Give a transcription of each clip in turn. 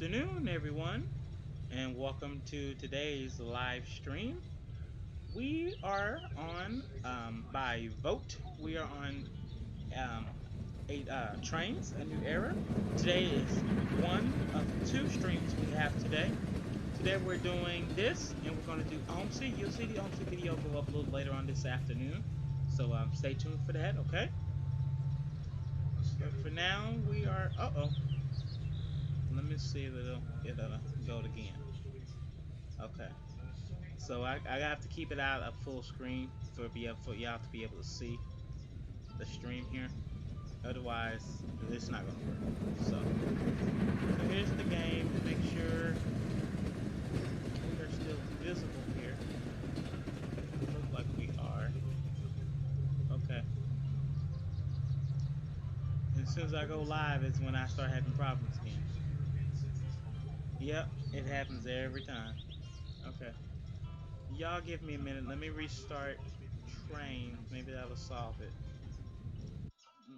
afternoon, everyone, and welcome to today's live stream. We are on by vote. We are on um, trains, a new era. Today is one of two streams we have today. Today we're doing this, and we're going to do OMSI. You'll see the OMSI video go up a little later on this afternoon, so stay tuned for that. Okay. But for now, we are. Let me see if it'll go again. Okay. So I have to keep it out of full screen for y'all to be able to see the stream here. Otherwise, it's not gonna work. So here's the game to make sure we are still visible here. Look like we are. Okay. And as soon as I go live is when I start having problems again. Yep, it happens every time. Okay. Y'all give me a minute. Let me restart train. Maybe that'll solve it.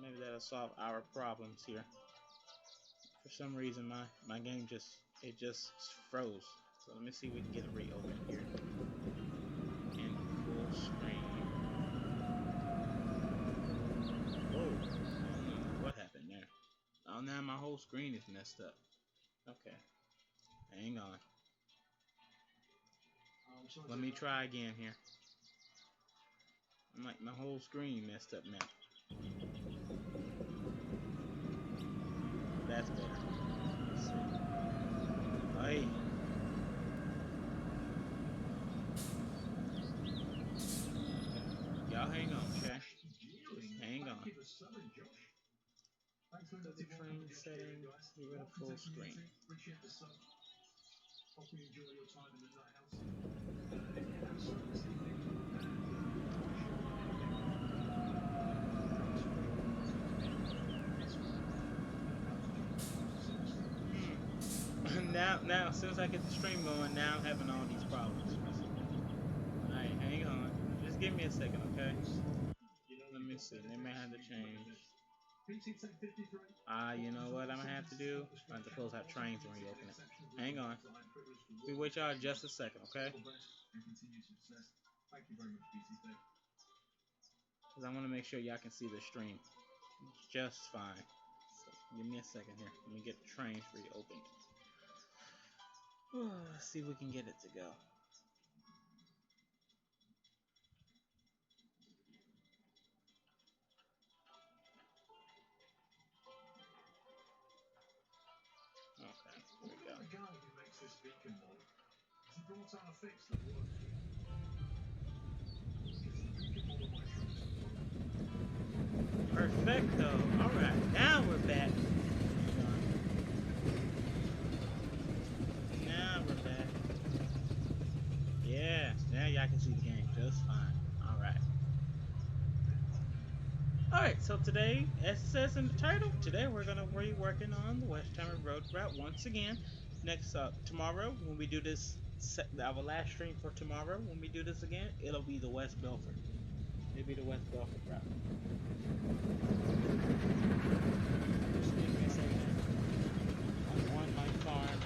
Maybe that'll solve our problems here. For some reason, my game just froze. So let me see if we can get it reopened here in full screen. Whoa! I don't know what happened there. Oh, now my whole screen is messed up. Okay, hang on. Let me try again here. I'm like my whole screen messed up now. That's better. Let's see. Hey. Y'all hang on, okay? Just hang on. The train setting, we're in full screen. Now, as soon as I get the stream going, now I'm having all these problems. Alright, hang on. Just give me a second, okay? Let me see. They may have to change. You know what I'm gonna have to do? I have to close out trains and reopen it. Hang on. We wait y'all just a second, okay? Because I want to make sure y'all can see the stream just fine. So give me a second here. Let me get the trains reopened. Let's see if we can get it to go. Okay, here we go. Perfecto. Alright, now we're back. Now we're back. Yeah, now y'all can see the game just fine. Alright. Alright, so today, as it says in the title, today we're going to be working on the Westheimer Road route once again. Next, tomorrow, when we do this, our last stream for tomorrow, when we do this again, it'll be the West Belford. It'll be the West Belford route. Just give me a second. I'm on my farm.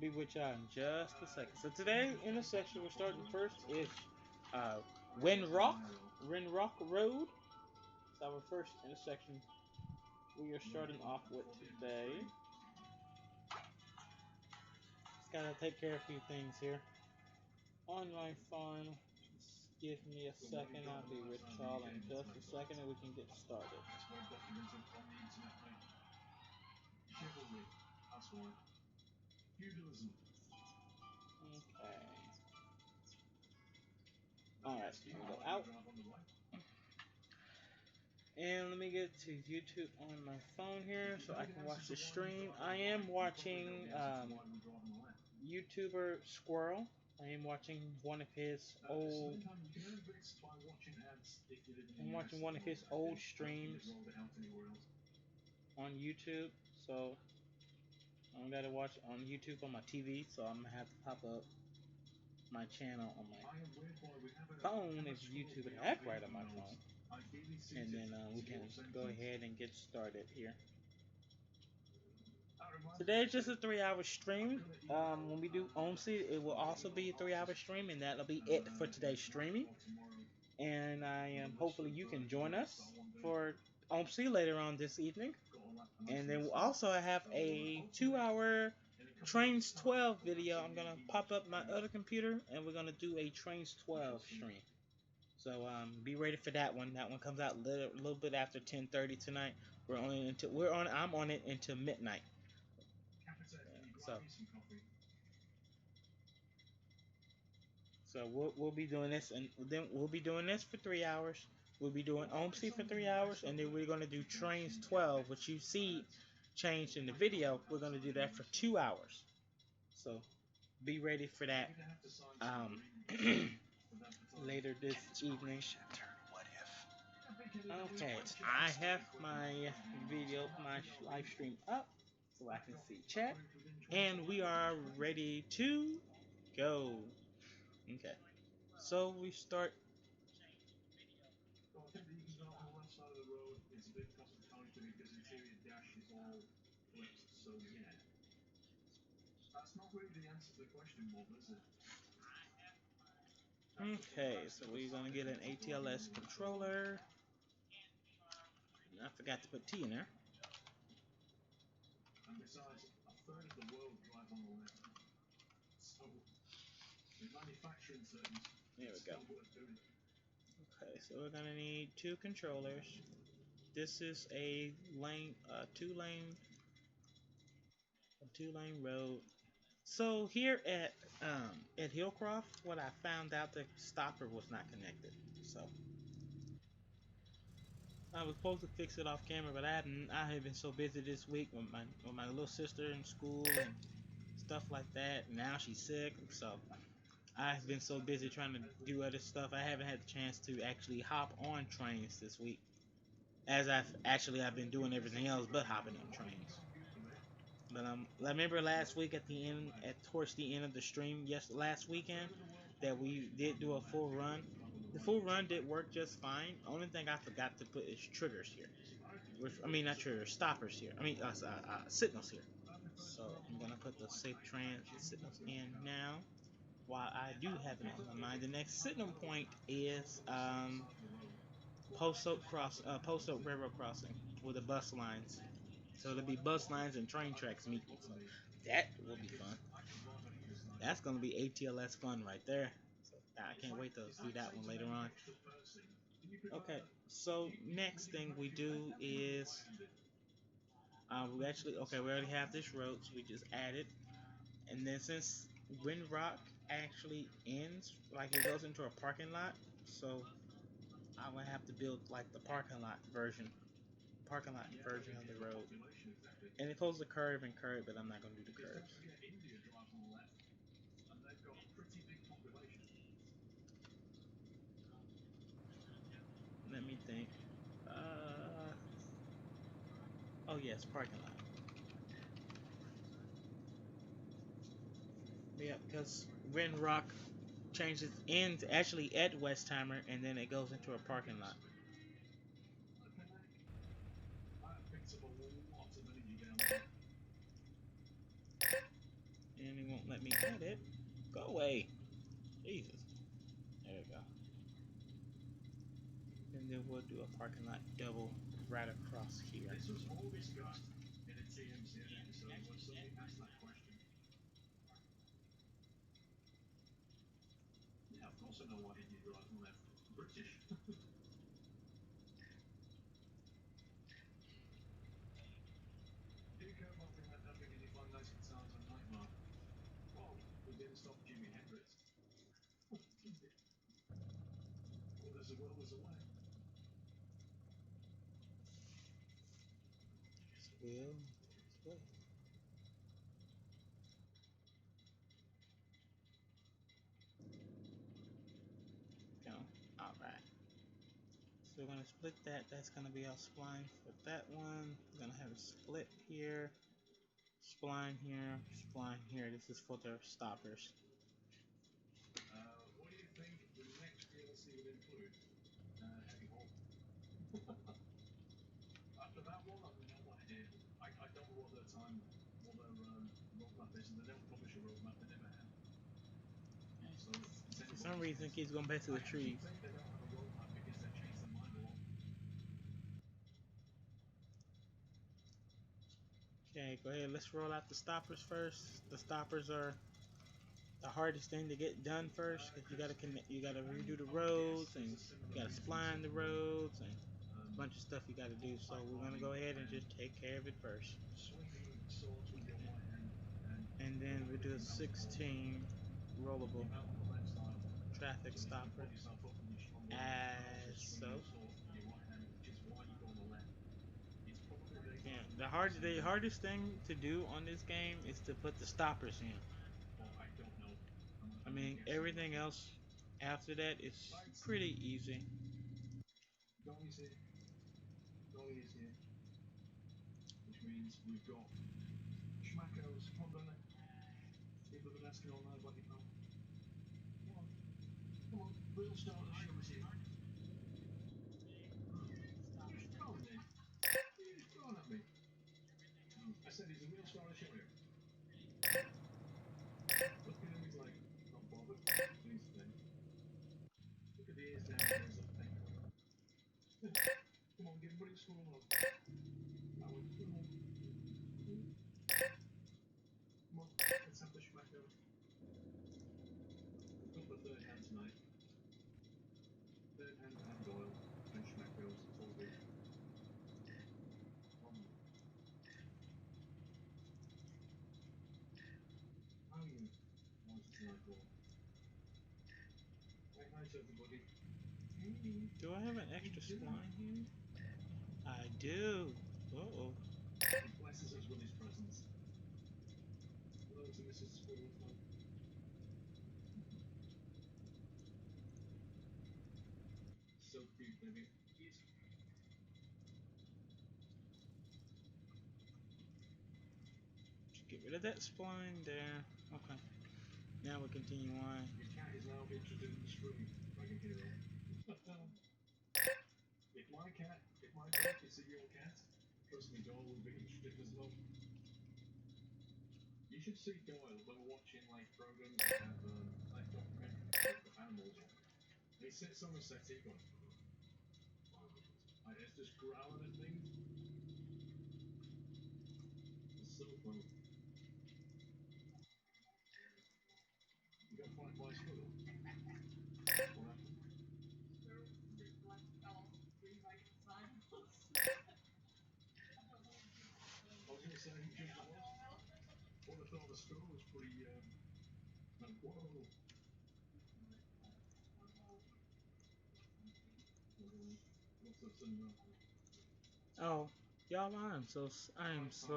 Be with y'all in just a second. So today, intersection we're starting first is uh, Windrock Road. It's our first intersection we are starting off with today. Just gotta take care of a few things here. Online fun. Just give me a second. I'll be with y'all in just a second and we can get started. Okay. Alright, so we go out. And let me get to YouTube on my phone here so I can watch the stream. I am watching YouTuber Squirrel. I am watching one of his old. I'm watching one of his old streams on YouTube. So I gotta watch on YouTube on my TV. So I'm gonna have to pop up my channel on my phone if YouTube would act right on my phone. And then we can go ahead and get started here. Today is just a 3-hour stream. When we do OMC, it will also be a 3-hour stream, and that'll be it for today's streaming. And I am hopefully you can join us for OMC later on this evening. And then we'll also have a 2-hour Trains 12 video. I'm gonna pop up my other computer, and we're gonna do a Trains 12 stream. So be ready for that one. That one comes out a little bit after 10:30 tonight. I'm on it until midnight. So we'll be doing this, and then we'll be doing this for 3 hours. We'll be doing OMC for 3 hours, and then we're gonna do Trains 12, which you see changed in the video. We're gonna do that for 2 hours. So be ready for that later this evening. Okay, I have my video, my live stream up so I can see chat, and we are ready to go. Okay, so we start. I think the easement on the left side of the road is a bit counterproductive because interior dash is all flipped, so yeah. That's not really the answer to the question, Bob, is it? Okay, so we're gonna get an ATLS controller. I forgot to put T in there. And besides, a third of the world drive on the left. So, in manufacturing terms, there we go. Okay, so we're gonna need 2 controllers. This is a two-lane road. So here at Hillcroft, what I found out, the stopper was not connected. So I was supposed to fix it off camera, but I have been so busy this week with my little sister in school and stuff like that. Now she's sick, so I've been so busy trying to do other stuff. I haven't had the chance to actually hop on trains this week, as I've been doing everything else but hopping on trains. But I remember last week towards the end of the stream, last weekend, that we did do a full run. The full run did work just fine. Only thing I forgot to put is triggers here. Not triggers, stoppers here. Signals here. So I'm gonna put the safe transit signals in now. While I do have it on my mind, the next signal point is Post Oak Railroad Crossing with the bus lines. So there'll be bus lines and train tracks meeting. So that will be fun. That's gonna be ATLS fun right there. So I can't wait to do that one later on. Okay, so next thing we do is we already have this road, so we just add it. And then since Wind Rock actually ends, like it goes into a parking lot, so I would have to build like the parking lot version of the road. And it pulls the curve and curve, but I'm not going to do the curves. Let me think. Oh yes, parking lot. Yeah, because Wind Rock ends actually at Westheimer, and then it goes into a parking lot. And it won't let me edit. Go away. Jesus. There we go. And then we'll do a parking lot double right across here. This was all discussed in a TMC episode where somebody asked that question. Yeah, of course I know why you drive left. British. Do you care about things like that because you find nice guitars on night mark? Well, we didn't stop Jimi Hendrix. Well, there's a will, there's a way. will split. Go. All right. So we're gonna split that. That's gonna be our spline for that one. We're gonna have a split here, spline here, spline here. This is for the stoppers. What do you think the next DLC would include? Heavy haul. After that one, I've no idea. I don't know what their time, what their roadmap is, and they don't publish a roadmap. They never have. So for some reason, it keeps going back to the trees. I think they don't have a roadmap because they've changed their mind a lot. Okay, go ahead. Let's roll out the stoppers first. The stoppers are the hardest thing to get done first because you gotta connect, you gotta redo the roads and you gotta spline the roads and a bunch of stuff you gotta do. So we're gonna go ahead and just take care of it first. And then we do a 16 rollable traffic stopper as so. Yeah, the hardest thing to do on this game is to put the stoppers in. I mean, everything else after that is pretty easy. Dolly's here. Dolly is here. Which means we've got Schmackos. Come on, Dolly. People have been asking all night about your pal. Come on. Come on. Real star of the show is here. You're just throwing me. You're just throwing at me. I said he's a real star of the show here. Look at him, he's like, not bothered. Please, then. Look at the ears down there, he's like, thank you. Come on, get him, put it school on. That way, come on. Come on, let's have the Schmacko. We've got the third hand tonight. Third hand and Doyle and Schmackos, it's all good. How are you? How's tonight going? Right, night everybody. Hey. Do I have an extra spline here? I do. Uh-oh. He blesses us with his presence. Hello to Mrs. Squirrelfly. So cute, baby. Yes. Get rid of that spline there. Okay. Now we continue on. Your cat is now interested in the stream, Dragon Hero. if my dog could see your cat, trust me, Doyle would be interested as well. You should see Doyle when we're watching like programs that have like documentaries of animals. He sits on the settee going, like it's just growling at things. It's so funny. You got Firefly Squirrel? What happened? I was going to say he jumped across. I would have thought the squirrel was pretty, like, whoa. What's that saying? Oh, y'all, I am so something's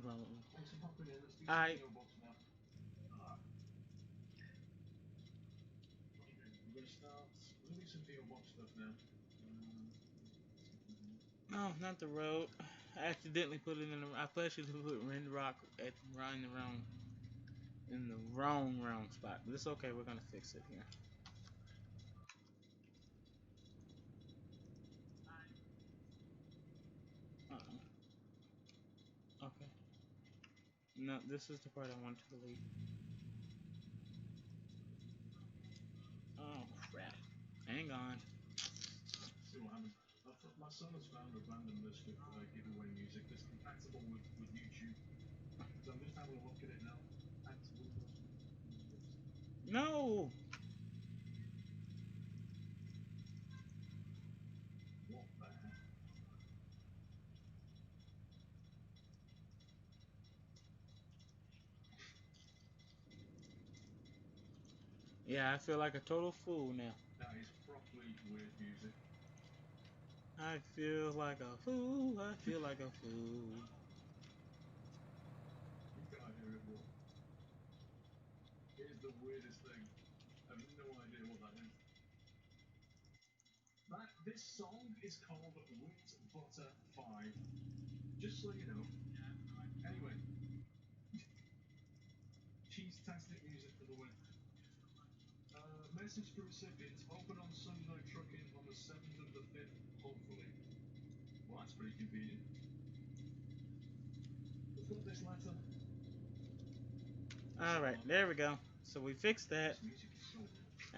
wrong with me. I we're gonna start. We're gonna do some PO box stuff now. No, not the road. I accidentally put it in the. I actually put Red Rock at in the wrong spot. But it's okay. We're gonna fix it here. Okay. No, this is the part I want to delete. Oh crap! Hang on. See what happens. My son has found a random list of giveaway music that's compatible with YouTube. So I'm just having a look at it now. No! What the heck? Yeah, I feel like a total fool now. That is properly weird music. I feel like a fool. I feel like a fool. All right, there we go. So we fixed that.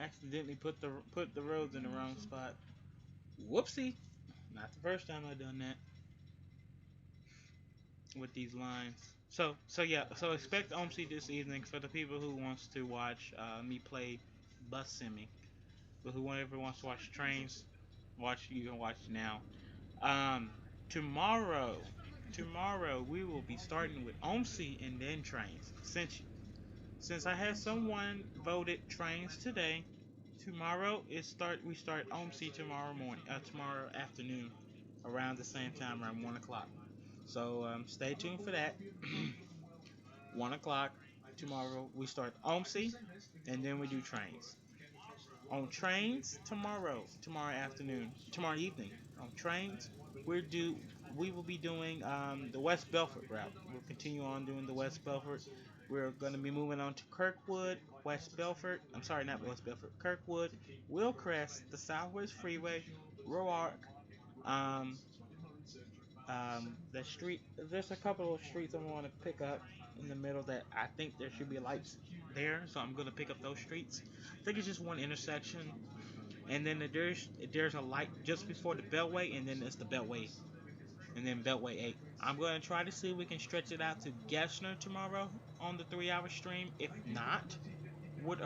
Accidentally put the roads in the wrong spot. Whoopsie! Not the first time I've done that with these lines. So yeah. So expect OMC this evening for the people who wants to watch me play bus simi. But whoever wants to watch trains, you can watch now. Um, tomorrow, tomorrow we will be starting with OMC and then trains. Since I had someone voted trains today, tomorrow we start OMC tomorrow morning, tomorrow afternoon, around the same time, around 1 o'clock. So stay tuned for that. 1 o'clock tomorrow we start OMC, and then we do trains. On trains tomorrow afternoon, tomorrow evening. On trains, we will be doing the West Belfort route. We'll continue on doing the West Belfort. We're going to be moving on to Kirkwood, West Belfort. I'm sorry, not West Belfort. Kirkwood, Willcrest, the Southwest Freeway, Roark, um, the street. There's a couple of streets I want to pick up in the middle that I think there should be lights there, so I'm gonna pick up those streets. I think it's just one intersection, and then there's a light just before the Beltway, and then it's the Beltway, and then Beltway 8. I'm gonna try to see if we can stretch it out to Gessner tomorrow on the 3 hour stream. If not, what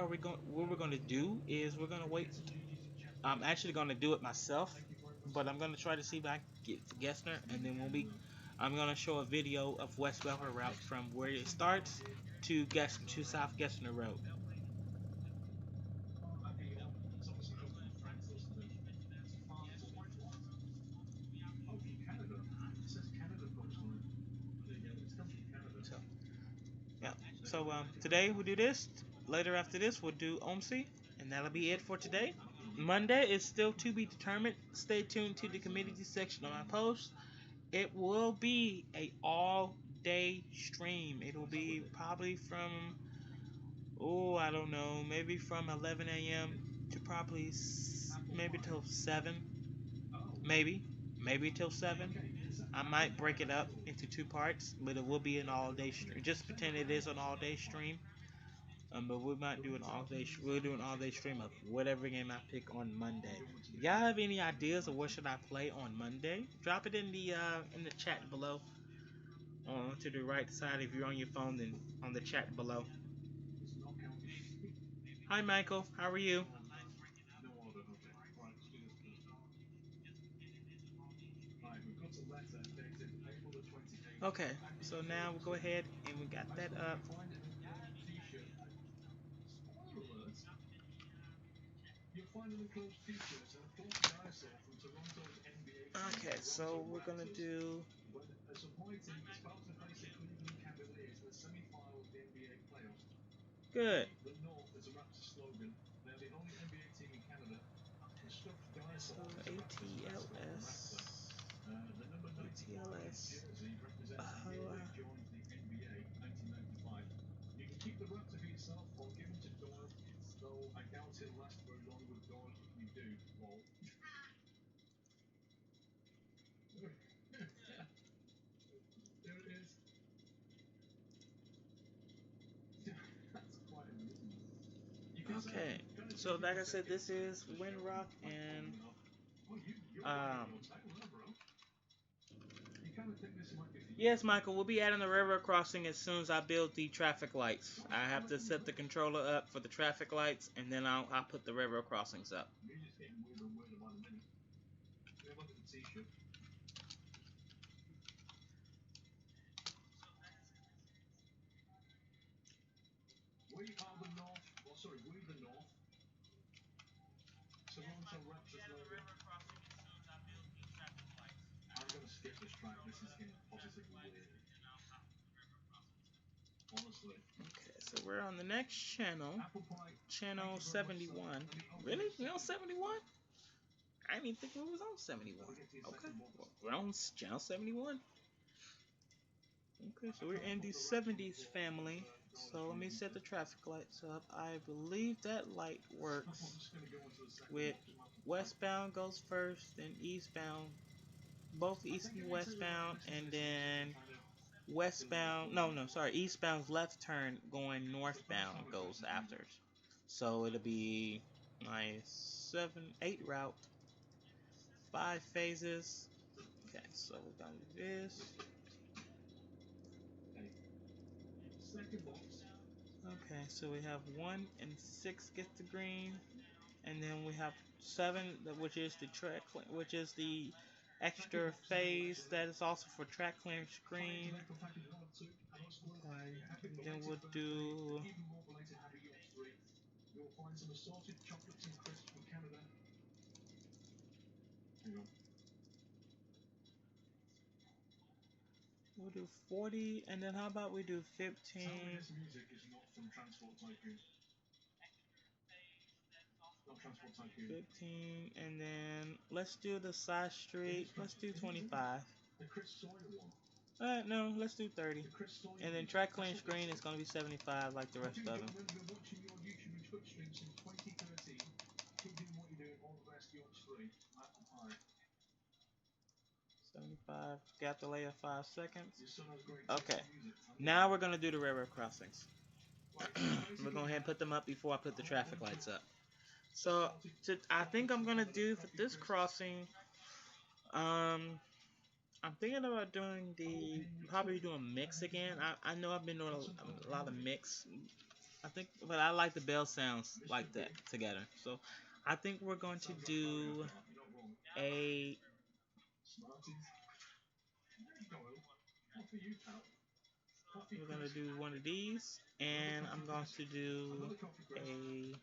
we're gonna do is we're gonna wait. I'm actually gonna do it myself, but I'm gonna try to see if I can get to Gessner, and then I'm gonna show a video of West Belfort route from where it starts to South Gessner Road. So yeah. So today we'll do this. Later after this we'll do OMC, and that'll be it for today. Monday is still to be determined. Stay tuned to the community section of my post. It will be a all day stream. It will be probably from I don't know, maybe from 11 a.m. to probably maybe till 7, maybe, maybe till 7. I might break it up into two parts, but it will be an all day stream. Just pretend it is an all day stream. But we might do an all day. We'll do an all day stream of whatever game I pick on Monday. If y'all have any ideas of what should I play on Monday? Drop it in the chat below. To the right side if you're on your phone, then on the chat below. Hi Michael, how are you? Okay, so now we'll go ahead and we got that up. Okay, so we're gonna do. Good. So ATLS. ATLS. Okay, so like I said, this is Windrock and um. Yes, Michael, we'll be adding the railroad crossing as soon as I build the traffic lights. I have to set the controller up for the traffic lights, and then I'll put the railroad crossings up. Okay, so we're on the next channel. Channel 71. Really? We on 71? I didn't even think we was on 71. Okay. Well, we're on channel 71. Okay, so we're in the 70s family. So let me set the traffic lights up. I believe that light works with westbound goes first, then eastbound, both east and westbound, and then westbound, no, sorry, eastbound's left turn going northbound goes after. So it'll be my 8 route, 5 phases. Okay, so we're gonna do this. Okay, so we have 1 and 6 get the green, and then we have 7, which is the which is the extra phase that is also for track clearing screen. Okay, and then we'll do. We'll do 40, and then how about we do 15? 15, and then let's do the side street. Let's do 25. No, let's do 30. And then track clean screen is going to be 75 like the rest of them. 75. Got delay of 5 seconds. Okay. Now we're going to do the railroad crossings. We're going to go ahead and put them up before I put the traffic lights up. So, I think I'm going to do for this crossing, I'm thinking about probably doing mix again. I know I've been doing a lot of mix. I think, but I like the bell sounds like that together. So, I think we're going to do a. We're gonna do one of these, and I'm going to do a.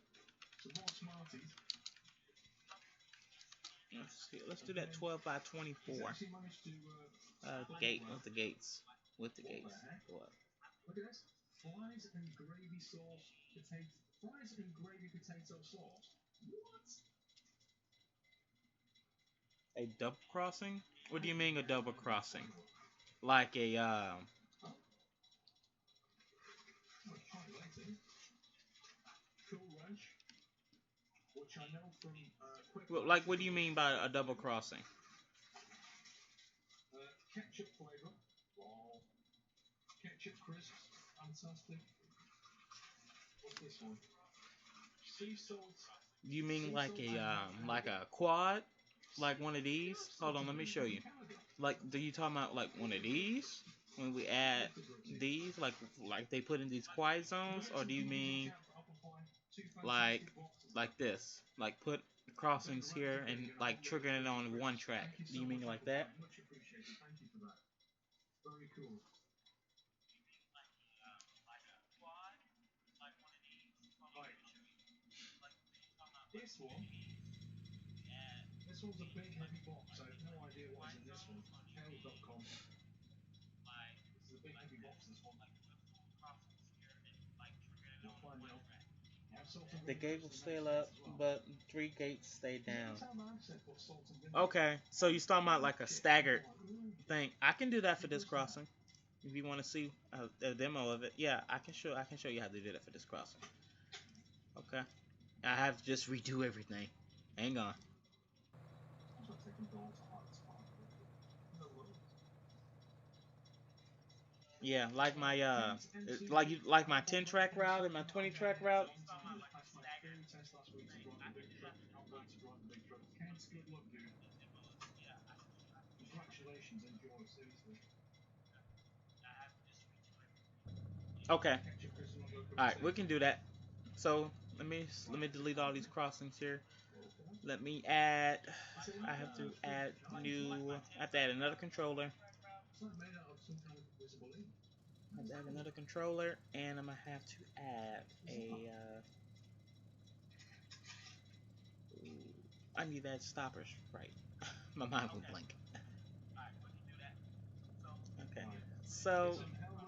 Let's see. Let's do that 12 by 24 gate with the gates. With the gates. Go up. Look at this. Fries and gravy sauce potato. Fries and gravy potato sauce. What? A double crossing? What do you mean a double crossing? Like a Well, like what do you mean by a double crossing? Ketchup flavor. Wow. Ketchup crisps. Fantastic. What's this one? Sea salt. Do you mean like a quad? Like one of these? Hold on, let me show you. Like, do you talking about like one of these? When we add these, like they put in these quiet zones, or do you mean like this? Like put crossings here and like triggering it on one track? Do you mean like that? Very cool. This one. This one's a big heavy box. I have no idea what's in this one. Hales.com. This is a big heavy box. This one. We'll find out. The gate will stay up, but 3 gates stay down. Okay, so you're talking about like a staggered thing. I can do that for this crossing. If you want to see a demo of it, yeah, I can show you how to do that for this crossing. Okay, I have to just redo everything. Hang on. Yeah, like my like my 10 track route and my 20 track route. Okay. All right, we can do that. So let me delete all these crossings here. Let me add. I have to add new. I have to add another controller. I have to add another controller, and I'm gonna have to add a. I need that stoppers right. My mind will blank. So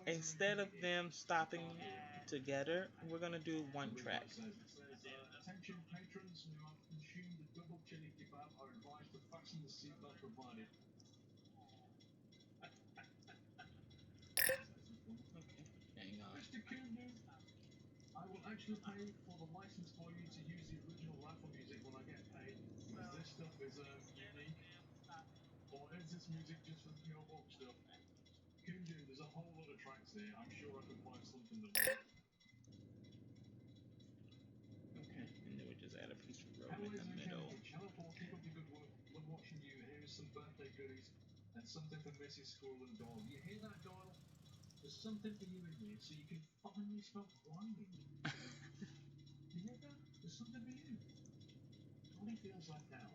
instead of them stopping together, we're gonna do one track. Attention patrons who have consumed the double chili kebab are advised to fasten the seatbelt provided. Okay, hang on. Mr. Kundu, I will actually pay for the license for you to use the original raffle music when I get paid, because this stuff is unique. Or is this music just for the PO Box stuff? Kundu, there's a whole lot of tracks here. I'm sure I can find something that works. Okay, and then we just add a piece of rope Hello, in ladies the and middle. gentlemen. Channel 4, keep up the good work. Love watching you. Here is some birthday goodies and something for Mrs. School and Doyle. You hear that, Doyle? There's something for you in here, so you can finally stop whining. You hear that? There's something for you. What he feels like now.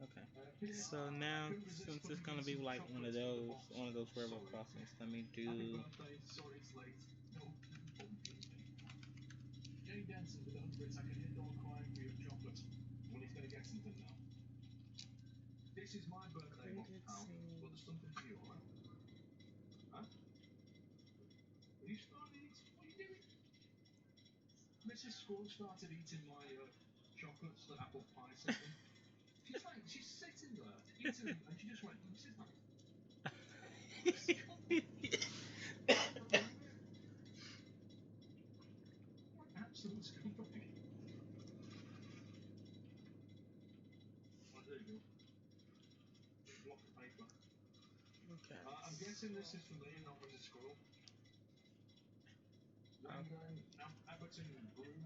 Okay. So now, since it's gonna be like one of those river crossings, let me do. Happy birthday. Sorry it's late. No, Jane dancing for the hundreds. I can hear Doyle crying for your chocolate. Well, he's gonna get something now. This is my birthday month, pal. But there's something for you, alright? Huh? Will you start eating? What are you doing? Mrs. Squirrel started eating my chocolates, the apple pie system. She's sitting there, eating, and she just went, "This is nice." What absolute scumbag. Oh, there you go. Block of paper. Okay. I'm guessing this is for me, not Mrs. Squirrel. Everton Broom.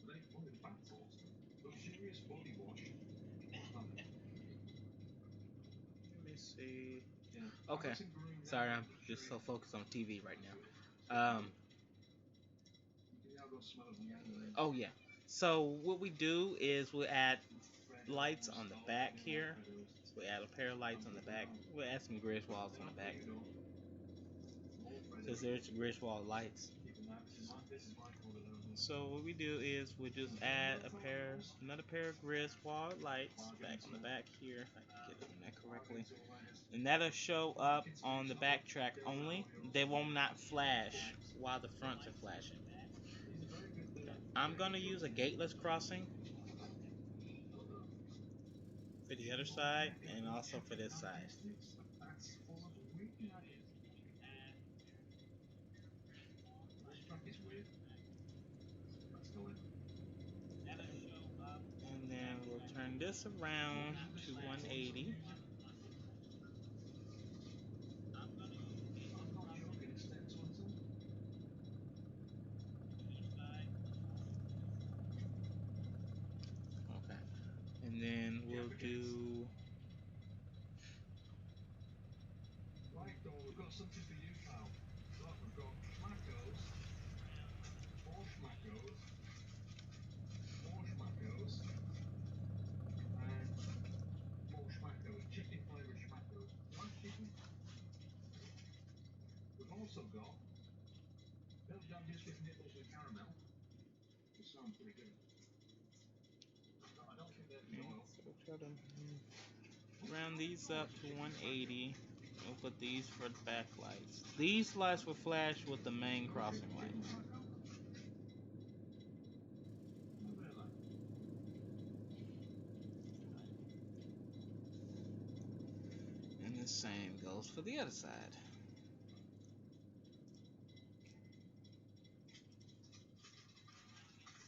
They one with bath salts. Luxurious body wash. Let me see. Okay. Sorry, I'm just so focused on TV right now. Oh yeah. So what we do is we add lights on the back here. So we add a pair of lights on the back. We add some Griswolds on the back because there's Griswold lights. So what we do is we just add another pair of Griswold lights back on the back here. If I can get it on that correctly. And that'll show up on the back track only. They will not flash while the fronts are flashing. I'm gonna use a gateless crossing for the other side and also for this side. And then we'll turn this around to 180. Okay. And then we'll do. Right, though, we've got something for you, pal. Look, we've got schmackos, four schmackos, and more schmackos, chicken flavoured schmackos. Like chicken? We've also got milk down biscuit nipples with caramel. They sound pretty good. I don't think they're for oil. So we'll try to round these up to 180. We'll put these for the back lights. These lights will flash with the main crossing lights. And the same goes for the other side.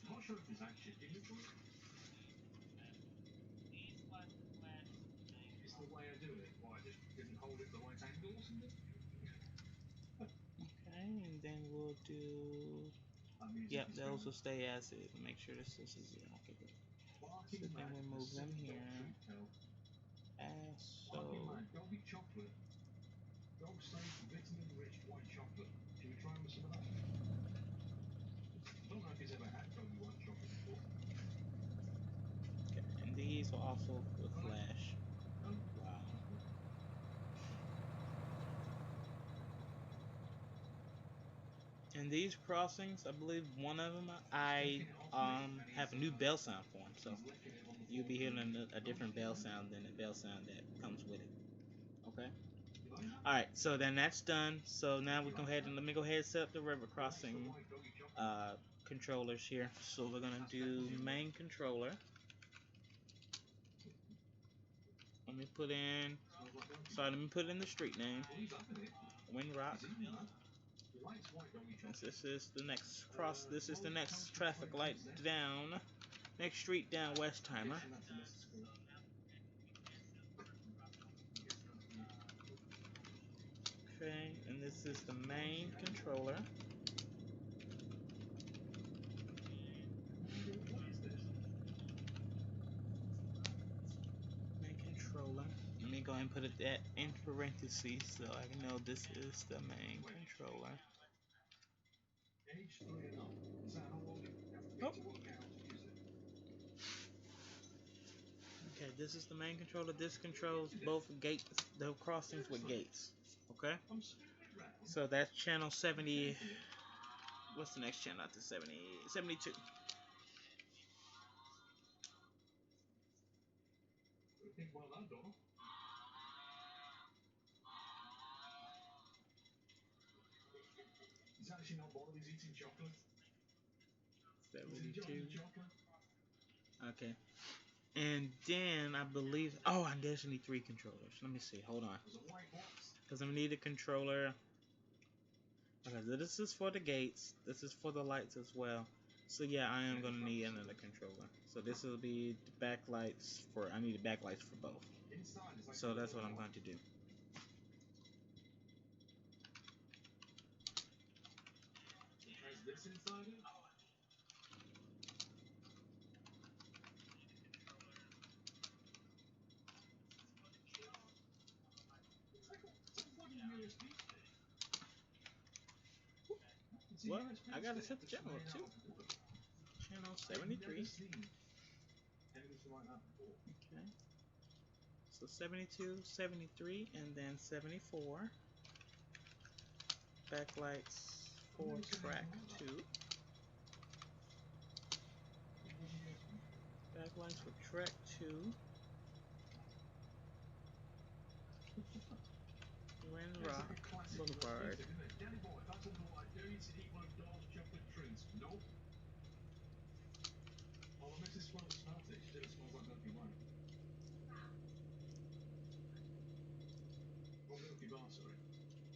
I'm not sure if it's actually digital. It's the way I do it. Why, I just didn't hold it the right angle or something? Okay, and then we'll do. Yep, those will stay as is. Make sure this is 0. Okay, good. So then we'll move them here. As so. Doggy chocolate. Dog safe, vitamin rich white chocolate. Should we try with some of that? I don't know if he's ever had doggy white chocolate before. Okay, and these will also with flash. No? Wow. And these crossings, I believe one of them, I have a new bell sound for them. So you'll be hearing a different bell sound than the bell sound that comes with it. Okay. Alright, so then that's done. So now we go ahead and let me go ahead and set up the river crossing controllers here. So we're gonna do main controller. Let me put in. Sorry, let me put in the street name. Windrock. This is the next cross. This is the next traffic light down. Next street down Westheimer. Okay, and this is the main controller. Main controller. Let me go ahead and put that in parentheses so I can know this is the main controller. Oh. Okay, this is the main controller. This controls both gates, the crossings with gates. Okay? So that's channel 70. What's the next channel after 70? 72. He's actually not bothered, he's eating chocolate. 72. Okay. And then I believe, oh, I guess I need 3 controllers. Let me see. Hold on. Because I'm gonna need a controller. Okay, so this is for the gates. This is for the lights as well. So yeah, I am gonna need another controller. So this will be the backlights for. I need the backlights for both. So that's what I'm going to do. Has this inside it? Well, I gotta set the channel up too. Channel 73. Okay. So 72, 73, and then 74. Backlights for track 2. Backlights for track 2. Windrock Boulevard.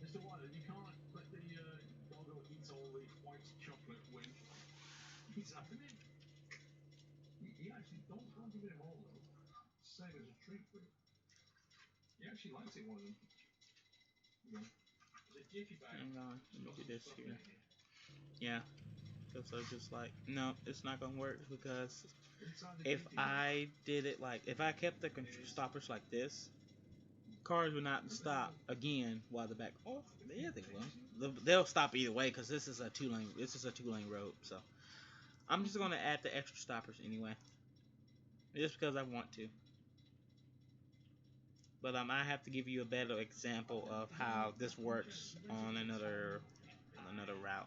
Mr. Wilder, you can't let the doggo eat all the white chocolate when he's having it. He actually don't give it all though. Save it as a treat for him. He actually likes it one of them. You know, it's a jiffy bag. Hang on, let me do this here. Yeah, because I just like, no, it's not gonna work because if I did it like, if I kept the stoppers like this, cars would not stop again while the back. Oh, yeah, they will. They'll stop either way because this is a 2-lane. This is a 2-lane road, so I'm just gonna add the extra stoppers anyway, just because I want to. But I have to give you a better example of how this works on another route.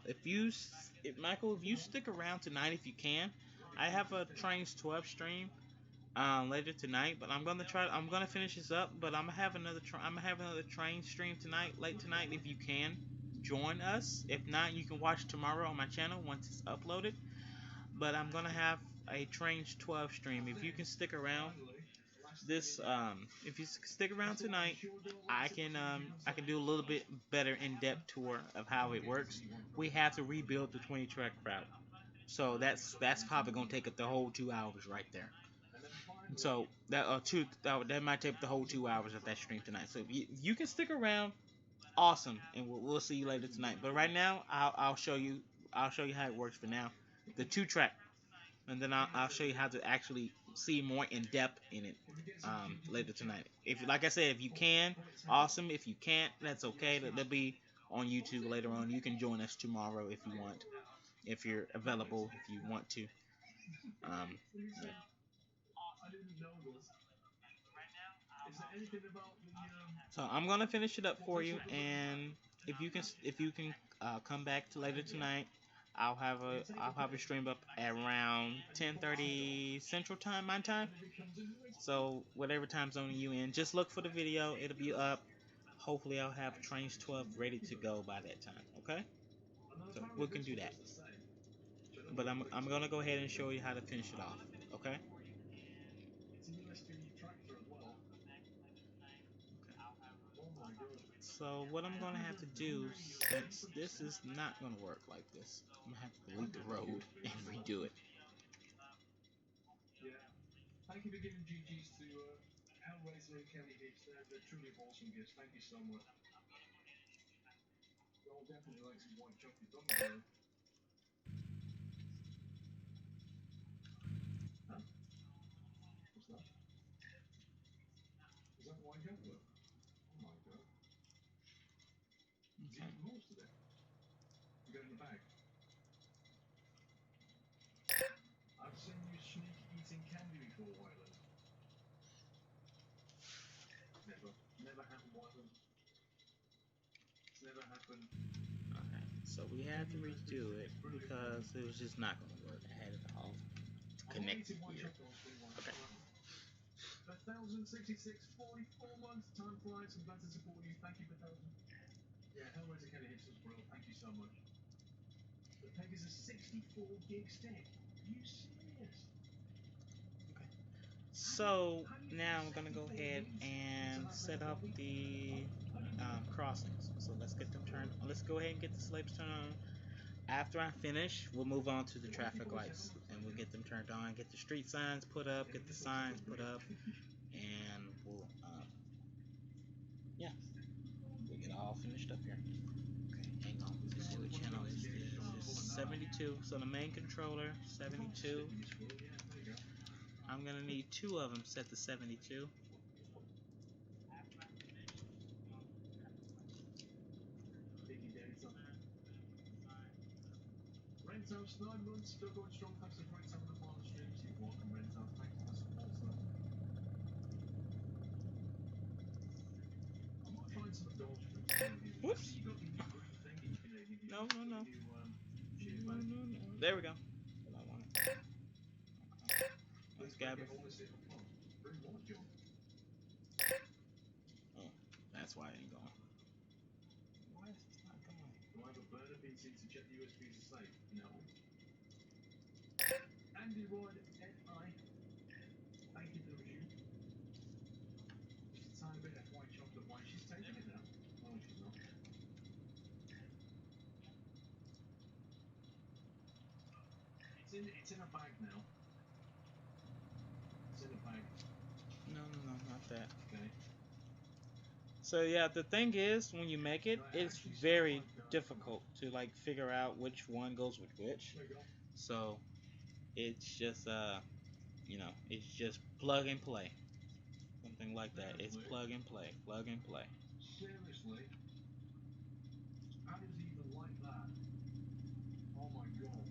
If Michael, if you stick around tonight, if you can, I have a Trains 12 stream later tonight, but I'm gonna finish this up. But I'm gonna have another train stream tonight, late tonight. If you can join us, if not, you can watch tomorrow on my channel once it's uploaded. But I'm gonna have a Trains 12 stream. If you can stick around, if you stick around tonight, I can do a little bit better in-depth tour of how it works. We have to rebuild the 20 track route, so that's probably gonna take up the whole 2 hours right there. So that might take the whole 2 hours of that stream tonight. So if you can stick around, awesome, and we'll see you later tonight. But right now, I'll show you how it works for now. The 2 track, and then I'll show you how to actually see more in depth in it later tonight. If, like I said, if you can, awesome. If you can't, that's okay. They'll be on YouTube later on. You can join us tomorrow if you want, if you're available, if you want to. Yeah. So I'm gonna finish it up for you, and if you can come back to later tonight, I'll have a stream up at around 10:30 Central Time, my time. So whatever time zone you in, just look for the video. It'll be up. Hopefully, I'll have Trains 12 ready to go by that time. Okay, so we can do that. But I'm gonna go ahead and show you how to finish it off. Okay. It's a USB tractor as well. Oh my god. So what I'm gonna have to do, since this is not gonna work like this, I'm gonna have to delete the road and redo it. Yeah. Thank you for giving GGs to Hellraiser and Kelly Hicks. They're truly awesome gifts. Thank you so much. Y'all definitely like some white chocolate, don't you? Huh? What's that? Is that white chocolate? Oh my god. Is Okay. it most of it? You got in the bag? I've seen you sneak eating candy before, Wyland. Never. Never happened, Wyland. It's never happened. Okay. So we had to Any USB redo stick it is brilliant, because Wyland. it was just not gonna work. I had it all I'm not connected eating white here. chocolate on screen, Wyland. Okay. 1,066, 44 months. Time flies. I'm glad to support you. Thank you for 1,000. Yeah, Hellraiser Kelly Hicks was brilliant. Thank you so much. The peg is a 64 gig stick. Are you serious? Okay. How do you, So how do you fit now I'm gonna go 64 ahead gigs into and that set little up body? the How do you do it? crossings. So let's get them That's not turned. work. Let's go ahead and get the slaves turned on. After I finish, we'll move on to the traffic 2047 lights looks and like, we'll you know? get them turned on. Get the street signs put up. Yeah, Get the this looks like a signs put brick. up, and yeah, we'll get all finished up here. Okay, hang on. This Let's guy see was what one of channel those is kids. Don't this. pull Is it now. 72. So the main controller, You can't stick 72. in your scroll. Yeah, there you go. I'm gonna need two of them set to 72. Biggie data. Renthouse, 9 months, still going strong. Thanks for great time on the final streams. You're welcome, Renthouse. Thanks for the support, sir. I might find some indulge drinks for you. I Whoops. see you got your new green thingy, Canadian No, viewers. no, Got no. your new cheers, No, mate. no, no. There we go. What I wanted. Let's Please break grab it it. all this in. Oh, bring what, John? Oh, that's why it ain't going. Why is this not going? Do I have a burner PC to check the USBs are safe? No. Andy Rod, NI. Thank you for the review. Just a tiny bit of white chocolate wine. She's taking it now. No, she's not. It's in a bag now. It's in a bag. No, no, no, not that. Okay. So yeah, the thing is, when you make it, No, it it's actually smells very like difficult to like figure out which one goes with which. there you go. So it's just it's just plug and play. Something like that. It's Seriously? plug and play, plug and play, Seriously? How does he even like that? Oh my god.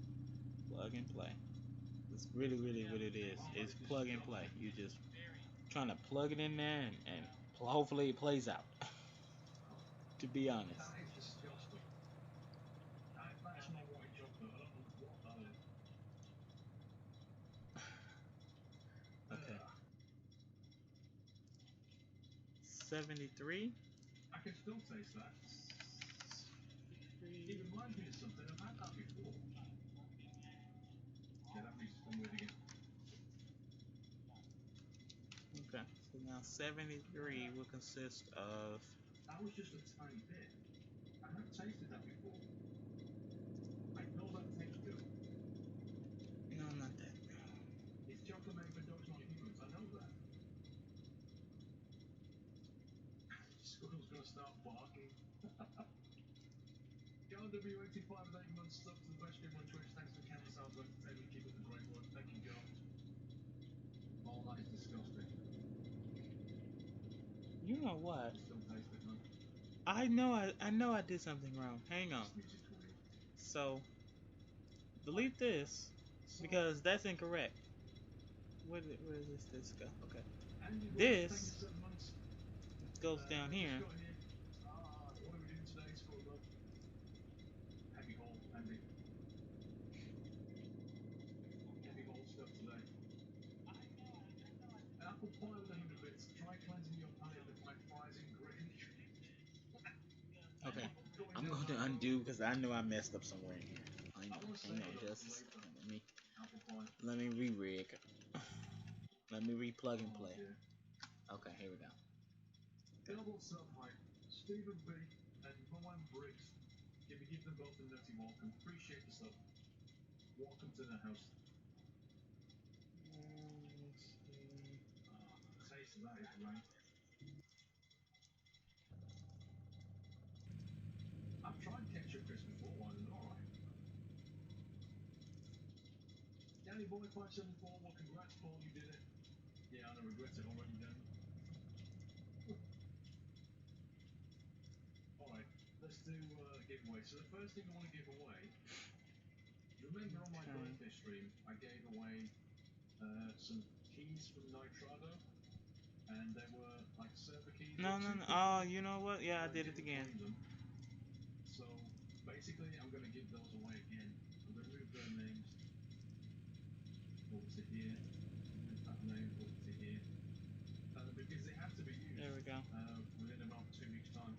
plug and play. It's really, really what it is. Oh, It's it's plug and play. disgusting. You just trying to plug it in there and hopefully it plays out. Oh, To be honest. that is disgusting. That's not white chocolate. I don't know what that is. Okay. Ugh. 73. I can still taste that. It reminds me of something. I've had that before. Yeah, that music's gone weird again. Okay. So now 73 will consist of. That was just a tiny bit. I have tasted that before. I know that tastes good. No, not that. It's chocolate made for dogs, not humans. I know that. Squirrel's gonna start barking. John W85 with 8 months stuck to the best stream on Twitch. Thanks to Campus House Entertainment. Keep up the great work. Thank you, John. Oh, that is disgusting. You know what? You still taste it, man. I know I did something wrong. Hang on. This music's weird. So delete this So, because that's incorrect. Where does this go? Okay. Andy Roy, thank you This 7 months. goes down Just here. got in here. What are we doing today? Score love. Heavy haul, Andy. Heavy haul stuff today. Apple pie with 100 bits. Try cleansing your palate with my fries and gravy. undo because I know I messed up somewhere in here. I know just a second. Let me re-rig. Let me re-plug and play. Okay, here we go. Double Subway, Stephen B. and Moan Briggs. Give them both a nutty welcome. Appreciate the sub. Welcome to the house. Let's see. Taste of that is right. I've tried ketchup crisp before, why not? Alright. Danny Boy 574, well congrats Paul, you did it. Yeah, I regret it already done. Alright, let's do giveaway. So the first thing I want to give away, remember on my birthday stream, I gave away some keys from Nitrado, and they were like server keys. No, no, no. Oh, you know what? Yeah, I did it again. So basically, I'm going to give those away again. I'm going to remove their names. Over to here. Remove that name over to here. Because they have to be used. There we go. Within about 2 weeks' time.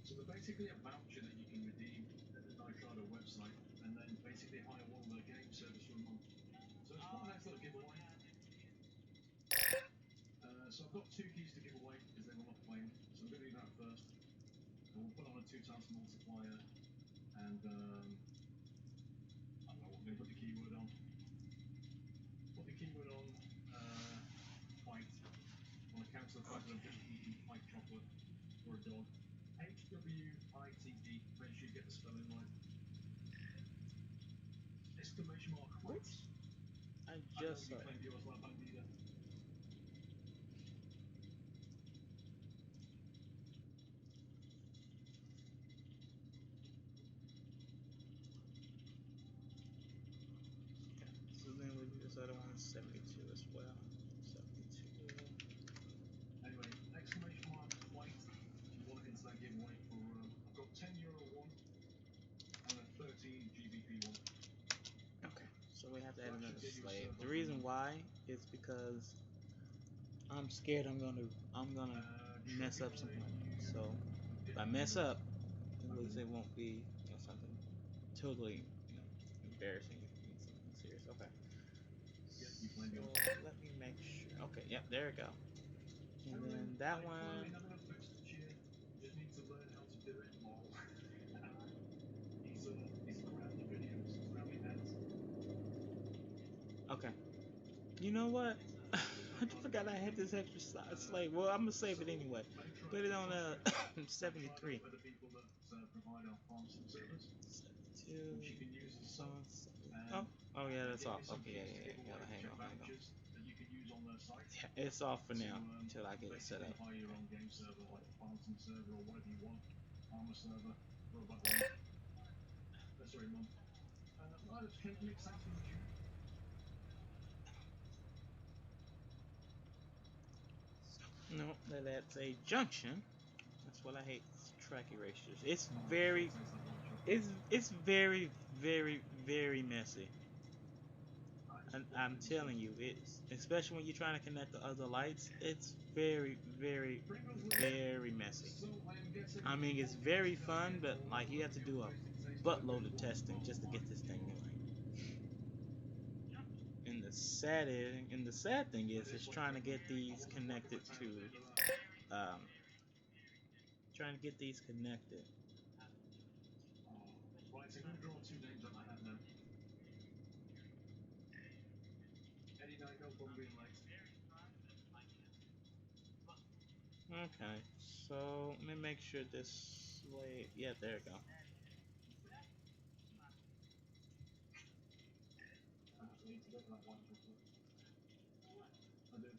So they're basically a voucher that you can redeem at the Nitrado website, and then basically hire one of their game servers for a month. So it's quite a nice little giveaway. So I've got 2 keys to give away because they were not playing. So I'm going to do that first. And we'll put on a 2 times multiplier, and I don't know what we're going to put the keyword on. Put the keyword on white on account of the fact that I'm just eating white chocolate for a dog. HWITE. Make sure you get the spelling right. Exclamation mark white. I just saw it. So then we do this other one, 72 as well. 72. Anyway, exclamation mark white if you want to enter that giveaway for I've got €10 one and a 13 GBP one. Okay, so we have to add another slave. The reason why is because I'm scared I'm gonna mess up some money. So if I mess up, at least it won't be something totally embarrassing. Something serious. Okay. So let me make sure. Okay, yep, there we go. And then that one. Just need to learn how to do it. He's around the videos, around the ads. Okay. You know what? I forgot I had this extra slave. Well, I'm gonna save it anyway. Put it on 73. 72. Oh, oh yeah, that's off. Okay, yeah. Hang on. Yeah, it's off for now until I get it set up. No, that's a junction. That's what I hate. Track erasures. It's very, very, very messy. I'm telling you, it's especially when you're trying to connect the other lights. It's very, very, very messy. I mean, it's very fun, but like you have to do a buttload of testing just to get this thing right. And the sad thing is, it's trying to get these connected to, um, trying to get these connected. Right, so I'm going to draw 2 names on my hat now. Any night, no problem being late. Okay, so let me make sure this way. Yeah, there we go. I need to get that white chocolate. I do.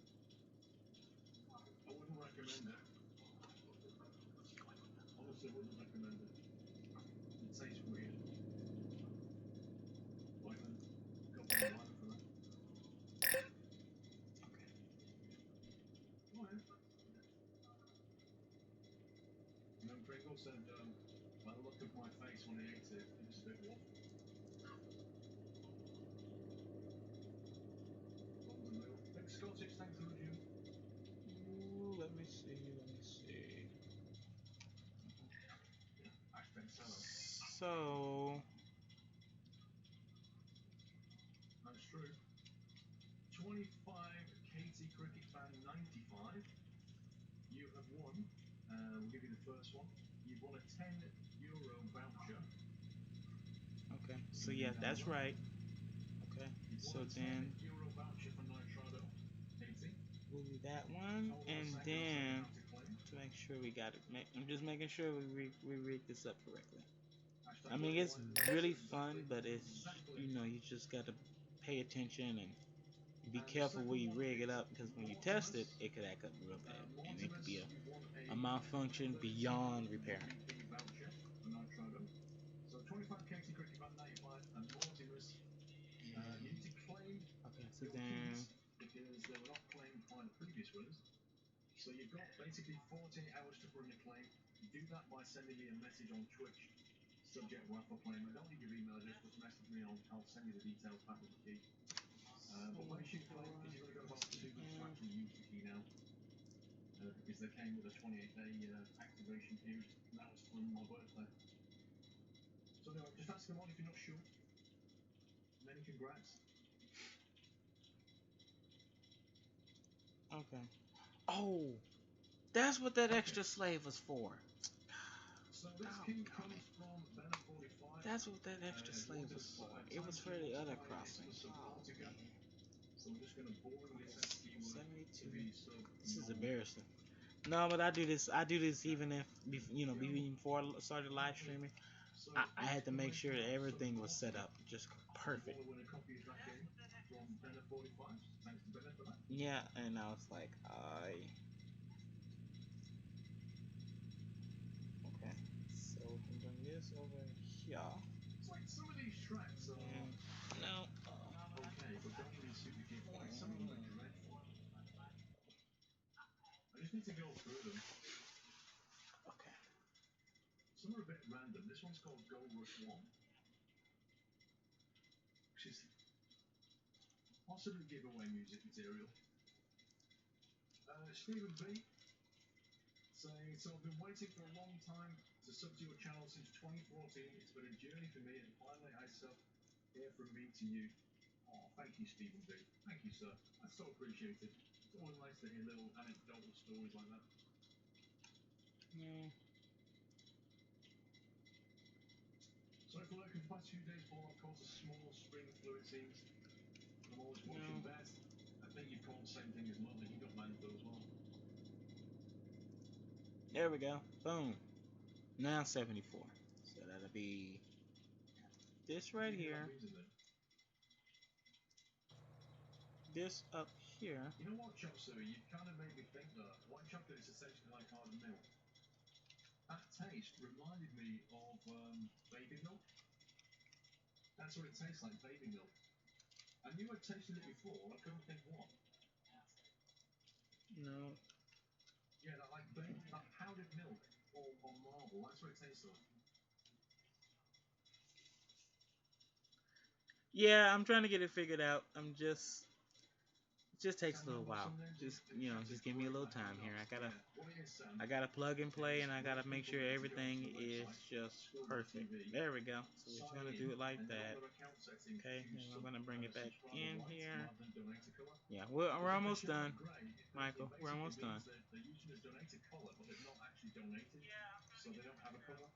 I wouldn't recommend it. Honestly, wouldn't recommend it. It tastes weird. Right then, got one line for that. Oh yeah. And then Pringle said, by the look of my face when I ate it, it was a bit waffle. Big Scottish, thanks for the review. Ooh, let me see. Ash Ben Sallow. So That's true. 25 KT Cricket Fan 95. You have won. We'll give you the first one. You've won a €10 voucher okay. So in yeah, that's Delaware. right. Okay. You've won So a then €10 voucher for Nitrado. 80. we'll do that one, Hold on a and second, I'll send it then back to claim. to make sure we got it. I'm just making sure we read this up correctly. I Hashtag mean, Lucky it's Wise. really Exactly. fun, but it's Exactly. you just gotta pay attention and be And the careful where second you one rig it is up because when you test it, Mortimus. it could act up real bad, and it could be Mortimus, you've won a a malfunction 30 beyond repair. GBP voucher for Nitrado. So 25 KT Cricket Fan 95 and Mortimus. You need to claim Okay, so your then keys because they were not claimed by the previous winners. So you've got basically 48 hours to bring a claim. Do that by sending me a message on Twitch. Subject raffle claim. I don't need your email address. Just message me. I'll send you the details back with the key. But make sure you claim because you've only got about 2 weeks to actually use the key now. Because they came with a 28-day activation period. And that was from my birthday. So anyway, just ask them on if you're not sure. Many congrats. okay. Oh, that's what that extra slave was for. So this key comes from Banner 45. That's what that extra As slave wanted was for. a It time was for key the other multiplier is crossing. for Oh Subnautica. man. So we're just going to boringly Okay, set the keyword to 72. be sub This is normal. embarrassing. No, but I do this. I do this even if even before I started live streaming. So I had to make sure that exclamation mark everything was set Subnautica. up just And you perfect. want to win a copy of that game from Banner 45. Thanks to Banner for that. Yeah, and I was like, okay. So we can bring this over here. It's like some of these tracks are And no. okay, but don't really suit the gameplay. Some of them are dreadful. I just need to go through them. Okay. Some are a bit random. This one's called Gold Rush 1, which is possibly giveaway music material. Stephen B saying, so I've been waiting for a long time to sub to your channel since 2014. It's been a journey for me, and finally I sub here from me to you. Oh, thank you, Stephen B. Thank you, sir. That's so appreciated. It's always nice to hear little anecdotal stories like that. No. Sorry for lurking the past few days, Paul. I've caught a small spring flu, it seems. I'm always watching No. Beth. I think you've caught the same thing as Mother. You got man flu as well. There we go. Boom. Now 74. So that'll be this right here. This up here. You know what, Chop Suey? You kind of made me think that white chocolate is essentially like hard milk. That taste reminded me of baby milk. That's what it tastes like, baby milk. I knew I'd tasted it before, I couldn't think what. No. Yeah, that like that powdered milk or marble, that's what it tastes like. Yeah, I'm trying to get it figured out. It just takes a little while. Just give me a little time here. I gotta plug and play, and I gotta make sure everything is just perfect. There we go. So we're just gonna do it like that. Okay, and I'm gonna bring it back in here. Yeah, we're almost done, Michael. We're almost done. They're using a donated color, but they've not actually donated, so they don't have a color.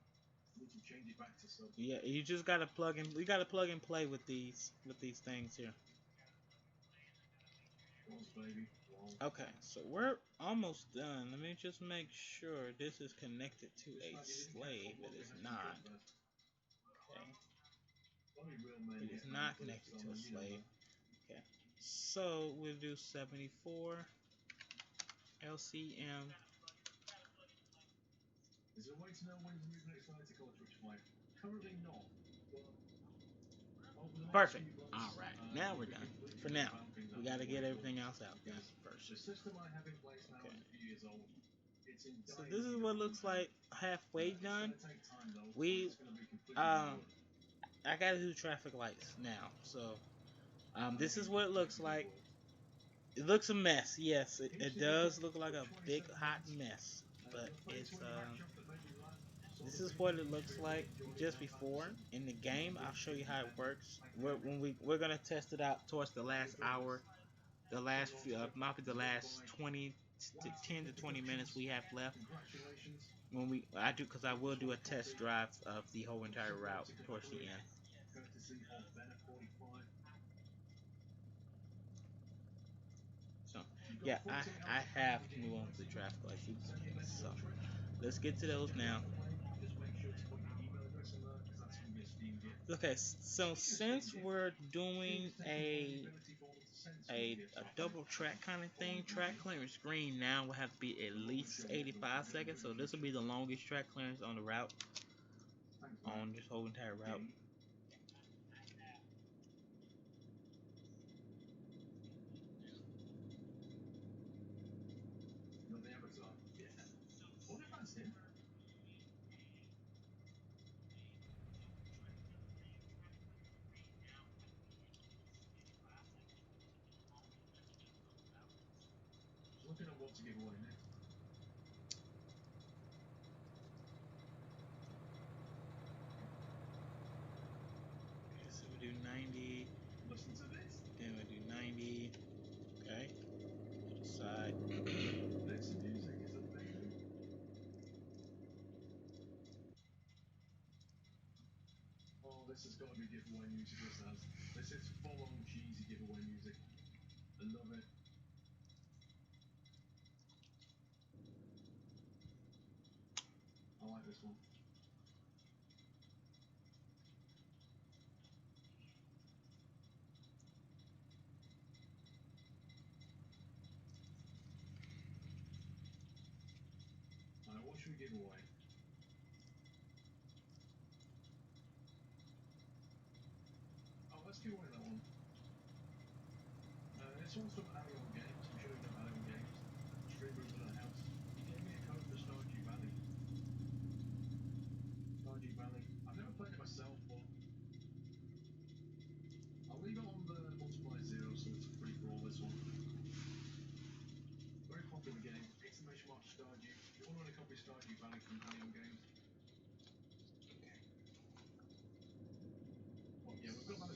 You need to change it back to sub. Yeah, you just gotta plug in. You gotta plug and play with these things here. Okay, so we're almost done. Let me just make sure this is connected to a slave. It is not. Okay. It is not connected to a slave. Okay. So we'll do 74 LCM. Is there a way to know when to move next to color Twitch 5? Currently not, but perfect. Alright, now we're done. For now. We gotta get everything else out done first. The system I have in place now is a few years old. So this is what looks like halfway done. I gotta do traffic lights now. So this is what it looks like. It looks a mess. Yes, it does look like a big hot mess. But it's This is what it looks like just before in the game. I'll show you how it works. We're gonna test it out towards the last hour, the last few, might be the last 10 to 20 minutes we have left. When I do, because I will do a test drive of the whole entire route towards the end. So yeah, I have to move on to the traffic lights just in case. So let's get to those now. Okay, so since we're doing a double track kind of thing, track clearance green now will have to be at least 85 seconds. So this will be the longest track clearance on the route, on this whole entire route. Okay, so we do 90, then we do 90. Okay, other side.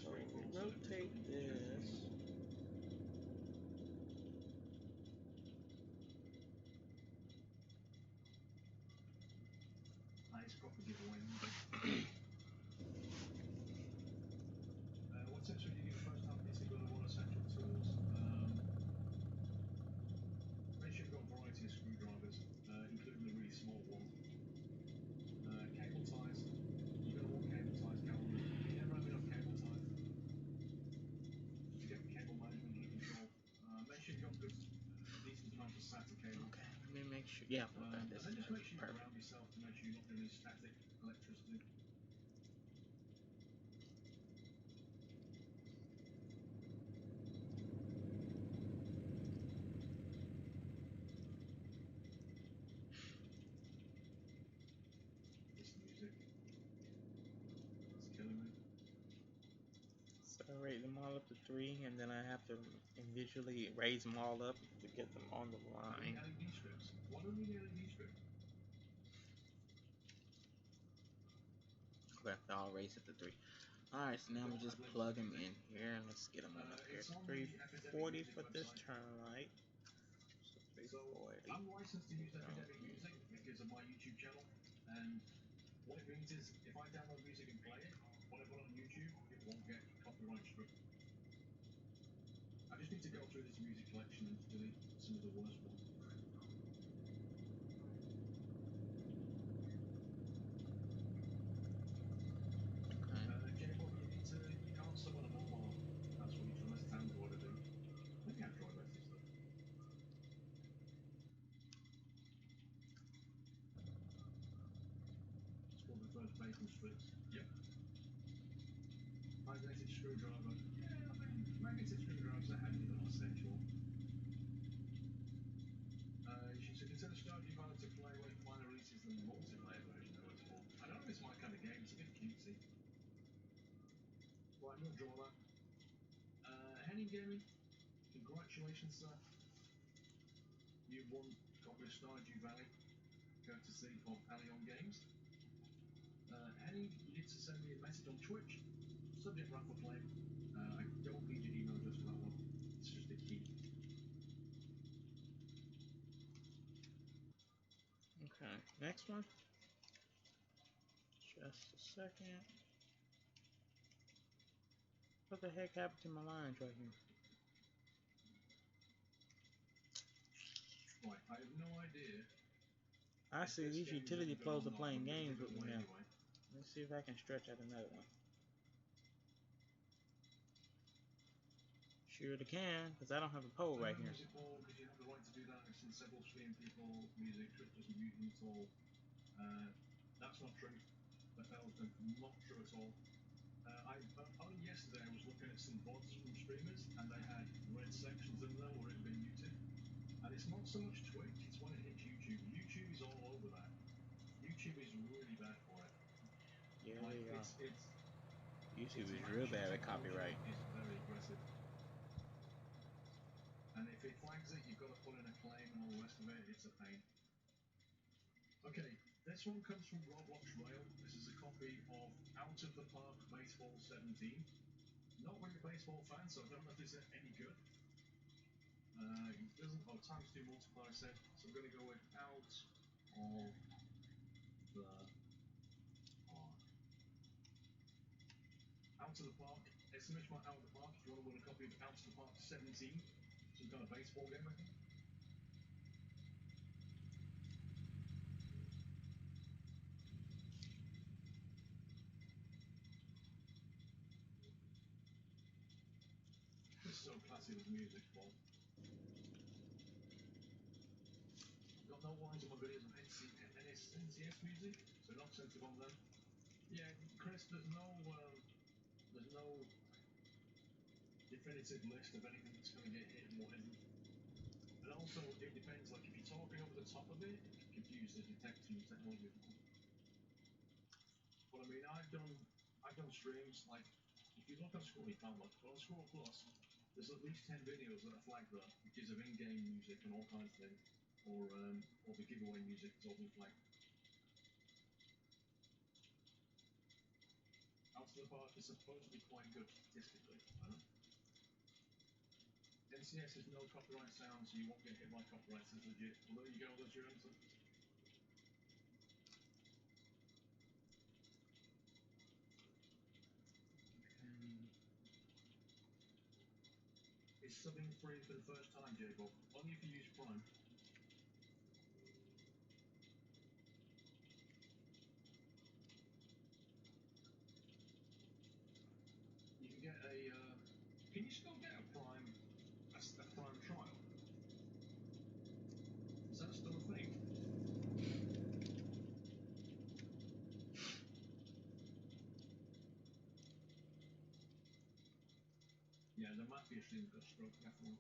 So if we rotate this, okay, let me make sure. Yeah, okay, this is perfect. So I rate them all up to 3, and then I have to visually raise them all up to get them on the line. Okay, they're all raised up to 3. Alright, so now we just plug them in here, and let's get them on up here. 340 for this turn light. So 340. Henny, you need to send me a message on Twitch. Subject raffle claim. I don't need your email address for that one. It's just a key. Okay, next one. Just a second. What the heck happened to my lines right here? Right, I have no idea. I see these utility pros are playing games with me now. Anyway. Let's see if I can stretch out another one. Sure they can, because I don't have a pole right here. Music board, because you have the right to do that. I've seen several stream people music, Twitch doesn't use them at all. That's not true. That was not true at all. Only yesterday I was looking at some VODs from streamers and they had red sections in them where it had been muted. And it's not so much Twitch, it's when it hits YouTube. YouTube is all over that. YouTube is really bad for it. Yeah, Like they are. it's YouTube is real bad with copyright. Is very aggressive. And if it flags it, you've got to put in a claim and all the rest of it. It's a pain. Okay, this one comes from Roblox Rail. This is a copy of Out of the Park Baseball 17. Not really a baseball fan, so I don't know if this is any good. It doesn't. Oh, times 2 multiplier set. So I'm going to go with Out of the Park. Out of the Park. Exclamation mark Out of the Park. If you want to win a copy of Out of the Park 17, some kind of baseball game, I think. It's so classy with music, Paul. Got no warnings on my videos of NCS music, so not sensitive on them. Yeah, Chris, there's no definitive list of anything that's going to get hit and what isn't. And also, it depends. Like if you're talking over the top of it, it can confuse the detection technology. But I mean, I've done streams. Like if you look on Scroll, you can't look. But on Scroll Plus, there's at least 10 videos that are flagged there because of in-game music and all kinds of things, or the giveaway music has all been flagged. Out of the Park is supposed to be quite good statistically. NCS has no copyright sound, so you won't get hit by copyright. It's legit. Well, there you go. That's your answer. It's subbing free for the first time, J-Bob. Only if you use Prime. You can get a. Can you still get a Prime trial? Is that still a thing? Yeah, there might be a stream that got struck, definitely.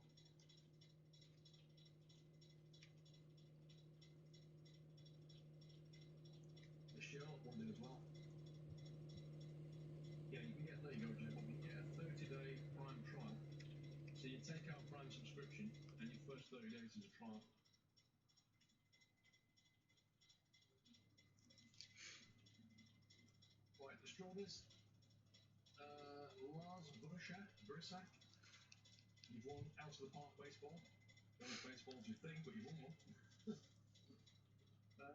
The Charlotte one did as well. Yeah, you can get. There you go, J-Bob. You can get a 30-day Prime trial. So you take out Prime subscription, and your first 30 days is a trial. Right, the strawberries. Lars Bursak, you've won Out of the Park baseball. Don't know if baseball's your thing, but you won one.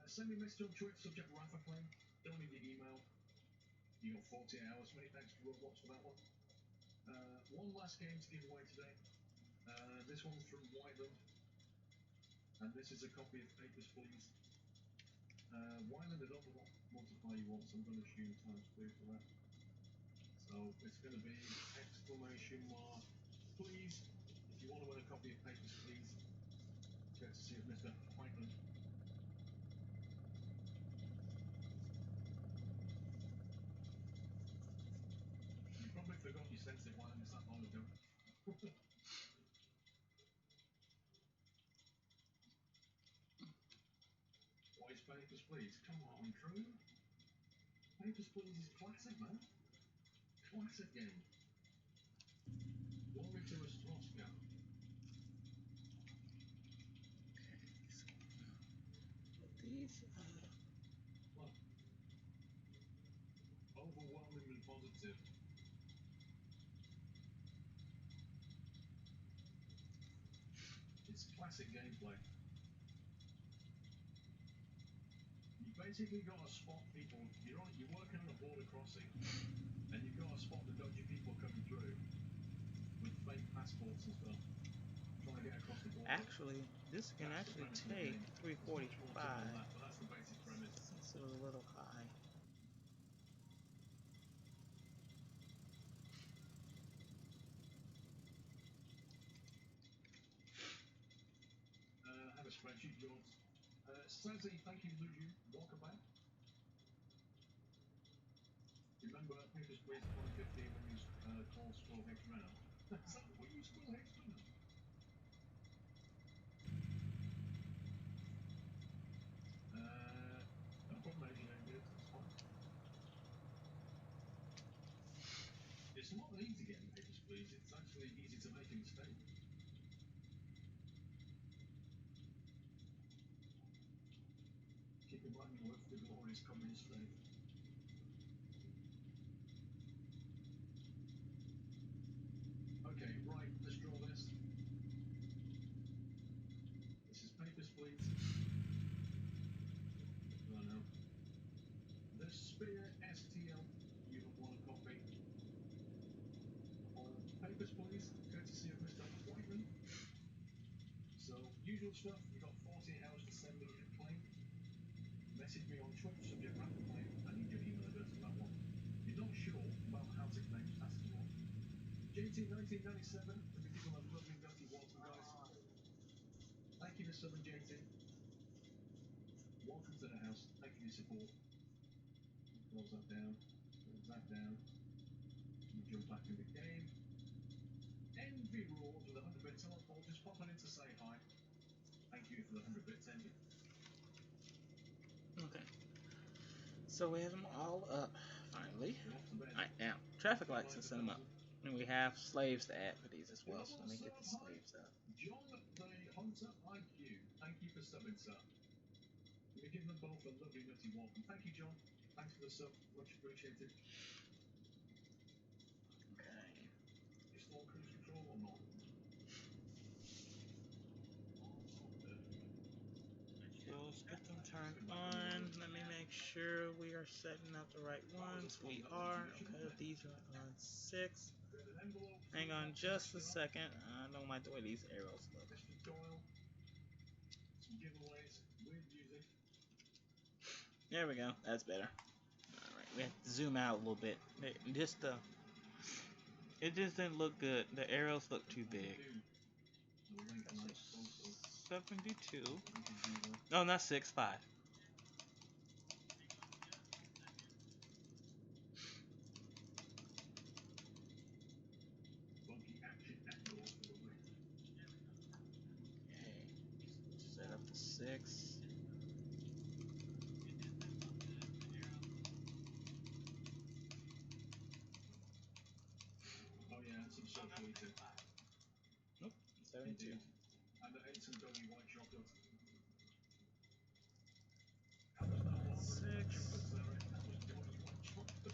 Send me a message on Twitter, subject Rafa claim. Don't need your email. You got 48 hours. Many thanks to Roblox for that one. One last game to give away today. This one's from Whiteland, and this is a copy of Papers, Please. Whiteland, I don't know what multiplier you want, so I'm going to assume times 2 for that. So it's going to be exclamation mark please. If you want to win a copy of Papers, Please, courtesy of Mr. Whiteland. You probably forgot you sent it Whiteland, it's that long ago. What is Papers, Please? Come on, Drew. Papers, Please is classic, man. Classic game. Glory to Ostroska. These. Well, overwhelmingly positive. It's classic gameplay. You basically got to spot people. You're working on a border crossing, and you've got to spot the dodgy people coming through with fake passports and stuff, trying to get across the border. Actually, this can That's the actually premise of the take game. There's much more to it 345. than that, but that's the basic premise. Since it was a little high. I have a spreadsheet, George. Stacey, thank you, Luju. Welcome back. Remember Papers, Please 2015 when you called Squirrel Hex Renault? Is that what you Squirrel Hex Renault? No problem, Asian dude. That's fine. It's not easy getting Papers, Please. It's actually easy to make a mistake. Keep in mind you work for the glorious communist state. Okay, right, let's draw this. This is Papers, Please. Oh no. The Spear STL. You have won a copy of Papers, Please, courtesy of Mr. Whiteman. So, usual stuff, you've got 48 hours to send me a claim. Message me on Twitch, subject random claim. I need your email address for that one. You're not sure about how to claim, ask me one. JT 1997, let me give him a lovely dirty welcome, guys. Thank you for subbing, JT. Welcome to the house. Thank you for your support. Close that down. Close that down. We jump back in the game. Envy Rules with 100-bit teleport. Just popping in to say hi. Thank you for the 100 bits, Envy. Okay. So we have them all up, finally. Alright, now, traffic lights to set them up. And we have slaves to add for these as well, so let me get the slaves up. John the Hunter IQ. Thank you for subbing, sir. We give them both a lovely nutty welcome. Thank you, John. Thanks for the sub. Much appreciated. Okay. You still on cruise control or not? Let's get them turned on. Let me make sure we are setting up the right ones. We are. Okay, these are on 6. Hang on just a second. I don't like the way these arrows look. Some giveaways, weird music. There we go. That's better. Alright, we have to zoom out a little bit. It just didn't look good. The arrows look too big. 72. No, not 6, 5. Okay. Set up to 6. Oh yeah, and some social eating. Nope, 72. Indeed. And I ate some doggy white chocolate. 6. That was doggy white chocolate. Okay.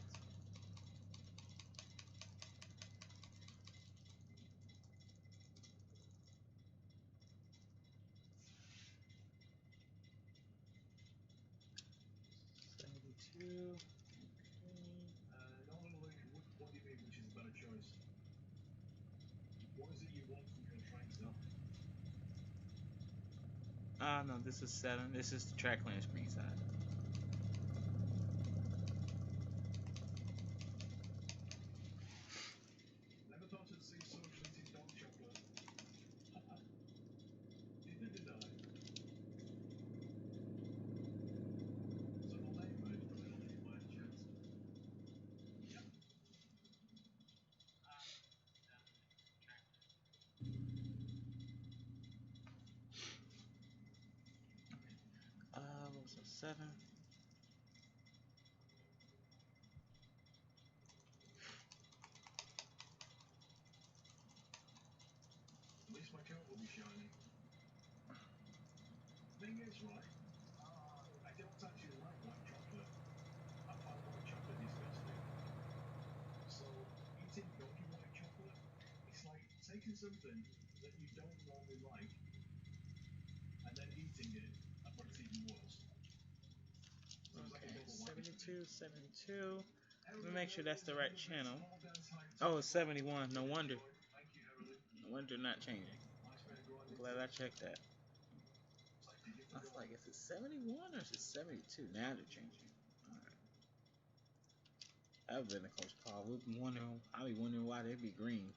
Normally, what do you mean, which is a better choice? What is it you want from your train stuff? No, this is 7. This is the track lane screen side. Never thought I'd see social eating dog chocolate. Did I? So my name mate put it on in my chat. Yep. What was it? 7. At least my coat will be shiny. Thing is, right, I don't actually like white chocolate. I find white chocolate disgusting. taking something that you don't normally like and then eating it, but it's even worse. So it's like a Okay, double whammy for me. 72, 72. Let me make sure that's the right channel. Oh, it's 71. No wonder. Thank you, Heroin. No wonder not changing. Nice bit of I'm grinding glad too. I checked that. Thank you I for was going. like, is it 71 or is it 72? Now they're changing. Alright. That would have been a close call. I'll be wondering why they'd be green.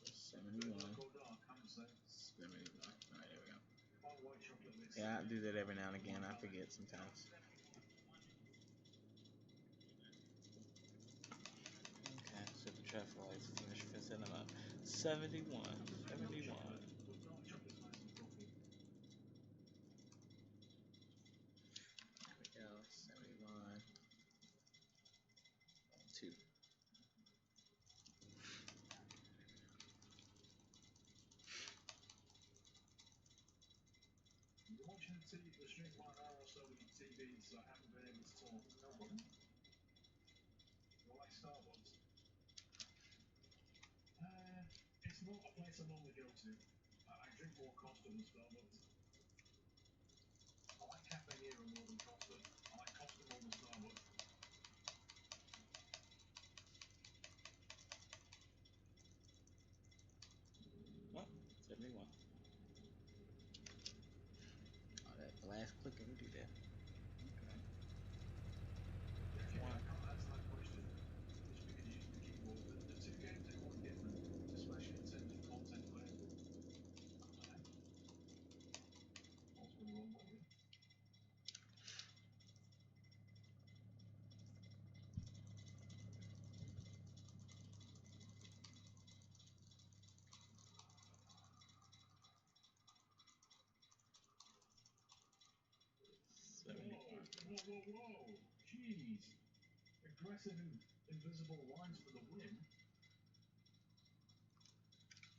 So 71. Go dark, I'm the same. 71. Alright, there we go. White chocolate mix. Yeah, I do that every now and again. I forget sometimes. Okay, so the traffic lights finish setting them up. 71. 71. But dark chocolate's nice and fluffy. There we go. 71. 2. You're watching the stream right now or so with your TV, so I haven't been able to talk. No problem. You like Starbucks? It's not a place I normally go to. I drink more Costa than Starbucks. I like Cafe Nero more than Costa. I like Costa more than Starbucks. What? 71. Oh, that glass clicking will do that. Okay. Yeah, Jimmy, One. I can't answer that question just because you're using the keyboard. The two games are quite different, especially in terms of content available. What's going wrong with you? 71. Whoa! Jeez! Aggressive invisible lines for the win.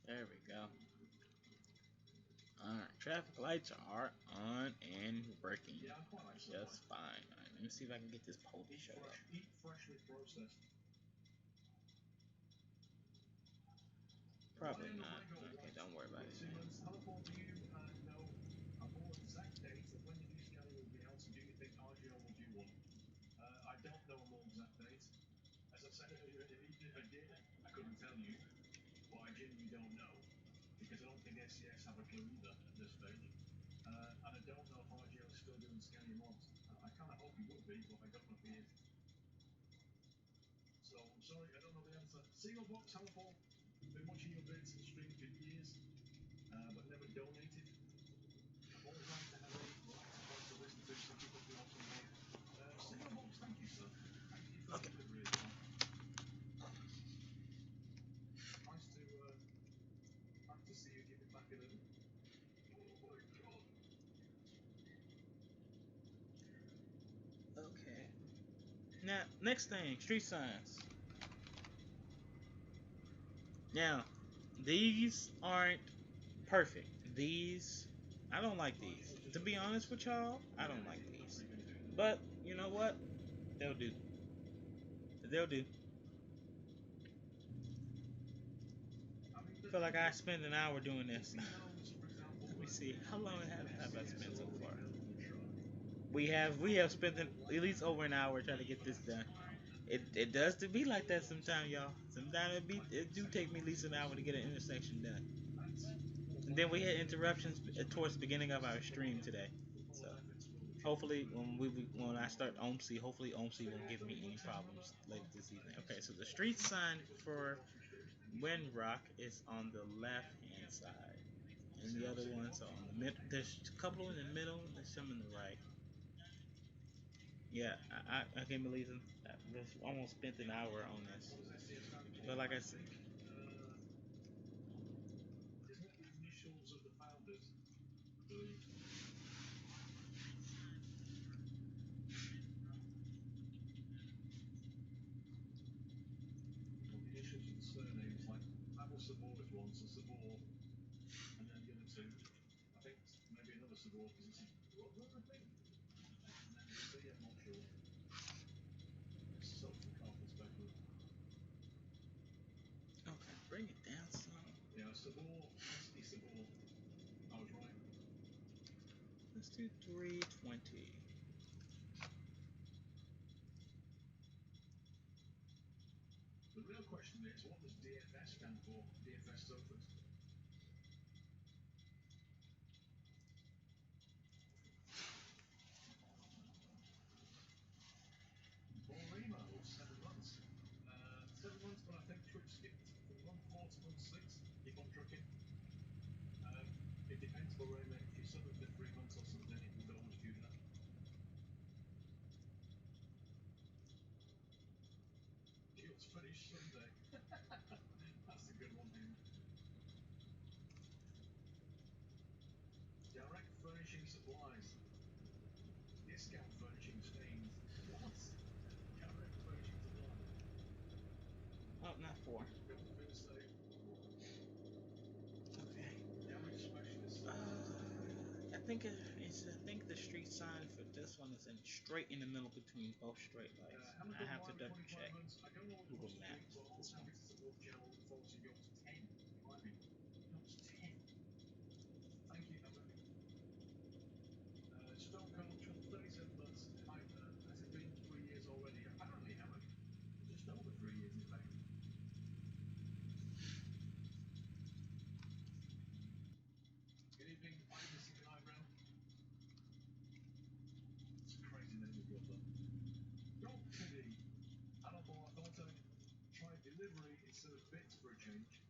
There we go. Alright, traffic lights are on and working. Yeah, I quite like Just fine. Alright, let me see if I can get this pole to show up. Eat freshly processed. Probably not. Okay, don't worry about it. Teleport to you, no. A more exact date of when the new scanner will be out. Do you think RGO will do one? I don't know a more exact date. As I said, if I did, I couldn't tell you. But I genuinely don't know. Because I don't think SCS have a clue either at this stage. And I don't know if RGO is still doing scanning mods. I kind of hope he would be, but I don't know if he is. So, I'm sorry, I don't know the answer. Single box, helpful. Been watching your vids and stream for years, but never donated. I've always liked to have a relaxing voice to listen to, so keep up the awesome work. Single box, thank you, sir. Thank you for the Okay. delivery as well. Nice to see you give it back a little. Oh my god. Okay. Now, next thing, street signs. Now, these aren't perfect. These, I don't like these. To be honest with y'all, I don't like these. But, you know what? They'll do. They'll do. I feel like I spent an hour doing this. Let me see. How long have I spent so far? We have spent at least over an hour trying to get this done. It does to be like that sometimes, y'all. Sometimes it do take me at least an hour to get an intersection done. And then we had interruptions towards the beginning of our stream today. So hopefully when I start OMC, hopefully OMC won't give me any problems later this evening. Okay, so the street sign for Windrock is on the left hand side. And the other ones are on the mid. There's a couple in the middle and there's some in the right. Yeah, I can't believe it. I almost spent an hour on this. But like I said, Isn't it the initials of the founders? The initials of the surnames, like Abel Sabor is one, so Sabor, and then the other two. I think maybe another Sabor because it's his brother, I think. And then C, I'm not sure. It's so from car perspective. okay, bring it down some. Yeah, C Sabor, Misty Sabor. I was right. Let's do 320. The real question is, what does DFS stand for? DFS sofas. Borima, or 7 months. 7 months, but I think Twitch skipped from month 4 to month 6. Keep on trucking. Um, it depends, Borima. If you sub it for 3 months or something, it will go on to do that. Guilt's finished Sunday. That's a good one, here. Direct furnishing supplies. Discount furnishing stains. What? Direct furnishing supplies. Oh, not 4. Don't feel safe. Okay. Damage specialist services are free. I think the street sign for this one is in straight in the middle between both straight lights. Haven't I done have to mine double 25 check months. I don't always Google watch streams, Maps. but I'm always This one. happy to support the channel. Look forward to Yacht 10 climbing. Yacht 10. Thank you, Emma. Stone Cold 37 months. Has it been 3 years already? Apparently, Emma. Just over 3 years, in fact. Good evening, Ivy Second Eyebrow. It's a crazy name you've got, though. Dog Teddy. Hello, I thought I'd try delivery instead of bits for a change.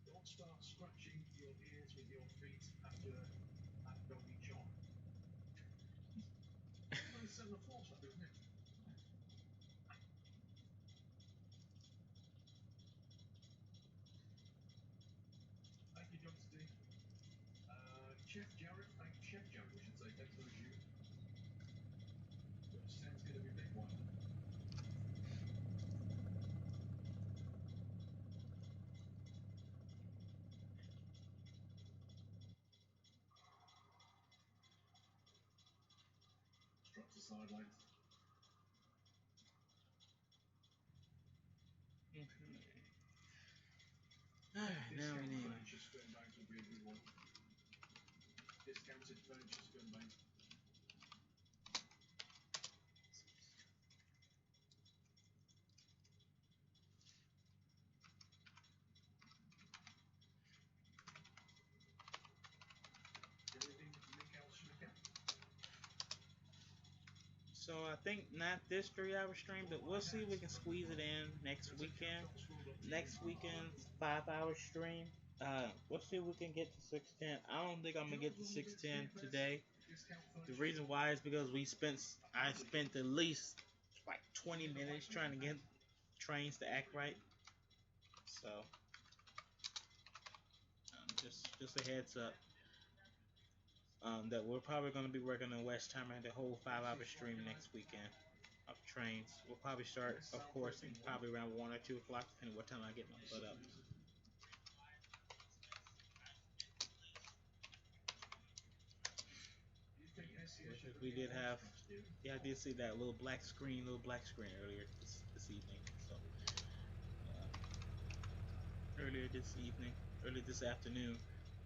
Don't start scratching your ears with your feet after that doggy chop. He's only 7 or 4, isn't it? Thank you, Dr. D. Chef Jarrett, Chef Jarrett, we should say, thanks for the shoot. Your sound's going to be big one. Structure sidelines. Okay. Alright, now we need Furniture scumbags would be a good one. Discounted furniture scumbags. Anything Mikhail Schmicker? So I think not this 3 hour stream, but we'll see if we can squeeze it in next weekend. Next weekend's 5 hour stream. We'll see if we can get to 610. I don't think I'm gonna get to 610 today. The reason why is because I spent at least like 20 minutes trying to get trains to act right. So just a heads up. That we're probably going to be working on Westheimer the whole 5 hour stream next weekend of trains. We'll probably start, of course, in probably around 1 or 2 o'clock, depending what time I get my butt up. Which we did have, yeah, I did see that little black screen earlier this evening. So earlier this afternoon.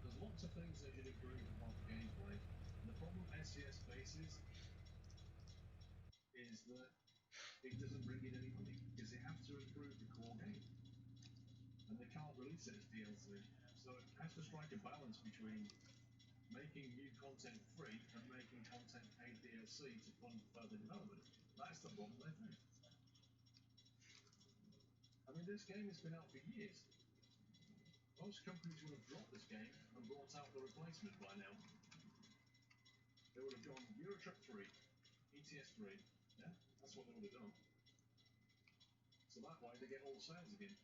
There's lots of things they should improve about the gameplay. The problem SCS faces is that it doesn't bring in any money because they have to improve the core game and they can't release it as DLC. So it has to strike a balance between making new content free and making content paid DLC to fund further development. That's the problem they face. I mean, this game has been out for years. Most companies would have dropped this game and brought out the replacement by now. They would have gone Euro Truck 3, ETS 3. Yeah, that's what they would have done. So that way they get all the sales again.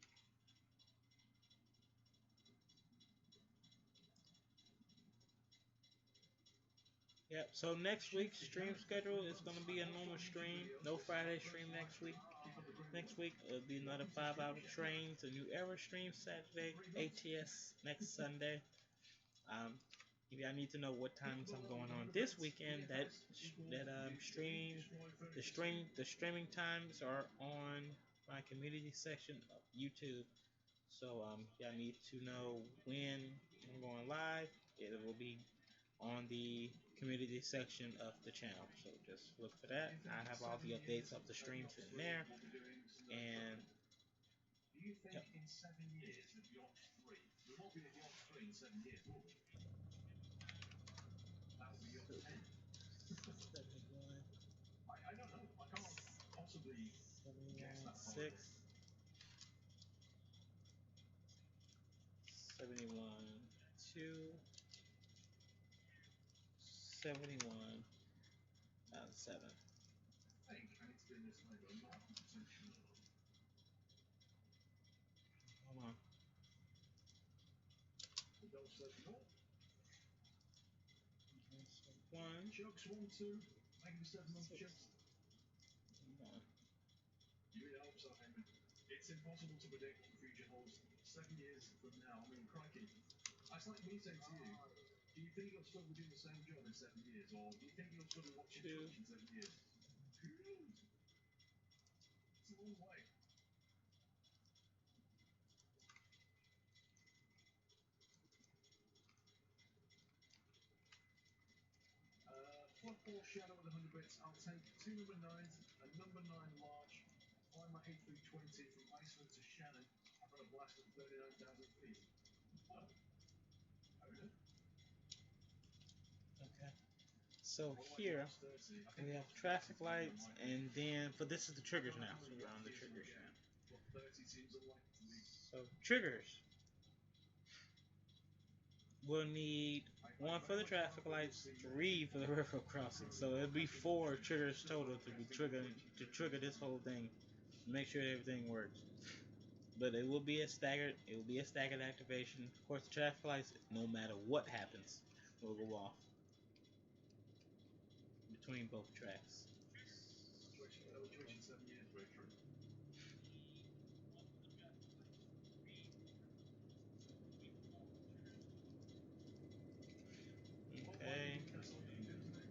Yep, so next week's stream schedule is going to be a normal stream. No Friday stream next week. Next week it'll be another 5 hour trains, a new era stream Saturday, ATS next Sunday. If y'all need to know what times I'm going on this weekend, the streaming times are on my community section of YouTube. So y'all need to know when I'm going live. It will be on the community section of the channel. So just look for that. I have all the updates of the streams in there. And Do you think yep. in 7 years of Yacht 3, we won't be at Yacht 3 in 7 years, will we? That will be Yacht 10. 71, I don't know. I can't possibly guess 71, that far ahead. 6, 71, 2, 71, 7. I think, and it's been this way, but I'm not 100% sure. Hold on. The Dog says no. Okay, so 1, Chucks 1, 2. Maybe 7 months 6, Chucks. 1. You really hope so, Henry. It's impossible to predict what the future holds 7 years from now. I mean, crikey. That's like me saying to you, do you think you'll still be doing the same job in 7 years? Or do you think you'll still be watching 2. Twitch in 7 years? Who knows? It's a long way. Fluffball Shadow with 100 bits. I'll take two number 9s, a number 9 large, fly my A320 from Iceland to Shannon. I've got a blast at 39,000 feet. Oh, okay. Okay. So What about here yours, 30? I think we have yours is traffic 30 lights, might be. and then for this is the I triggers don't know now. how So many we're on yacht the years we'll triggers get, now. but 30 seems unlikely to me. So triggers. We'll need I one for very the much traffic doubt that we'll lights, see 3 for the railroad crossing. So it'll be 4 triggers total to be triggered to trigger this whole thing. Make sure everything works. But it will be a staggered. It will be a staggered activation. Of course, the traffic lights, no matter what happens, will go off between both tracks. Twitch in 7 years, very true. What might Okay, you do? That's all you can do, isn't it?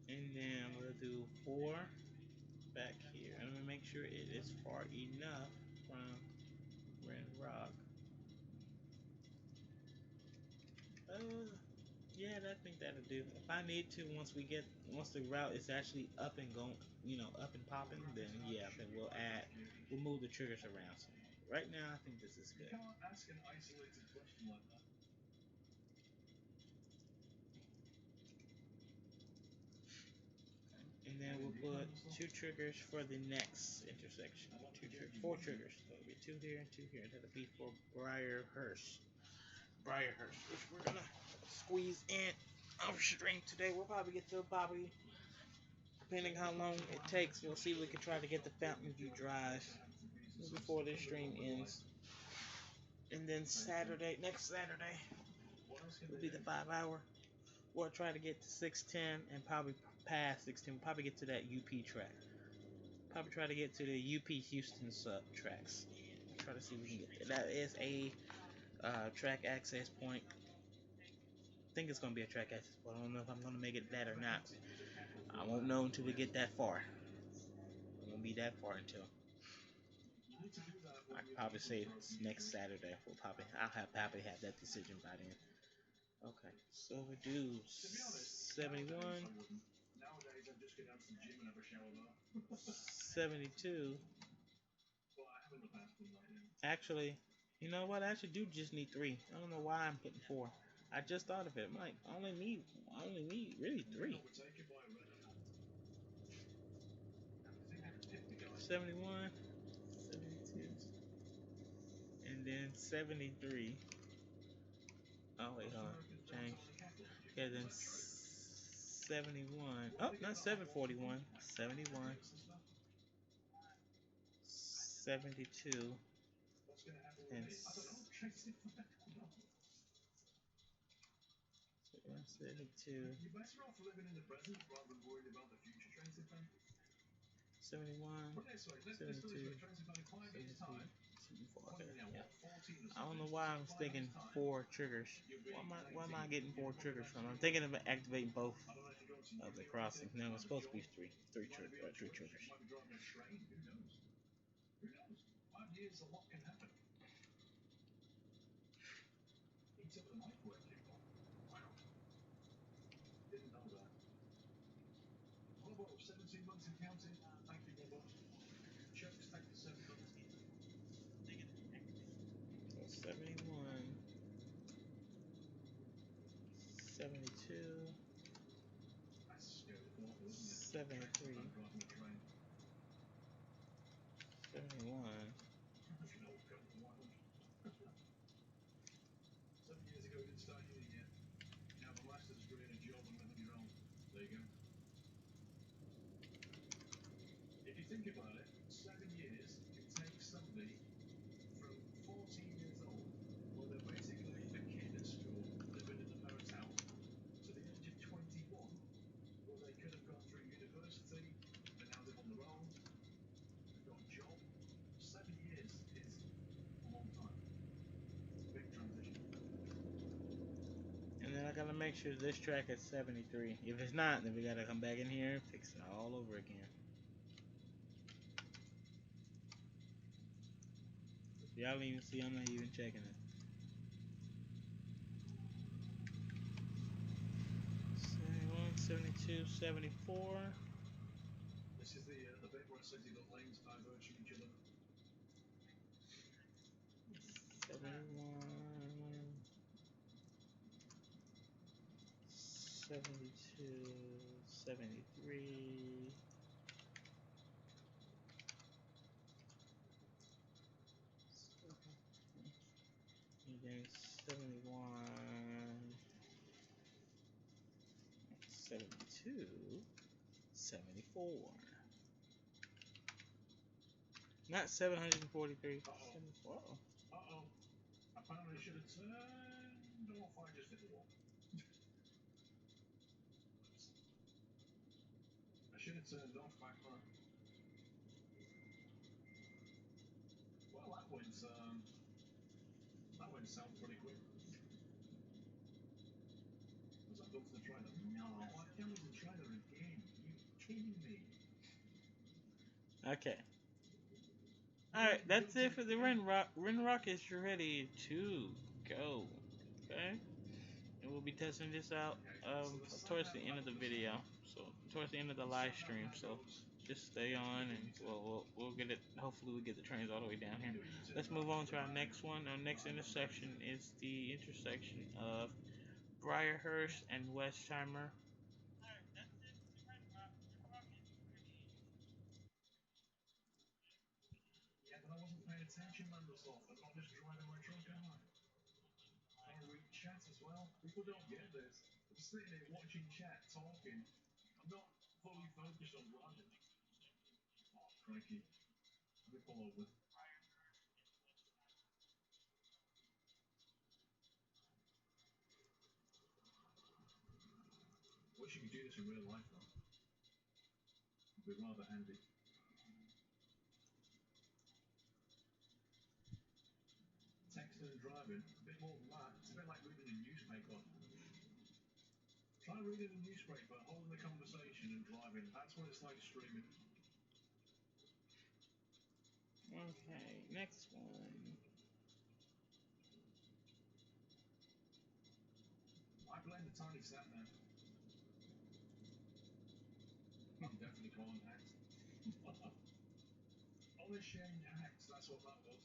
and then we'll do 4 back here. I'm gonna make sure it is far enough from Ren Rock. Uh, yeah, I think that'll do. If I need to, once the route is actually up and going, up and popping, then yeah, then we'll move the triggers around some more. Right now, I think this is You good. can't ask an isolated question like that. And then we'll put 2 triggers for the next intersection. 4 triggers. So it'll be 2 here and 2 here. That'll be for Briarhurst. Which we're gonna squeeze in our string today. We'll probably get to Bobby. Depending how long it takes, we'll see if we can try to get the Fountain View Drive before this stream ends. And then next Saturday, will be the 5 hour. We'll try to get to 610 and probably past 610. We'll probably get to that UP track. Probably try to get to the UP Houston sub tracks. Try to see if we can get there. That is a track access point. I think it's going to be a track access point. I don't know if I'm going to make it that or not. I won't know until we get that far. It won't be that far until. I could probably say it's next Saturday. I'll probably have that decision by then. Okay, so we do 71, Nowadays, I'm just going down to the gym and have a shower though. 72. But I haven't the past one right now. Actually, you know what? I actually do just need 3. I don't know why I'm putting 4. I just thought of it. I'm like, I only need really 3. 71, 72, and then 73. Oh wait, hold on, change. Okay, then 71. Oh, not 741. 71, 72, and 72, You're better off living in the present rather than worrying about the future, Tracy. 71, Put it this way, let's do 72, this way, Tracy. In 5 years' 72, time, 74. what Okay, are we now? yeah. What, 14 or I don't something? know why In I'm 5 thinking years' time, 4 triggers. you'll be Why am I 19. getting 4 You'll triggers probably from? I'm actually thinking of activating both I don't know if you go to of the uni or crossings. anything, No, have it's a supposed to job. be You might be on three Twitch. You triggers. might be driving a train. Who knows? Who knows? 5 years, a lot can happen. heats up the microwave, people. Wow, didn't know that. Robo, 17 months and counting. Thank you, Robo. Chokes, thank you, 7 months. So 71, 72, That's a scary thought, though, isn't it? 73, I'm driving a train. 71. If you know what comes to wild. 7 years ago, you didn't start uni yet. You have a master's degree and a job and live on your own. There you go. If you think about it, 7 years can take somebody from 14 years old, where they're basically a kid at school, living in the parents' house, to the age of 21, where they could have gone through university, they now live on their own, they've got a job. 7 years is a long time. Big transition. And then I gotta make sure this track is 73. If it's not, then we gotta come back in here and fix it all over again. Y'all don't even see, I'm not even checking it. 71, 72, 74. This is the bit where it says you've got lanes diverging each other. 71, 72, 73. And then 71, 72, 74. Not 743. Uh-oh. 74. Uh-oh. Apparently I should have turned off. I just hit the wall. I should have turned off back there. Well, that went south pretty quick. Was that going to the trailer? No, I can't use the trailer again. You kidding me? Okay. Alright, that's it for the Rinrock. Rinrock is ready to go. Okay? And we'll be testing this out towards the end of the video. So, towards the end of the live stream. So, just stay on and we'll get it. Hopefully, we get the trains all the way down here. Let's move on to our next one. Our next intersection is the intersection of Briarhurst and Westheimer. Yeah, but I wasn't paying attention, man, this off. I'm not just driving my truck, am I? I read chat as well. People don't get this. I'm sitting here watching chat, talking. I'm not fully focused on driving. Oh, crikey. Let me pull over. Wish you could do this in real life, though. It'd be rather handy. Texting and driving, a bit more than that. It's a bit like reading a newspaper. Try reading a newspaper, holding a conversation and driving. That's what it's like streaming. Okay, next one. I blame the tiny sat nav. I'm definitely calling hacks. Unashamed hacks, that's what that was.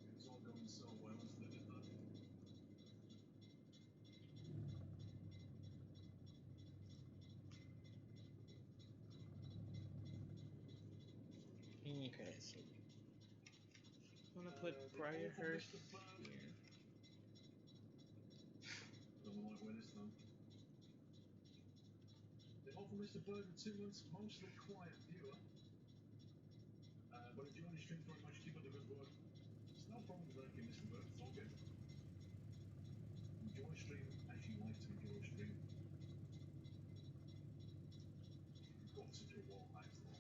It was all going so well until they did that. Okay, so I'm gonna put Briarhurst here. Doesn't like where this though. They offer Mr. Burger 2 months, mostly quiet viewer. But enjoy the stream very much. Keep up the good work. It's no problem liking Mr. Burger, it's all good. Enjoy stream as you like to enjoy stream. You've got such a wall hacks though.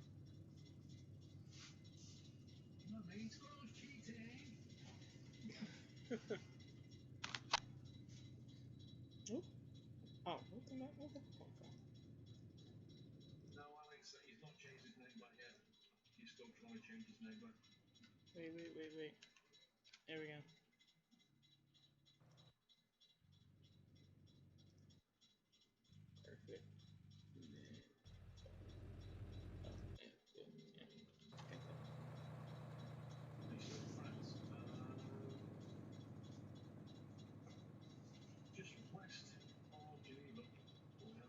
Mummy, squirrel's cheating! Oop. Oh, what the fuck? What the fuck? want to change his name back. Wait. There we go. Perfect. Oh, yeah, yeah. Okay. Are you still friends? Just west of Geneva. Yeah.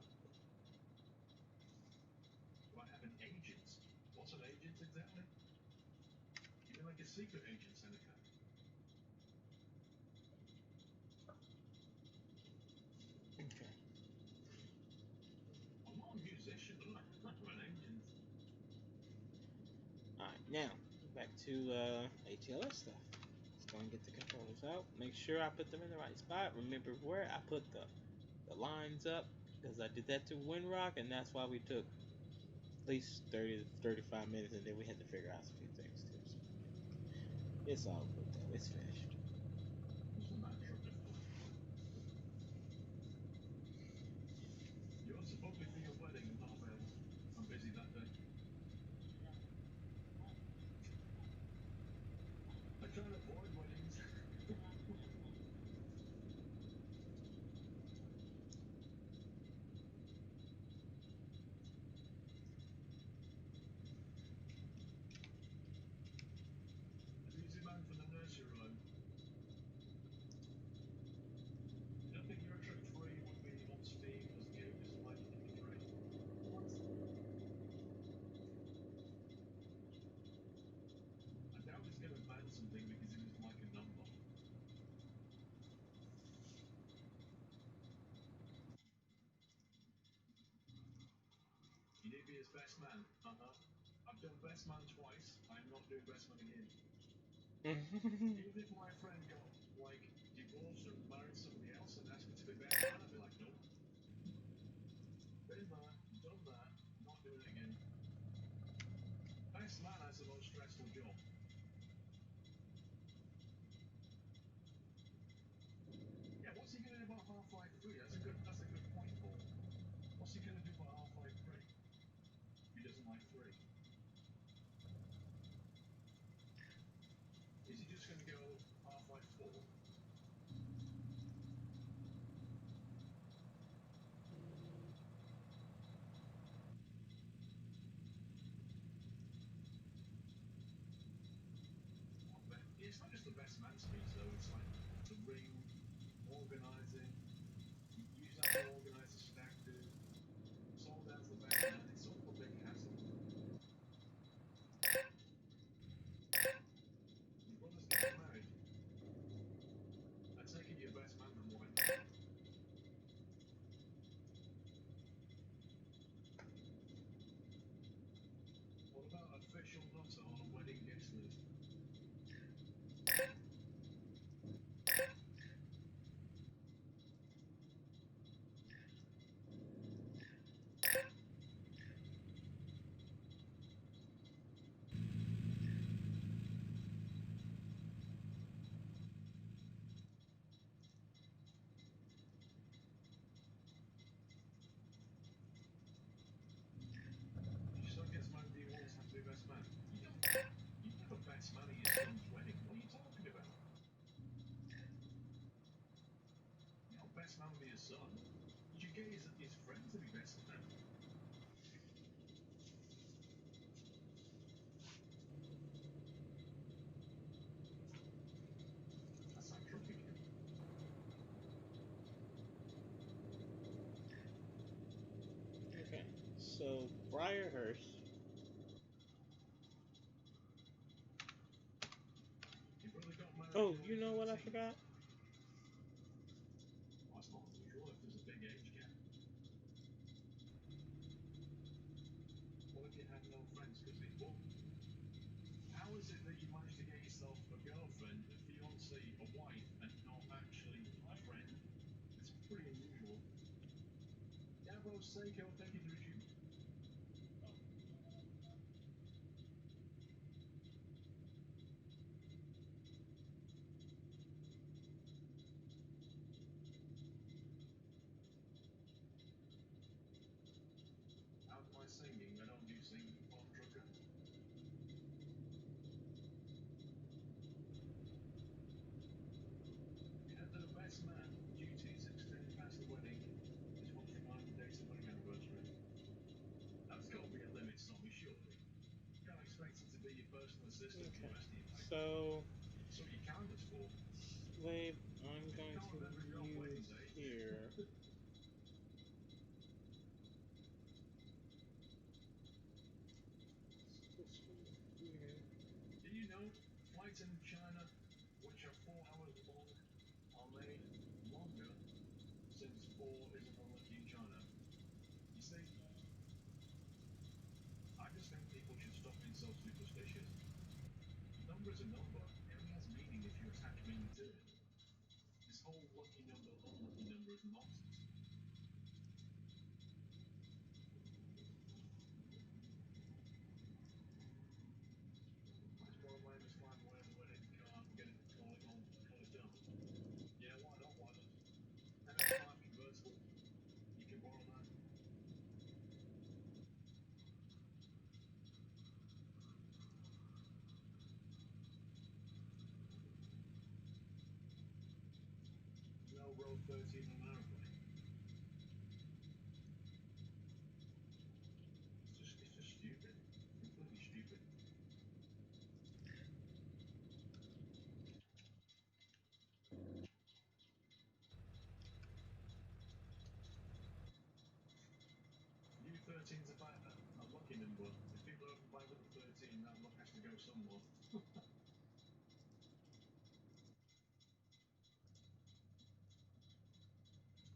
Do I have an agent? What's an agent exactly? You mean like a secret agent, Seneca? Okay. I'm not a musician. I'm an agent. Alright, now back to ATLS stuff. Let's go and get the controllers out. Make sure I put them in the right spot. Remember where I put the lines up because I did that to Windrock, and that's why we took at least 30 to 35 minutes, and then we had to figure out a few things too. So it's all good though. It's finished. What's the matter with this one? You're supposed to be for your wedding. I'm not available. I'm busy that day. I try to avoid weddings. An easy man for the nursery rhyme. You don't think your trick 3 would be on Steam as Game doesn't like it to be free? What? I doubt he's going to ban something because he doesn't like a number. You need to be his best man. I've done best man twice. I'm not doing best man again. Even if my friend got, like, divorced or married somebody else and asked me to be best man, I'd be like, nope. Been there, done that, not doing it again. Best man has the most stressful job. Yeah, what's he going to do about Half-Life 3? That's a good point, Paul. What's he going to do about Half-Life 3? He doesn't like 3. Is he just going to go Half-Life 4? It's not just the best man speech, though. It's like the ring, organising. You use that to organise the stack to. It's all down to the best man. It's all a big hassle. Your brother's getting married. I take it your best man from what? What about official nutter on a wedding guest list? If your son gets married, do you always have to be best man? You never best man at your son's wedding. What are you talking about? You're not best man with your son. You should get his friend to be best man. That's not drunk again. Okay. So Briarhurst. Your brother got married Oh, when he you was know what I 13. forgot? Well, that's not unusual if there's a big age gap. What if you have no friends? Because well, how is it that you managed to get yourself a girlfriend, a fiance, a wife, and not actually a friend? It's pretty unusual. Yeah, bro, Seiko, thank you to resume. How's my singing? I don't do singing while I'm drunk. Yes, ma'am. Duties extend past the wedding. This month reminds the date's wedding anniversary. That's got to be a limit, Tommy, surely. Can't expect it to be your personal assistant for Okay. the rest of your life. So, That's what your calendar's for. wave I'm going Can't remember your own to wedding use date. here. This one here. Do you know flights in China, which are 4 hours long, are made longer since 4 isn't unlucky in China? You see, I just think people should stop being so superstitious. A number is a number. It only has meaning if you attach meaning to it. This whole lucky number, unlucky number is nonsense. I just want to land this flying away in the wedding car and get it, call it done. Yeah, why not? Why not? MS5 convertible. You can borrow that. No road 13 on an aeroplane. It's just stupid. Completely stupid. U13's a lucky number. If people are open 513, that luck has to go somewhere.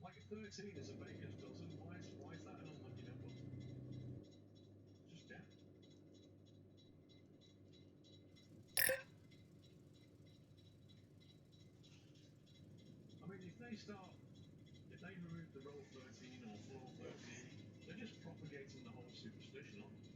Like a 13 is a baker's dozen. Why is that an unlucky number? Just death. I mean, if they remove the roll 13 or floor 13, they're just propagating the whole superstition, aren't they?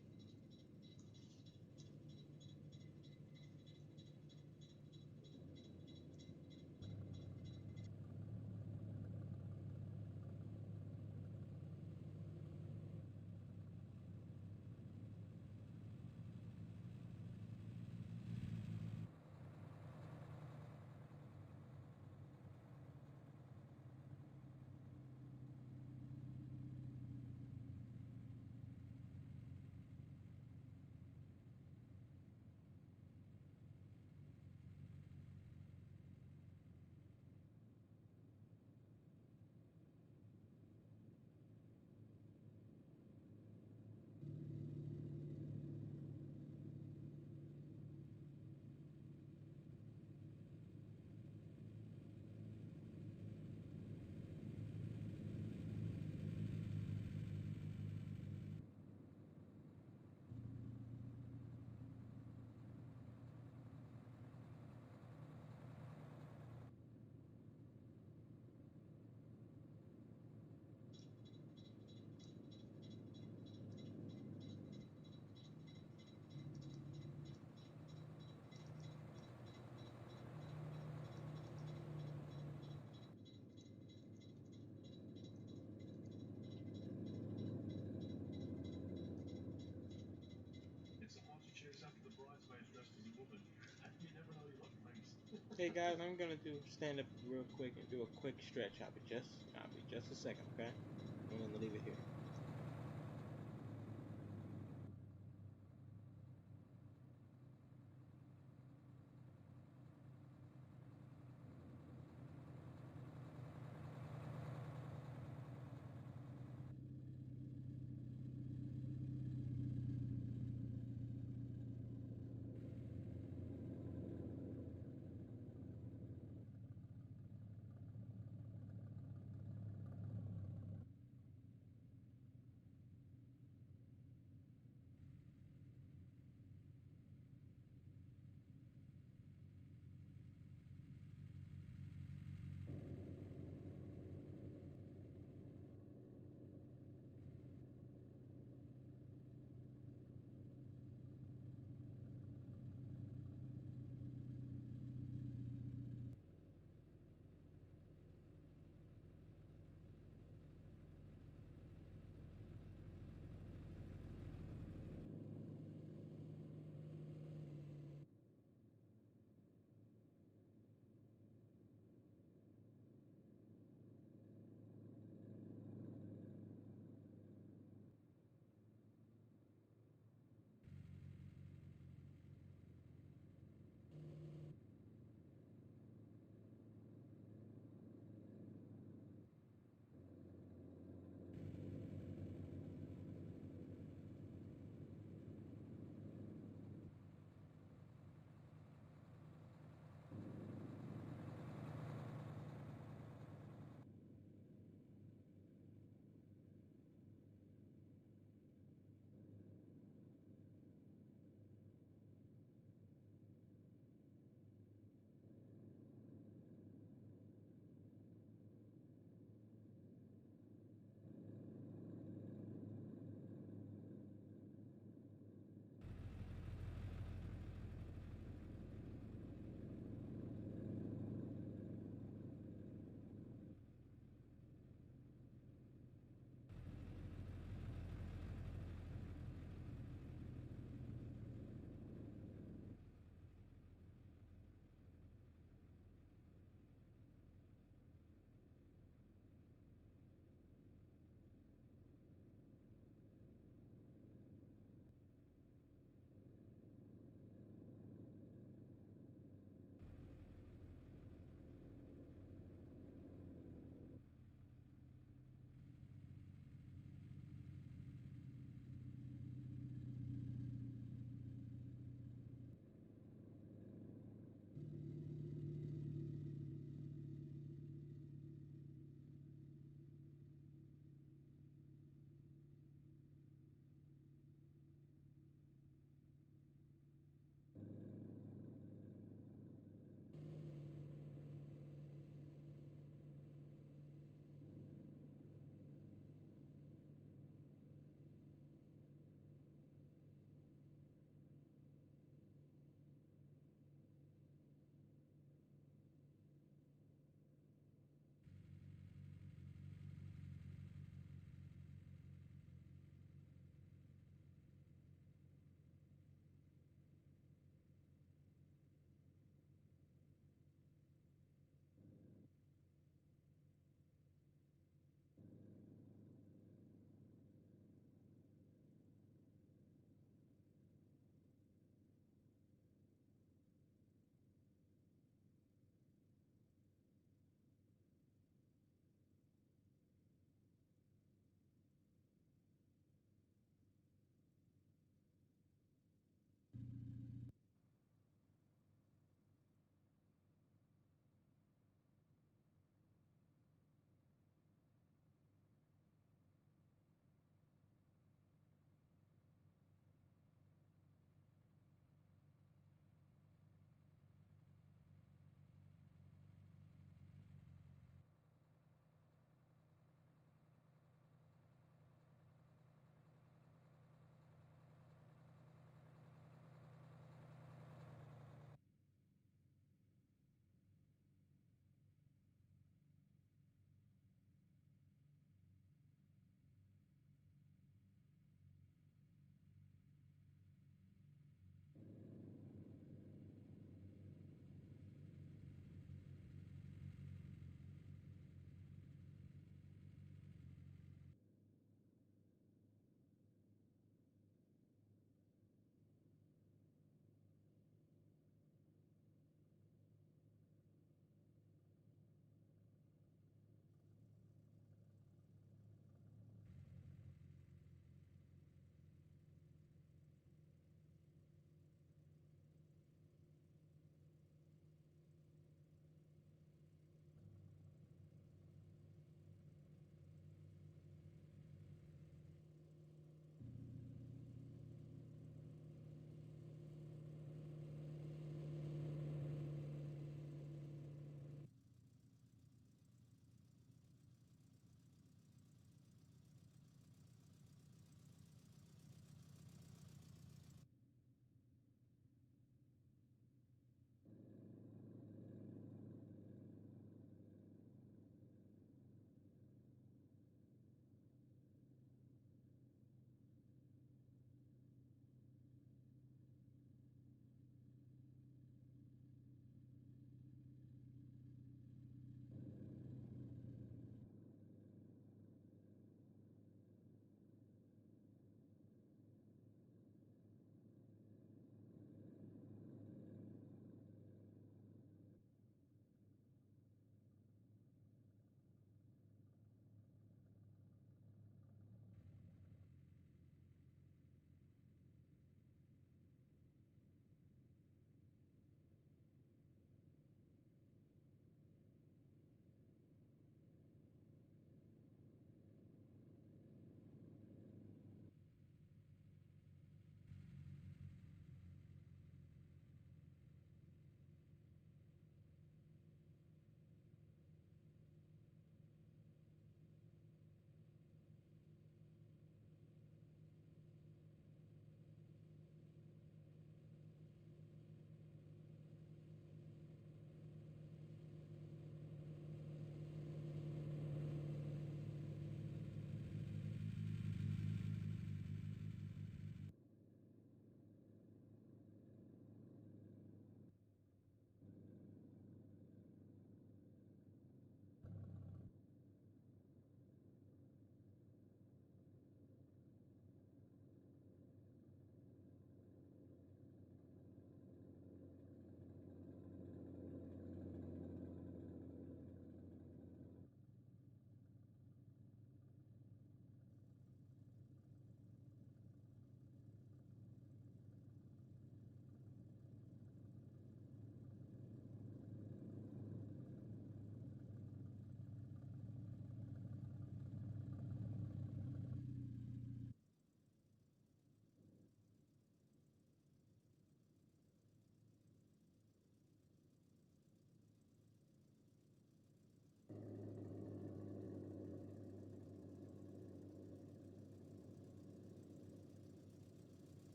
It's hard to chase after the bridesmaids dressed as a woman. You never know your luck, mates. Hey guys, I'm gonna stand up real quick and do a quick stretch. I'll be just a second, okay? I'm gonna leave it here.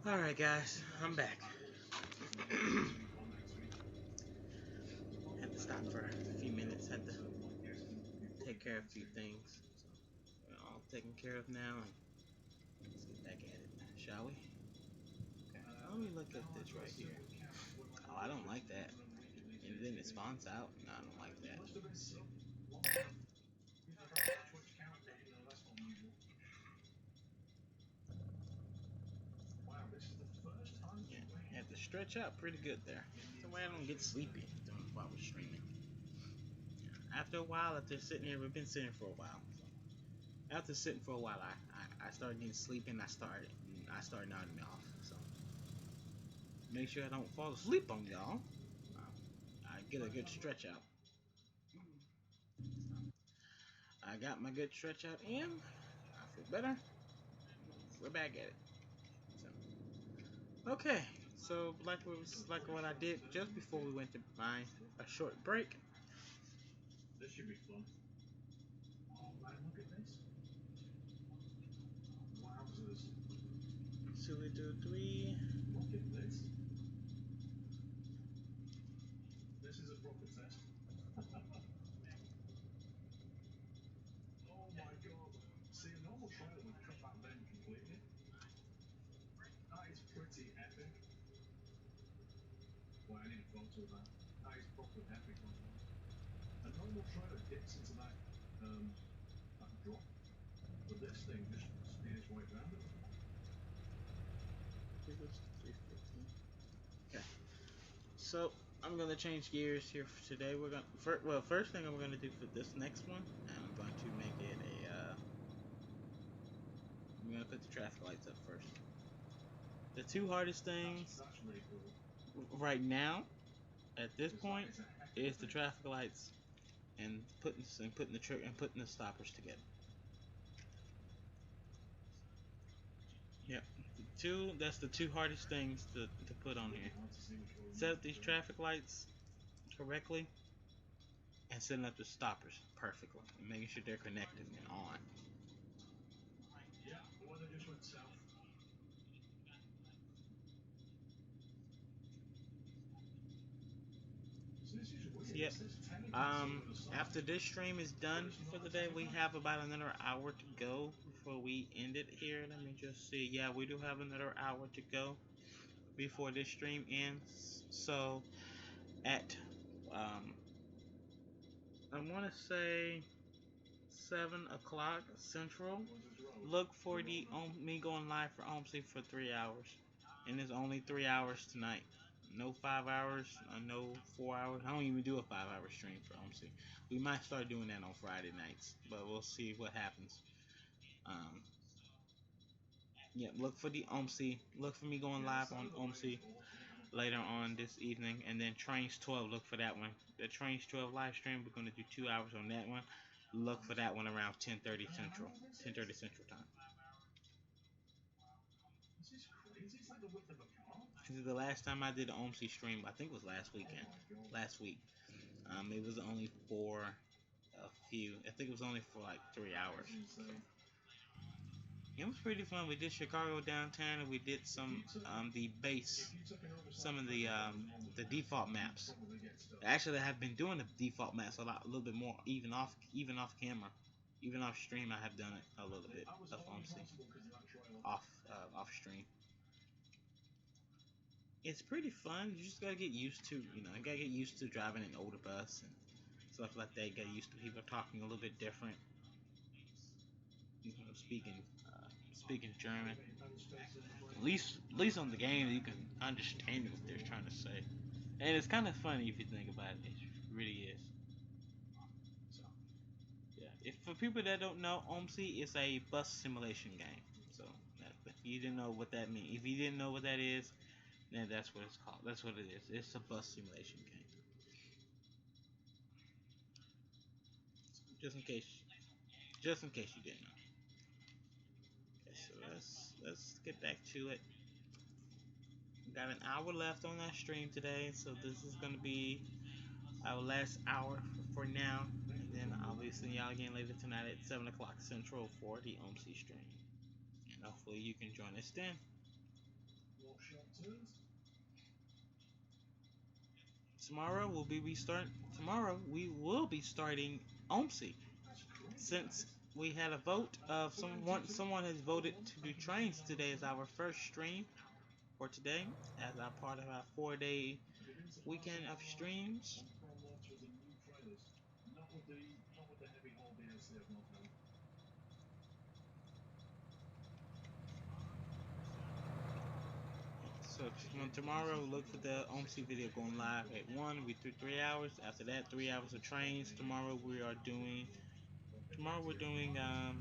Alright, guys, I'm back. Had to stop for a few minutes, had to take care of a few things. So, we're all taken care of now, and let's get back at it, shall we? Okay, let me look at this right here. Oh, I don't like that. And then it spawns out. No, I don't like that. Let's see. Yeah, had to stretch out pretty good there. That's why I don't get sleepy while we're streaming. After a while, after sitting here, we've been sitting for a while. So after sitting for a while, I started getting sleepy, and I started nodding me off. So make sure I don't fall asleep on y'all. I get a good stretch out. I got my good stretch out in. I feel better. We're back at it. So, okay, so like what I did just before we went to my a short break. This should be fun. Oh man, look at this. Wowzers. So we do 3. Look at this. This is a proper test. Oh my god. See, a normal trailer would cut that down completely. That is pretty epic. Well, I need a photo of that. That is proper epic. A normal trailer dips into that drop, but this thing just speeds its way around it. Okay, so I'm gonna change gears here for today. First thing I'm gonna do for this next one, I'm going to make it a. I'm gonna put the traffic lights up first. The two hardest things That's really cool. right now, at this point, is the traffic lights and putting the stoppers together. Yep, that's the two hardest things to put on here. Set up these traffic lights correctly and setting up the stoppers perfectly and making sure they're connected and on. Yeah, the weather just went south. So, yep. After this stream is done for the day, we have about another hour to go before we end it here. Let me just see. Yeah, we do have another hour to go before this stream ends. So at I want to say 7 o'clock Central. Look for me going live for OMC for 3 hours, and it's only 3 hours tonight. No 5 hours, no 4 hours. I don't even do a 5 hour stream for OMC. We might start doing that on Friday nights, but we'll see what happens. Um, yeah, look for the OMC. Look for me going live on OMC later on this evening, and then Trains 12. Look for that one. The Trains 12 live stream. We're gonna do 2 hours on that one. Look for that one around 10:30 Central. 10:30 Central time. This is crazy. It's like the width of a car. This is the last time I did an OMC stream. I think it was last weekend. Last week. It was only for a few. I think it was only for like 3 hours. So. It was pretty fun. We did Chicago downtown, and we did some the base, some of the default maps. Actually, I have been doing the default maps a little bit more, even off camera, even off stream. I have done it a little bit of OMC off stream. It's pretty fun. You just gotta get used to, you gotta get used to driving an older bus and stuff like that. Get used to people talking a little bit different. Speaking German. At least on the game, you can understand what they're trying to say, and it's kind of funny if you think about it. It really is. So, yeah. If for people that don't know, OMC is a bus simulation game. So, if you didn't know what that means, if you didn't know what that is, then that's what it's called. That's what it is. It's a bus simulation game. Just in case, you didn't know. Okay, so let's get back to it. We got an hour left on that stream today, so this is gonna be our last hour for now. And then I'll be seeing y'all again later tonight at 7 o'clock Central for the OMC stream. And hopefully you can join us then. Tomorrow will be we start. Tomorrow we will be starting OMSI since we had a vote of someone has voted to do trains today as our first stream for today as our part of our 4 day weekend of streams. So tomorrow, look for the OMC video going live at 1. We do 3 hours. After that, 3 hours of trains. Tomorrow we are doing. Tomorrow we're doing. Uh.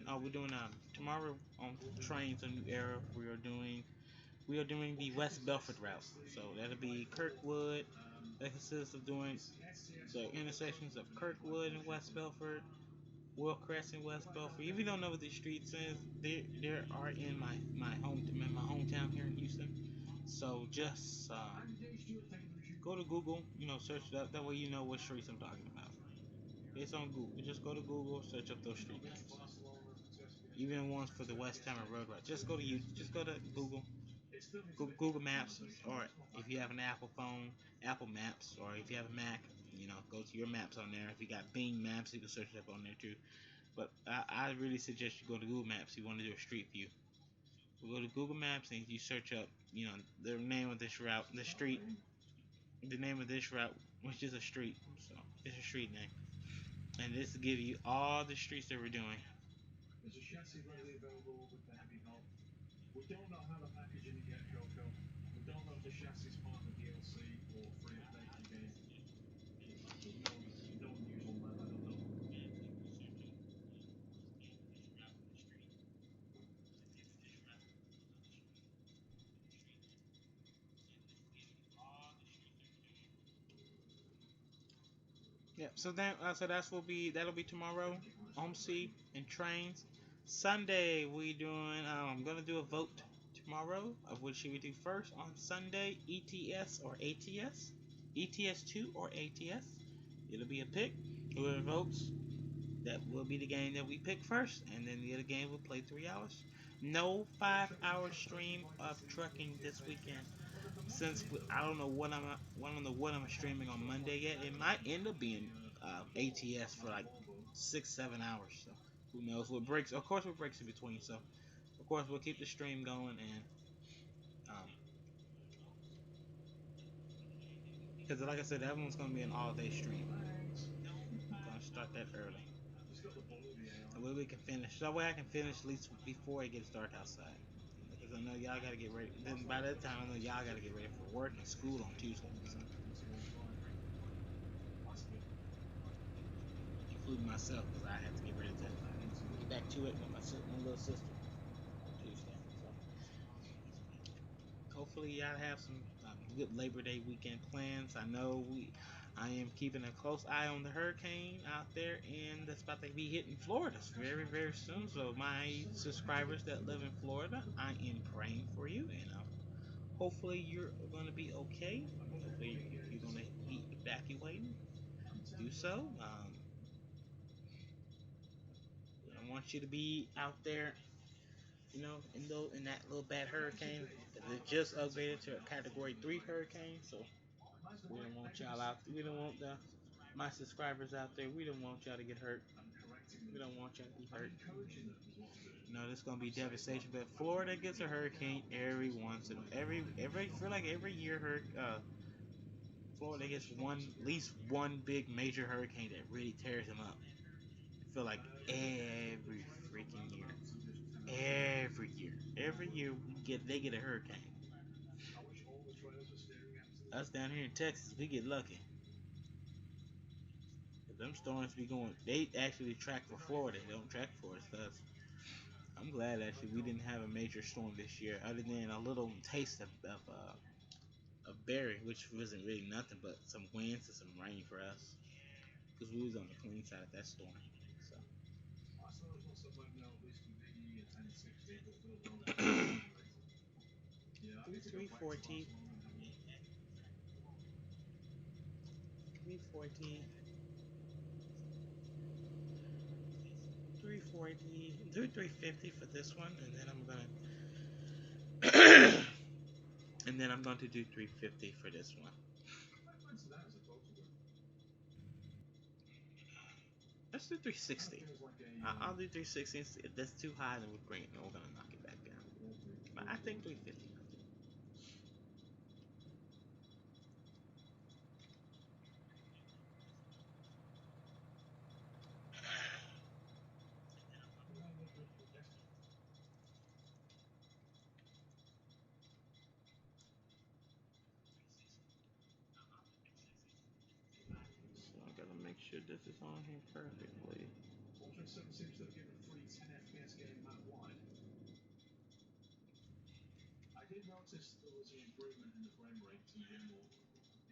Oh, we're doing tomorrow on trains a new era. We are doing the West Belford route. So that'll be Kirkwood. That consists of doing the intersections of Kirkwood and West Belford, Willcrest and West Belford. If you don't know what these streets is, there are in my hometown here in Houston. So just go to Google, search it up. That way you know what streets I'm talking about. It's on Google. Just go to Google, search up those street names. Even ones for the Westheimer Road Route. Just go to Google Maps, or if you have an Apple phone, Apple Maps, or if you have a Mac, go to your maps on there. If you got Bing Maps, you can search it up on there too. But I really suggest you go to Google Maps if you want to do a street view. You go to Google Maps and you search up, the name of this route, the name of this route, which is a street. So it's a street name, and this will give you all the streets that we're doing. Yeah. That'll be tomorrow. OMC and trains. Sunday we doing. I'm gonna do a vote tomorrow of which should we do first on Sunday, ETS or ATS, ETS2 or ATS. It'll be a pick. Whoever votes, that will be the game that we pick first, and then the other game will play 3 hours. No 5 hour stream of trucking this weekend. Since I don't know what I'm streaming on Monday yet. It might end up being ATS for like 6-7 hours. So who knows? What breaks? Of course, what breaks in between. So of course we'll keep the stream going, and because like I said, that one's gonna be an all day stream. I'm gonna start that early. That way we can finish. That way I can finish at least before it gets dark outside. Because I know y'all gotta get ready. Then by that time, I know y'all gotta get ready for work and school on Tuesday. So, including myself, because I have to get ready to get back to it with my little sister on Tuesday. So, hopefully y'all have some good Labor Day weekend plans. I am keeping a close eye on the hurricane out there, and that's about to be hitting Florida very, very soon. So my subscribers that live in Florida, I am praying for you, and hopefully you're gonna be okay. Hopefully, if you're gonna be evacuating, do so. I want you to be out there, in that little bad hurricane. It just upgraded to a Category 3 hurricane, so we don't want y'all out. We don't want my subscribers out there. We don't want y'all to get hurt. We don't want y'all to be hurt. This is gonna be devastation. But Florida gets a hurricane every once in every feel like every year. Florida gets at least one big major hurricane that really tears them up. I feel like every freaking every year they get a hurricane. Us down here in Texas, we get lucky. Them storms be going. They actually track for Florida. They don't track for us. Cause I'm glad actually we didn't have a major storm this year, other than a little taste of Barry, which wasn't really nothing but some winds and some rain for us, because we was on the clean side of that storm. So 340, 340, 340, do 350 for this one, and then I'm gonna And then I'm going to do 350 for this one. Let's do 360. I'll do 360. If that's too high, then we're gonna knock it back down. But I think 350. So I gotta make sure this is on here perfectly. Ultra 7 seems to have given a free 10 FPS game that wide. I did notice there was an improvement in the frame rates in general.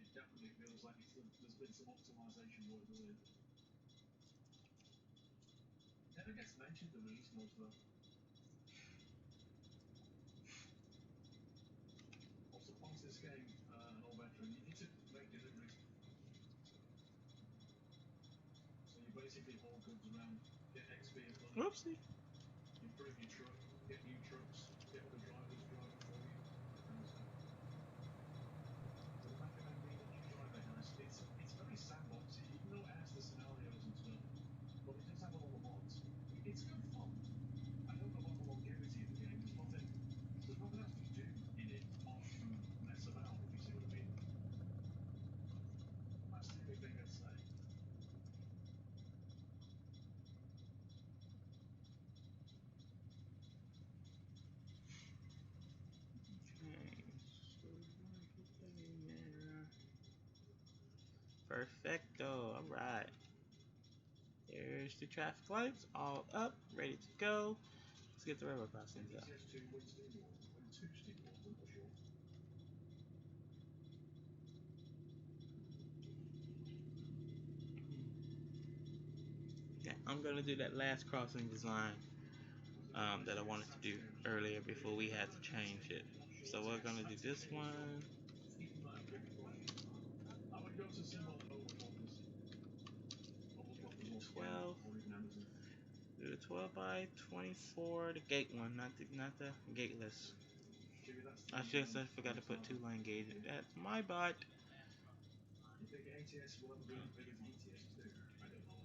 It definitely feels like there's been some optimization work done. Never gets mentioned the release notes though. Also, once this game an old veteran, you need to make deliveries. So you basically haul goods around, get XP and money. Whoopsie. Improve your truck, get new trucks, get other drivers driving for you, that kind of stuff. Would recommend being a new driver, guys. It's very sandboxy, even though it has the scenarios and stuff, but it does have all the mods. It's good fun. I don't know about the longevity of the game. There's nothing else to do in it apart from mess about, if you see what I mean. That's the only thing I'd say. Perfecto. Alright. There's the traffic lights all up, ready to go. Let's get the railroad crossings up. Yeah, I'm gonna do that last crossing design that I wanted to do earlier before we had to change it. So we're gonna do this one. 12. Do the 12 by 24, the gate one, not the gateless. I forgot to put 2-lane gate. That's my bot. You think ATS will ever be as big as ETS too? I don't know.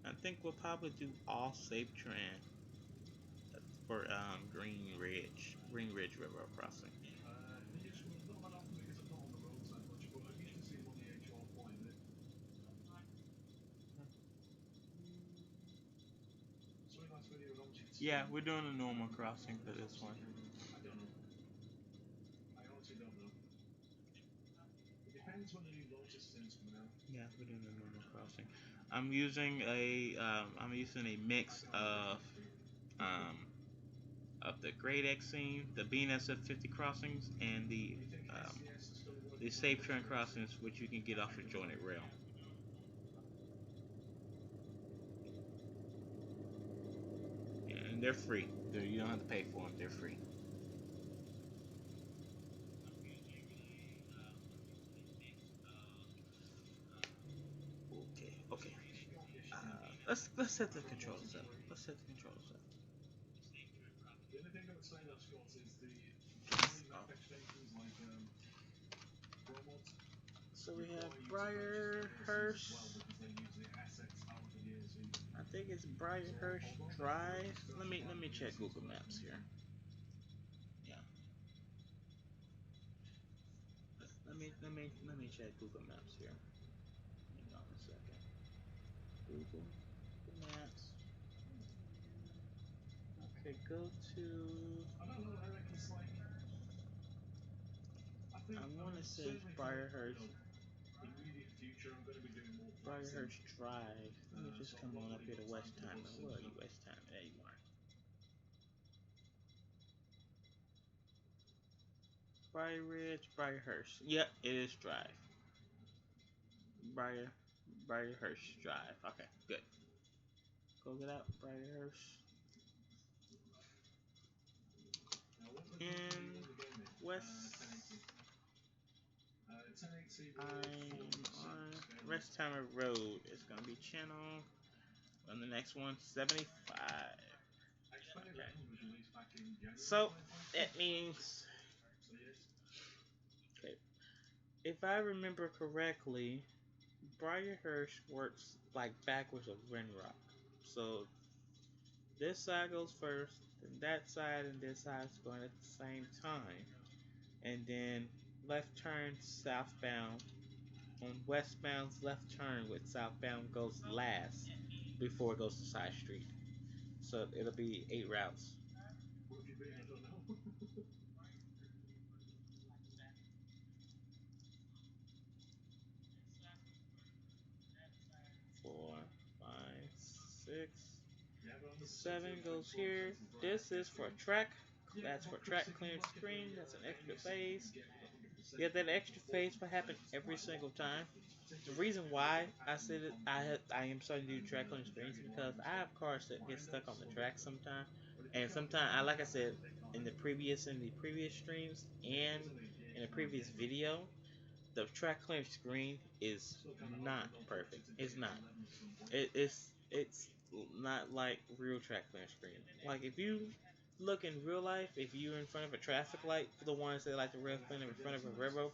I think we'll probably do all safe terrain for Green Ridge Railroad crossing. Not that often because I'm not on the roads that much, but I'm used to seeing on the HR quite a bit. So in last video, yeah, we're doing a normal crossing for this one. I don't know. I honestly don't know. It depends when the new launcher system's coming out. Yeah, we're doing a normal crossing. I'm using a mix of the Great X scene, the BNSF 50 crossings, and the safe turn crossings, which you can get off of jointed rail. Yeah, and they're free. You don't have to pay for them. They're free. Okay. Let's set the controls up. Let's set the controls up. The only thing I would say though, Scott, is the map extensions like Promods. So we have Briarhurst. I think it's Briarhurst Drive. Let me check Google Maps here. Yeah. Let me check Google Maps here. Hang on a second. Google Maps. Okay, go to. I want to say it's Briarhurst. Briarhurst Drive. Let me just come on up here to Westheimer. Where are you, Westheimer? There you are. Briar Ridge, Briarhurst. Yep, it is Drive. Briarhurst Drive. Okay, good. Go get out, Briarhurst. In West. I'm on Westheimer Road. It's gonna be channel on the next one, 75. Okay. So that means, okay, if I remember correctly, Briarhurst works like backwards of Renrock. So this side goes first, then that side and this side is going at the same time, and then left turn southbound. On westbound's left turn with southbound goes last before it goes to side street. So it'll be 8 routes. Where have you been? I don't know. 4, 5, 6, Yeah, but on the 7 goes here. This is for track. That's for track clearance screen. That's an extra phase. Yeah, that extra phase will happen every single time. The reason why I said it, I am starting to do track clearance screens is because I have cars that get stuck on the track sometimes, and sometimes I like I said in the previous streams and in the previous video, the track clearance screen is not perfect. It's not. It's not like real track clearance screen. Like if you look in real life, if you're in front of a traffic light, for the ones that like to rail in front of a railroad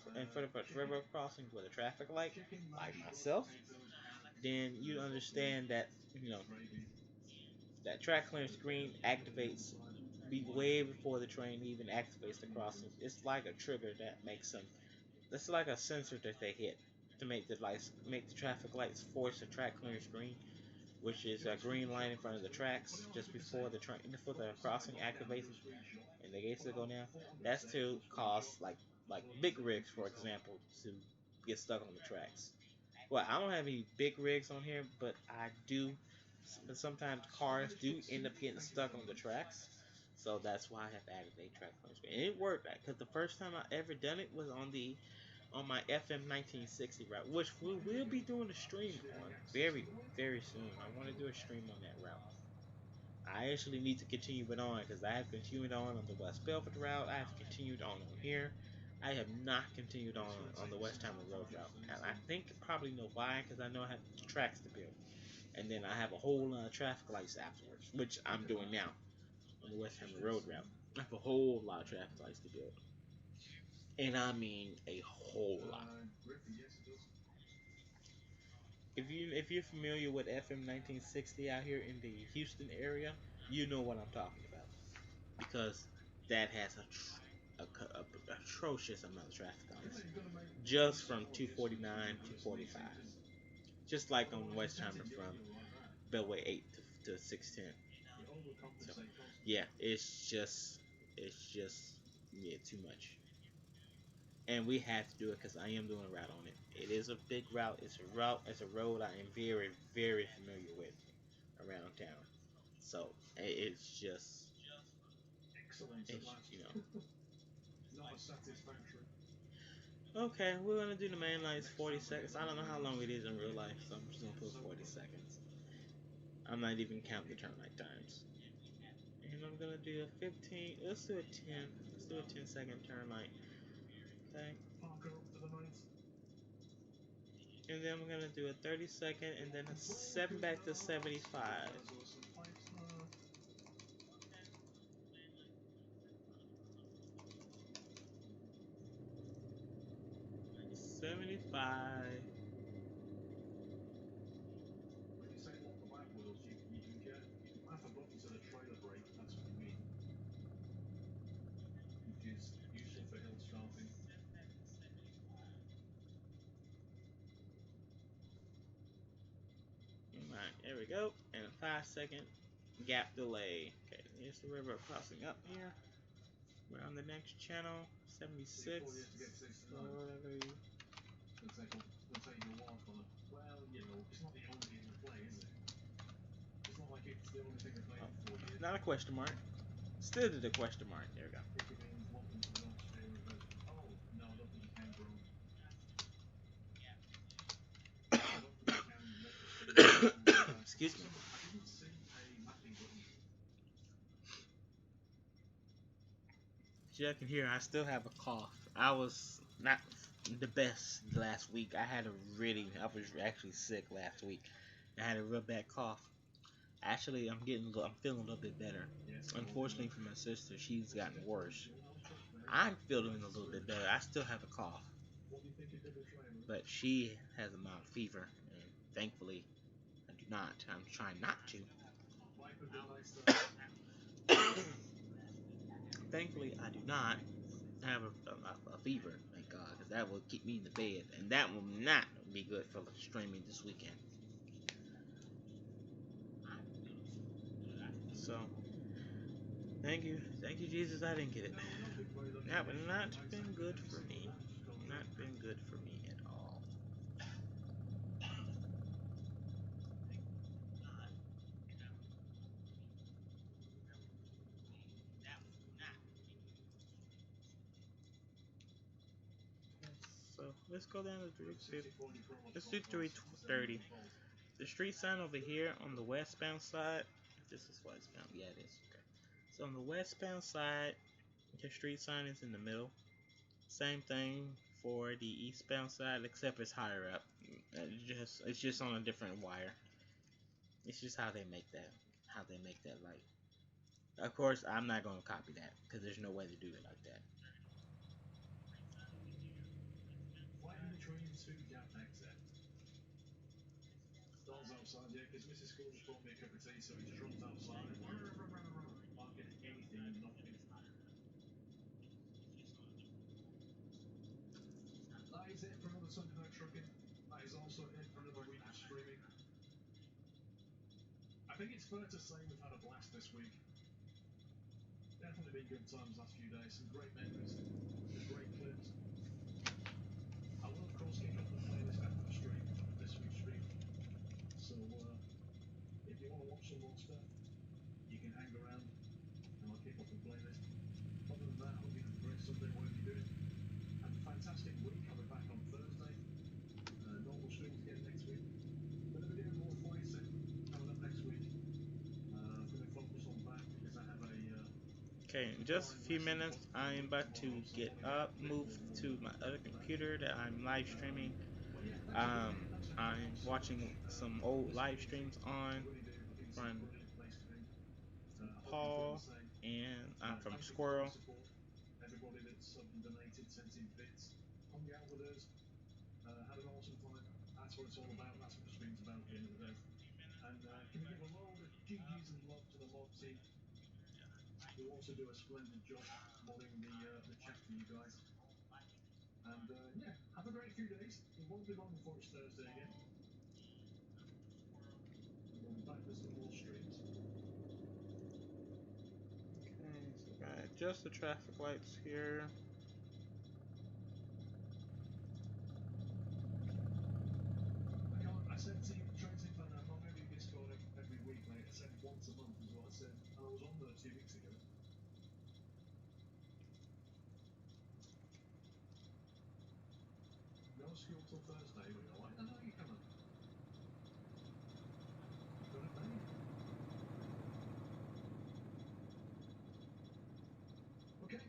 crossing with a traffic light, like myself, then you understand that that track clearance screen activates way before the train even activates the crossing. It's like a trigger that makes them. It's like a sensor that they hit to make the traffic lights force a track clearance screen, which is a green line in front of the tracks just before the train before the crossing activates and the gates will go down. That's to cause like big rigs, for example, to get stuck on the tracks. Well, I don't have any big rigs on here, but I do. But sometimes cars do end up getting stuck on the tracks, so that's why I have added a track clearance. And it worked because the first time I ever done it was on my FM 1960 route, which we will be doing a stream on very soon. I want to do a stream on that route. I actually need to continue it on because I have continued on the West Belford route. I have continued on here. I have not continued on the Westheimer Road route, and I think you probably know why because I know I have tracks to build, and then I have a whole lot of traffic lights afterwards, which I'm doing now on the Westheimer Road route. I have a whole lot of traffic lights to build, and I mean a whole lot. If you're familiar with FM 1960 out here in the Houston area, you know what I'm talking about because that has a atrocious amount of traffic on it, just from 249 to 45, just like on Westheimer from Beltway 8 to 610. So yeah, it's just yeah too much, and we have to do it because I am doing a route on it. It is a big route. It's a route. It's a road I am very familiar with around town. So it's just Excellent at it's last. you know Not as satisfactory. okay. We're gonna do the main lights 40 seconds. I don't know how long it is in real life, so I'm just gonna put 40 seconds. I'm not even counting the turn light times. And I'm gonna do a 15. Let's do a 10. Let's do a 10-second turn light. Okay. Parker up to the ninth. And then we're gonna do a 30-second and then a 7 back to 75. 75. When you say lock the back wheels, you can get half a button to the trailer brake, that's what you mean. Which is useful for hill starting. Alright, there we go. And a 5-second gap delay. Okay, here's the river crossing up here. We're on the next channel, 76. So whatever you... It'll take you a while, Connor. Well, it's not the only game to play, is it? It's not like it's the only thing to play for 4 years. Not a question mark. Still did a question mark. There we go. If it means welcome to the North Sphere of oh, no, I don't think you can, bro. I don't think you can make the stream. Excuse me. I didn't see a mapping button. As you can hear, I still have a cough. I was not the best last week. I was actually sick last week. I had a real bad cough. Actually, I'm feeling a little bit better. Unfortunately for my sister, she's gotten worse. I'm feeling a little bit better. I still have a cough, but she has a mild fever, and thankfully, I do not. I'm trying not to. Thankfully, I do not have a fever, thank God, because that will keep me in the bed, and that will not be good for streaming this weekend. So, thank you, Jesus. I didn't get it. That would not been good for me. Not been good for me at all. So let's go down to 350. Let's do 330. The street sign over here on the westbound side. This is westbound. Yeah, it is. Okay. So on the westbound side, the street sign is in the middle. Same thing for the eastbound side, except it's higher up. It's just on a different wire. It's just how they make that light. Of course, I'm not gonna copy that because there's no way to do it like that. Right in between two gap exits. Dolls outside, yeah, because Mrs. School just bought me a cup of tea, so he just runs outside, barking at anything and nothing. That is it for another Sunday Night Trucking. That is also it for another week of streaming. I think it's fair to say we've had a blast this week. Definitely been good times last few days. Some great memories, some great clips. I will, of course, kick off the playlist after the stream, after this week's stream. So, if you want to watch some more stuff, you can hang around and I'll kick off the playlist. Other than that, I hope you have a great Sunday, whatever you're doing. Have a fantastic week. I'll be back on Thursday. Normal streams again next week. Going to be doing more flight sim coming up next week. I'm going to focus on that because I have Okay, in a just a flying few lesson minutes, booked for I'm about to tomorrow, so I get want to get up, fit move for to my other computer that I'm live streaming. Thanks for Um, tuning in. Thanks for hanging I'm along so much. watching some For old live listening in. streams I on really do. I think this is a from brilliant place to be. I hope you feel Paul, the same. and I'm from Thank you for all the Squirrel. support. Everybody that's subbed and donated, sent in bits, hung out with us, had an awesome time. That's what it's all about. That's what the stream's about at the end of the day. And can we give a load of GGs and love to the mob team who also do a splendid job modding the chat for you guys. And yeah, have a great few days. It won't be long before it's Thursday again. And we'll be back with some more streams. Okay, so gotta adjust the traffic lights here. I said to you, Train Team fan, I'm not going to do Discord every week, mate. I said once a month is what I said. And I was on there 2 weeks ago. No school till Thursday. We go, why the hell are you coming? Got it made. Okay,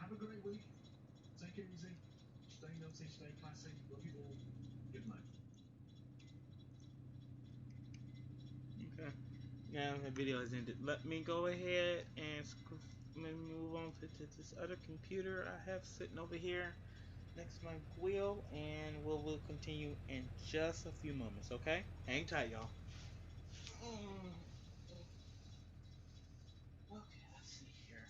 have a great week. Take it easy. Stay nutty, stay classy. Love you all. Good night. Okay, now the video has ended. Let me go ahead and move on to this other computer I have sitting over here next to my wheel, and we'll continue in just a few moments. Okay, hang tight, y'all. Okay, let's see here.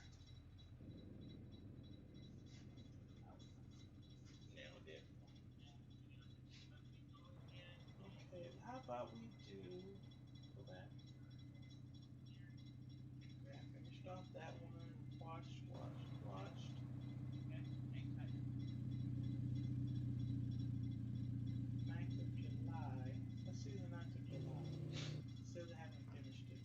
Nailed it. Okay, how about we do go back? Okay, I finished off that one. Watched. 9th of July. Let's see the 9th of July. It says I haven't finished it.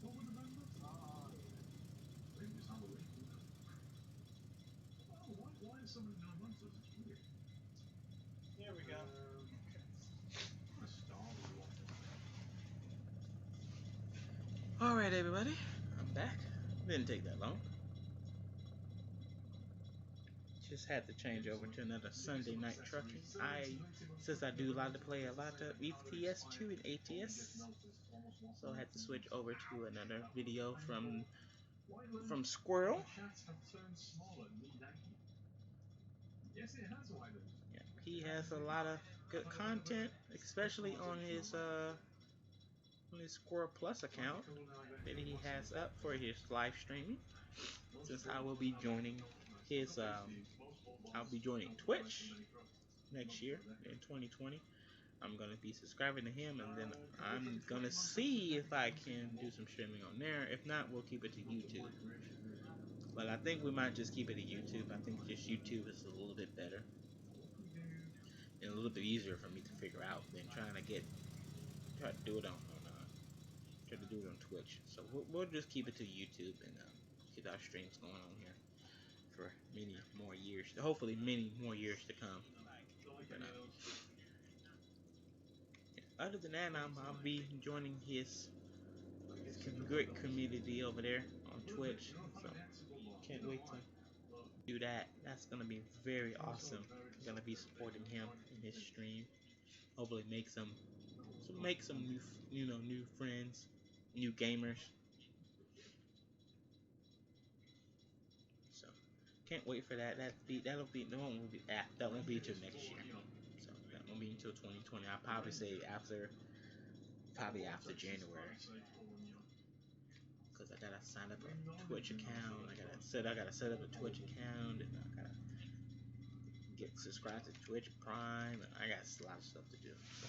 What were the numbers? I think it's Halloween. Oh, why is so many 9 months? It's weird. Here we go. A Star Wars one. Alright, everybody. I'm back. Didn't take that long. just had to change over to another Sunday night trucking. Since I do like to play a lot of ETS2 and ATS, so I had to switch over to another video from Squirrel. Yeah, he has a lot of good content, especially on his Squirrel Plus account that he has up for his live streaming. Since I will be joining his, I'll be joining Twitch next year in 2020. I'm gonna be subscribing to him, and then I'm gonna see if I can do some streaming on there. If not, we'll keep it to YouTube. But I think we might just keep it to YouTube. I think just YouTube is a little bit better and a little bit easier for me to figure out than try to do it try to do it on Twitch. So we'll just keep it to YouTube and get our streams going on here for many more years. Hopefully, many more years to come. But, other than that, I'll be joining his great community over there on Twitch. So can't wait to do that. That's gonna be very awesome. I'm gonna be supporting him in his stream. Hopefully make some new new friends, new gamers. So can't wait for that. That won't be until next year. So that won't be until 2020. I'll probably say probably after January. Because I gotta sign up a Twitch account. I gotta set up a Twitch account, and I gotta get subscribed to Twitch Prime. And I got a lot of stuff to do. So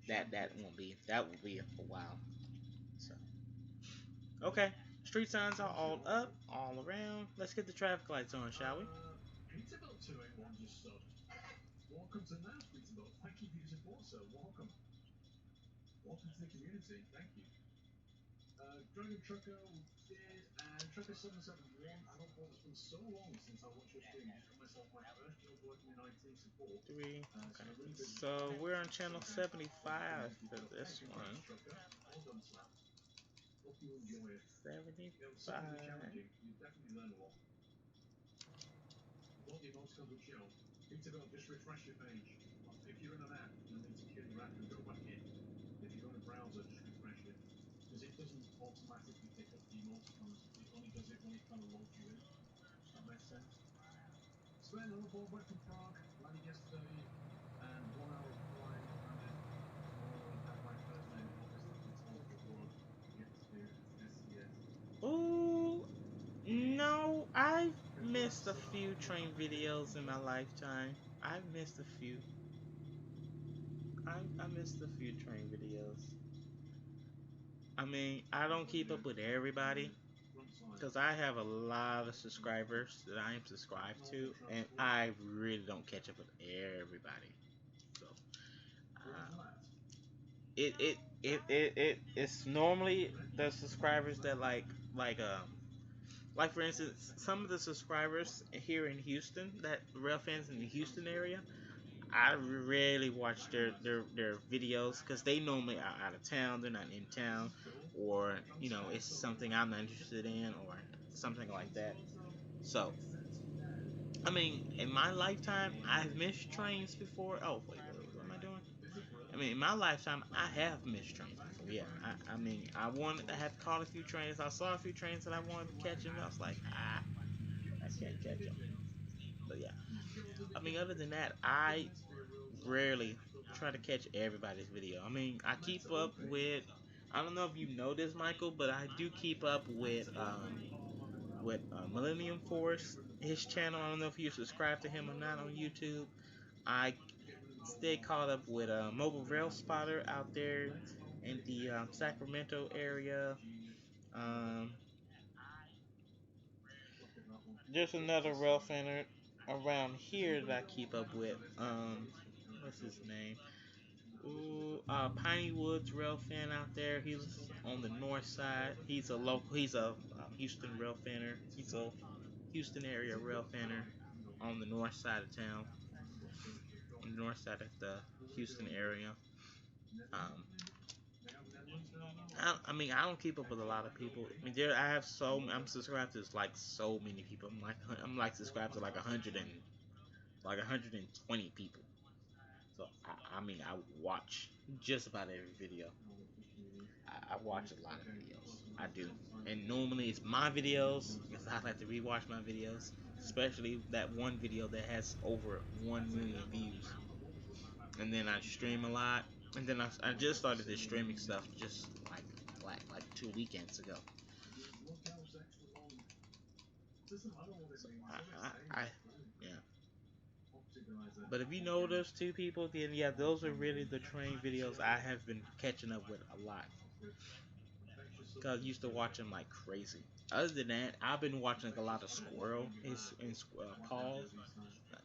that will be a while. So okay, street signs are all up, all around. Let's get the traffic lights on, shall we? Welcome to Now Peterbilt. Thank you for your support, sir. Welcome. Welcome to the community. Thank you. Dragon Trucker did, and Trucker 771. I don't know, it's been so long since I watched your stream. Just got myself my first job working in IT support. Three. Okay. So we're on channel 75 for this one. Well done, Slap. Hope you enjoy it. 75. It was certainly challenging. You definitely learn a lot. What the most covered show? Peterbilt, just refresh your page. If you're in an app, you'll need to kill your app and go back in. If you're on a browser, just refresh it. Because it doesn't automatically pick up the emoticons. It only does it when it kind of loads you in. Does that make sense? Sven, I'm aboard back from Prague. Landed yesterday, and 1 hour flying. Landed. Oh, that's my first name. Obviously, it's all before I get to SCS. Ooh, no, I've missed a few train videos in my lifetime. I've missed a few. I missed a few train videos. I mean, I don't keep up with everybody because I have a lot of subscribers that I am subscribed to, and I really don't catch up with everybody. So, it's normally the subscribers that like for instance, some of the subscribers here in Houston, that rail fans in the Houston area, I rarely watch their videos because they normally are out of town. They're not in town, or it's something I'm not interested in, or something like that. So, I mean, in my lifetime, I've missed trains before. Oh wait, what am I doing? I mean, in my lifetime, I have missed trains before. Yeah, I mean, I wanted to have caught a few trains. I saw a few trains that I wanted to catch, and I was like, I can't catch them. But yeah, I mean, other than that, I rarely try to catch everybody's video. I mean, I keep up with. I don't know if you know this, Michael, but I do keep up with Millennium Force, his channel. I don't know if you subscribe to him or not on YouTube. I stay caught up with Mobile Rail Spotter out there in the Sacramento area. Um, there's another rail fan around here that I keep up with. What's his name? Ooh, Piney Woods rail fan out there. He's on the north side. He's a local. He's a Houston rail fanner. He's a Houston area rail fanner on the north side of town, on the north side of the Houston area. Um, I mean, I don't keep up with a lot of people. I mean, I'm subscribed to like so many people. I'm like subscribed to like 100 like 120 people. So I mean, I watch just about every video. I watch a lot of videos. I do, and normally it's my videos because I like to rewatch my videos, especially that one video that has over 1 million views. And then I stream a lot, and then I just started this streaming stuff just like 2 weekends ago. So I yeah. But if you know those two people, then yeah, those are really the train videos I have been catching up with a lot. Cause I used to watch them like crazy. Other than that, I've been watching like a lot of Squirrel in Paul.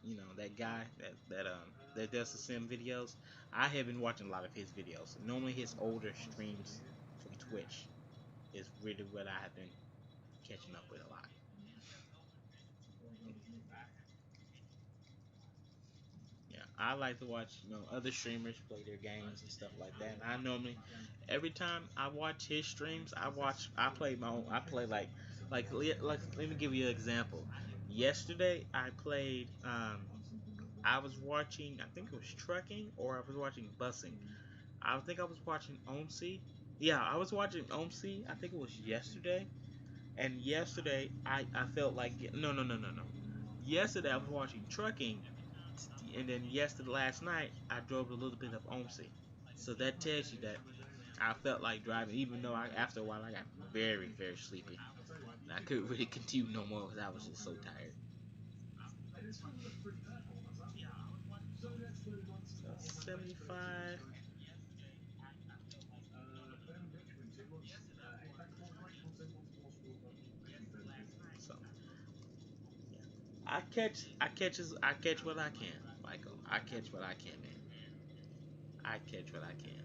You know that guy that does the sim videos. I have been watching a lot of his videos. Normally his older streams from Twitch is really what I have been catching up with a lot. Yeah, I like to watch other streamers play their games and stuff like that. And I normally every time I watch his streams, I play my own. I play like let me give you an example. Yesterday I played I was watching I think it was trucking or I was watching busing. I think I was watching OMC. Yeah, I was watching OMC. I think it was yesterday. And yesterday I felt like no. Yesterday I was watching trucking, and then yesterday last night I drove a little bit of OMC. So that tells you that I felt like driving, even though after a while I got very sleepy. And I couldn't really continue no more because I was just so tired. So 75. So yeah, I catch what I can, Michael. I catch what I can, man. I catch what I can.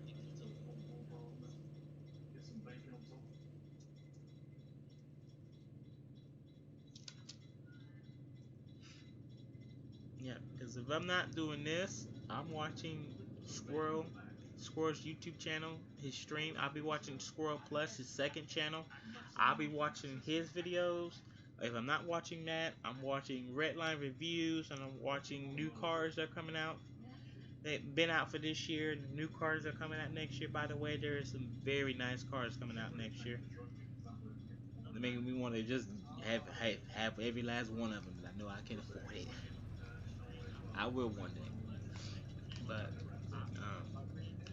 Yeah, because if I'm not doing this, I'm watching Squirrel, Squirrel's YouTube channel, his stream. I'll be watching Squirrel Plus, his second channel. I'll be watching his videos. If I'm not watching that, I'm watching Redline reviews and I'm watching new cars that are coming out. They've been out for this year. New cars are coming out next year. By the way, there are some very nice cars coming out next year. They make me want to just have every last one of them, but I know I can't afford it. I will one day, but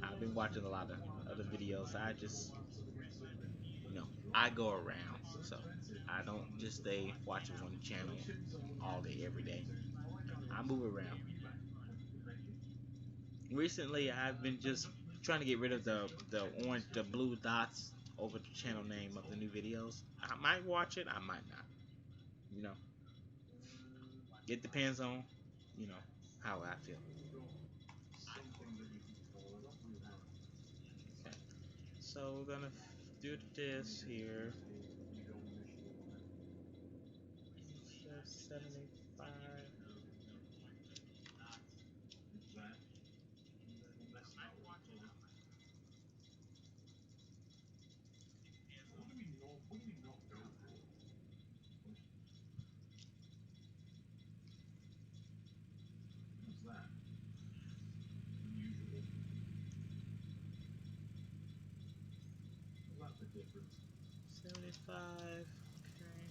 I've been watching a lot of other videos. I just, I go around, so I don't just stay watching one channel all day, every day. I move around. Recently, I've been just trying to get rid of the blue dots over the channel name of the new videos. I might watch it, I might not. You know, it depends on, you know, how I feel. Okay, so we're gonna do this here. It 75. Difference. 75. Okay.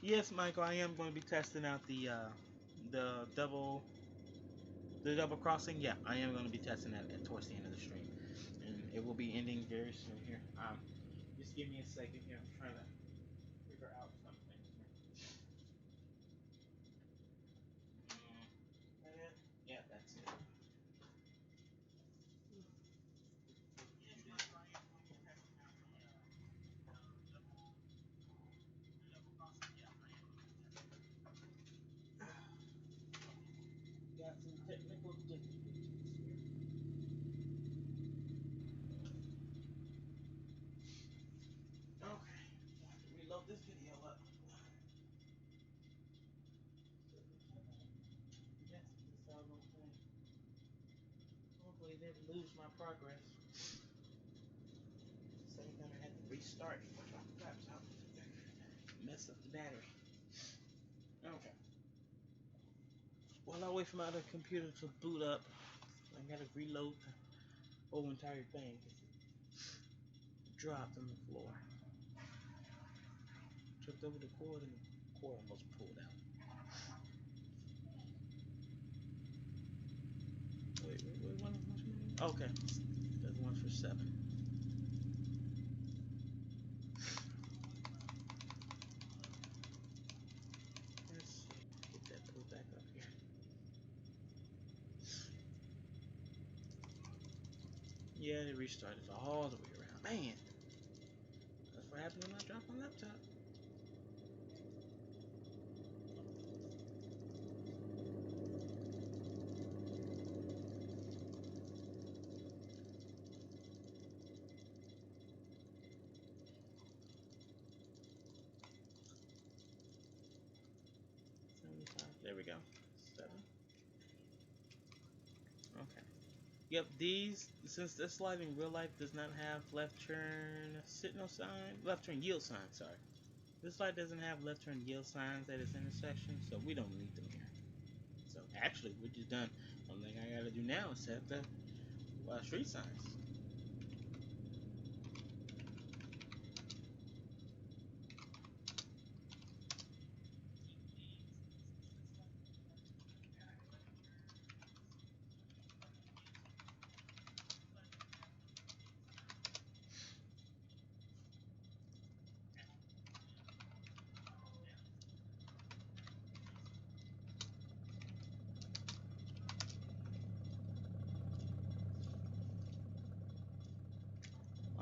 Yes, Michael, I am going to be testing out the double the double crossing. Yeah, I am going to be testing that towards the end of the stream, and it will be ending very soon here. Just give me a second here. I'm trying to figure out something here. That it? Yeah, that's it. Yes, Michael, I am going to be testing out the double crossing. Yeah, I am going to be testing. Got some technical difficulties here. Okay, I have to reload this video up. Yes, this doggone thing. Hopefully, it didn't lose my progress. Same time I had to restart my laptop. Mess up the battery. Okay. While I wait for my other computer to boot up, I gotta reload the whole entire thing because it dropped on the floor. Tripped over the cord and the cord almost pulled out. Wait, one. Okay, there's one for 7. Let's see. Get that pulled back up here. Yeah, it restarted all the way around. Man, that's what happened when I dropped my laptop. There we go. 7. Okay. Yep, these, since this light in real life does not have left turn signal sign, left turn yield sign, sorry. This light doesn't have left turn yield signs at its intersection, so we don't need them here. So actually, we're just done. Only thing I gotta do now is set the street signs.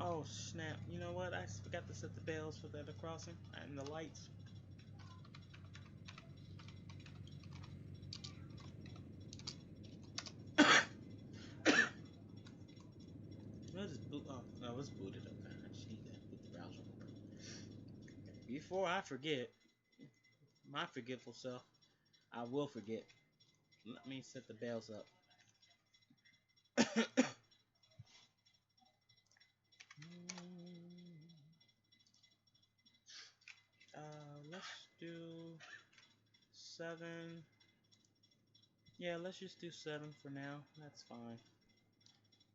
Oh snap! You know what? I forgot to set the bells for the crossing and the lights. What is boot? Oh no, it's booted. Okay, I just need to put the browser open. Before I forget, my forgetful self, I will forget. Let me set the bells up. Let's do 7. Yeah, let's just do 7 for now. That's fine.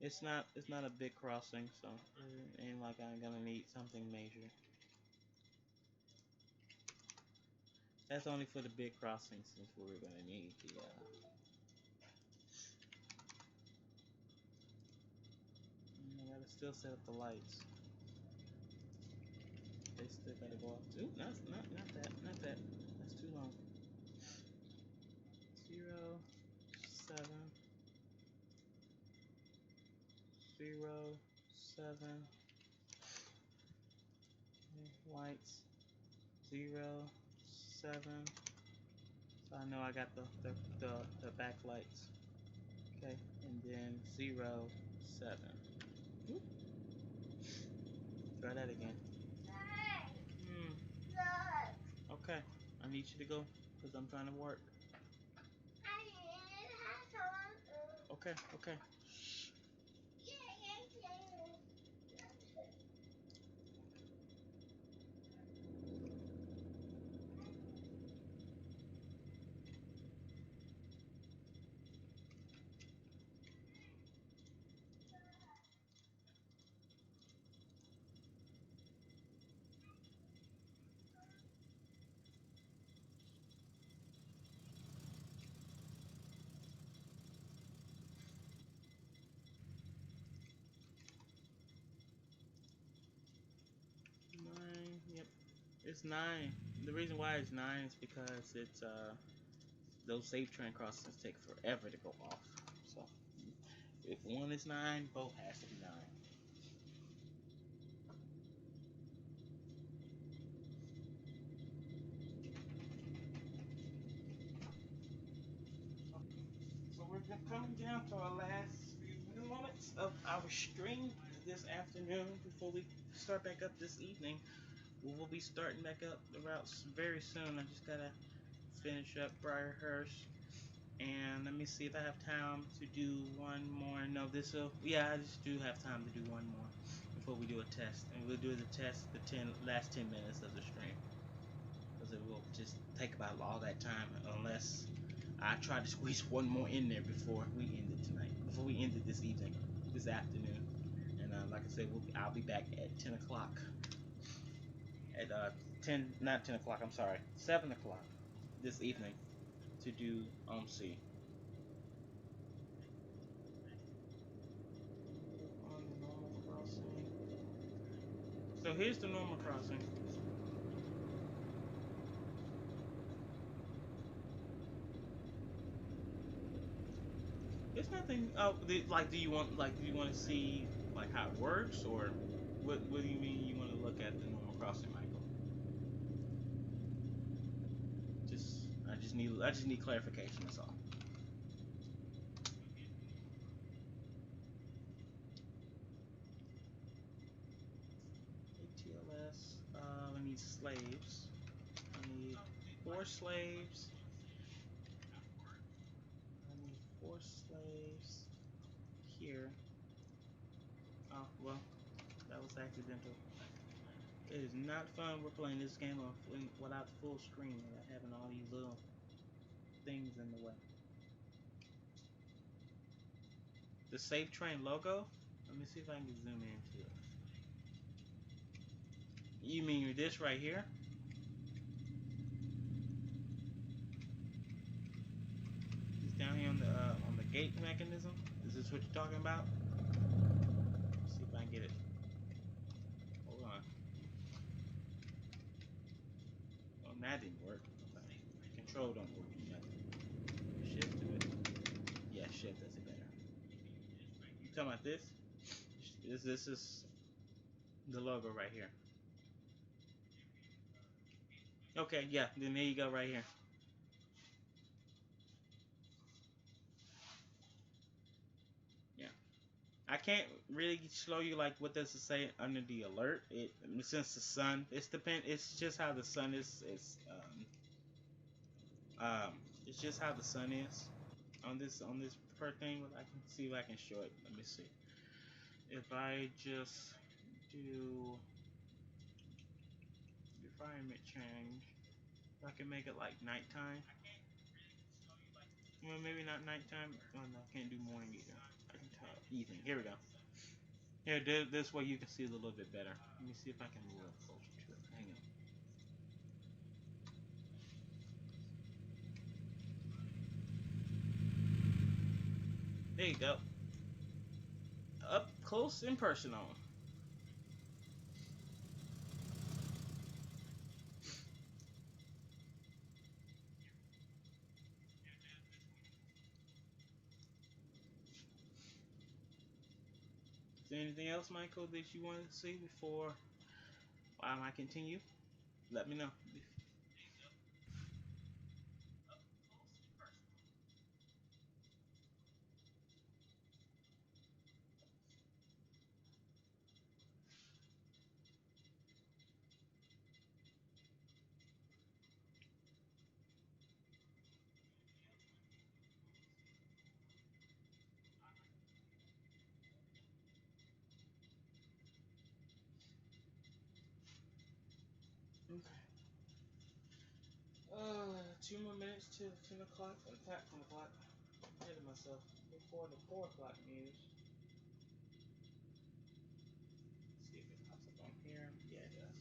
It's not a big crossing, so it ain't like I'm gonna need something major. That's only for the big crossings, since we're gonna need the. I gotta still set up the lights. They still gotta go up. Ooh, not that, not that. That's too long. 0, 7, 0, 7. Lights 0, 7. So I know I got the backlights. Okay, and then 0, 7. Oop. Try that again. Hmm. Okay, I need you to go because I'm trying to work. Okay, okay. It's 9. The reason why it's 9 is because it's those safe train crossings take forever to go off. So if one is 9, both has to be 9. So we're coming down to our last few moments of our stream this afternoon before we start back up this evening. We will be starting back up the routes very soon. I just gotta finish up Briarhurst. And let me see if I have time to do one more. No, this will. Yeah, I just do have time to do one more before we do a test. And we'll do the test the last 10 minutes of the stream. Because it will just take about all that time unless I try to squeeze one more in there before we end it tonight. Before we end it this evening, this afternoon. And like I said, I'll be back at 10 o'clock. At 10, not 10 o'clock, I'm sorry, 7 o'clock this evening to do C. On the normal crossing. So here's the normal crossing. It's nothing. Oh, like, do you want to see like how it works, or what do you mean you want to look at the normal crossing, Michael? I just need clarification. That's all. ATLS. I need slaves. I need 4 slaves. I need 4 slaves here. Oh well, that was accidental. It is not fun. We're playing this game without full screen, without having all these little things in the way. The Safe Train logo. Let me see if I can zoom into it. You mean this right here? It's down here on the gate mechanism. Is this what you're talking about? Let's see if I can get it. Hold on. Oh, that didn't work. Okay. Control don't work. Nothing. Shift to it. Yeah, shift. That's it better. You talking about this? This is the logo right here. Okay, yeah. Then there you go, right here. Yeah. I can't really show you like what does it say under the alert. It since the sun, It's just how the sun is. It's just how the sun is on this per thing. I can see if I can show it. Let me see. If I just do environment change, I can make it like nighttime. Well, maybe not nighttime. Oh no, I can't do morning either. I can tell evening. Here we go. Here, this way you can see it a little bit better. Let me see if I can move it closer to it. Hang on. There you go. Up close and personal. Is there anything else, Michael, that you want to see before I continue? Let me know. Okay. 2 more minutes till 10 o'clock. In fact, 10 o'clock. I'm ahead of myself. Before the 4 o'clock news. Let's see if it pops up on here. Yeah, it does.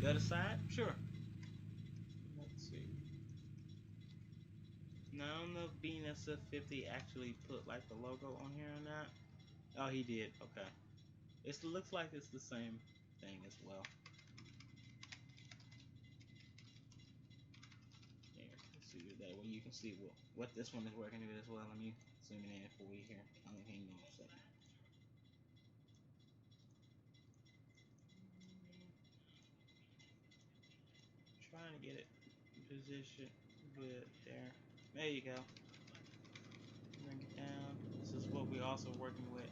The other side? Sure. Let's see. Now, I don't know if BNSF 50 actually put like the logo on here or not. Oh, he did. Okay. It looks like it's the same thing as well. Here, let's see that way you can see what this one is working with as well. Let me zoom in for you here. Hang on a second. Trying to get it positioned good there. There you go. Bring it down. This is what we're also working with.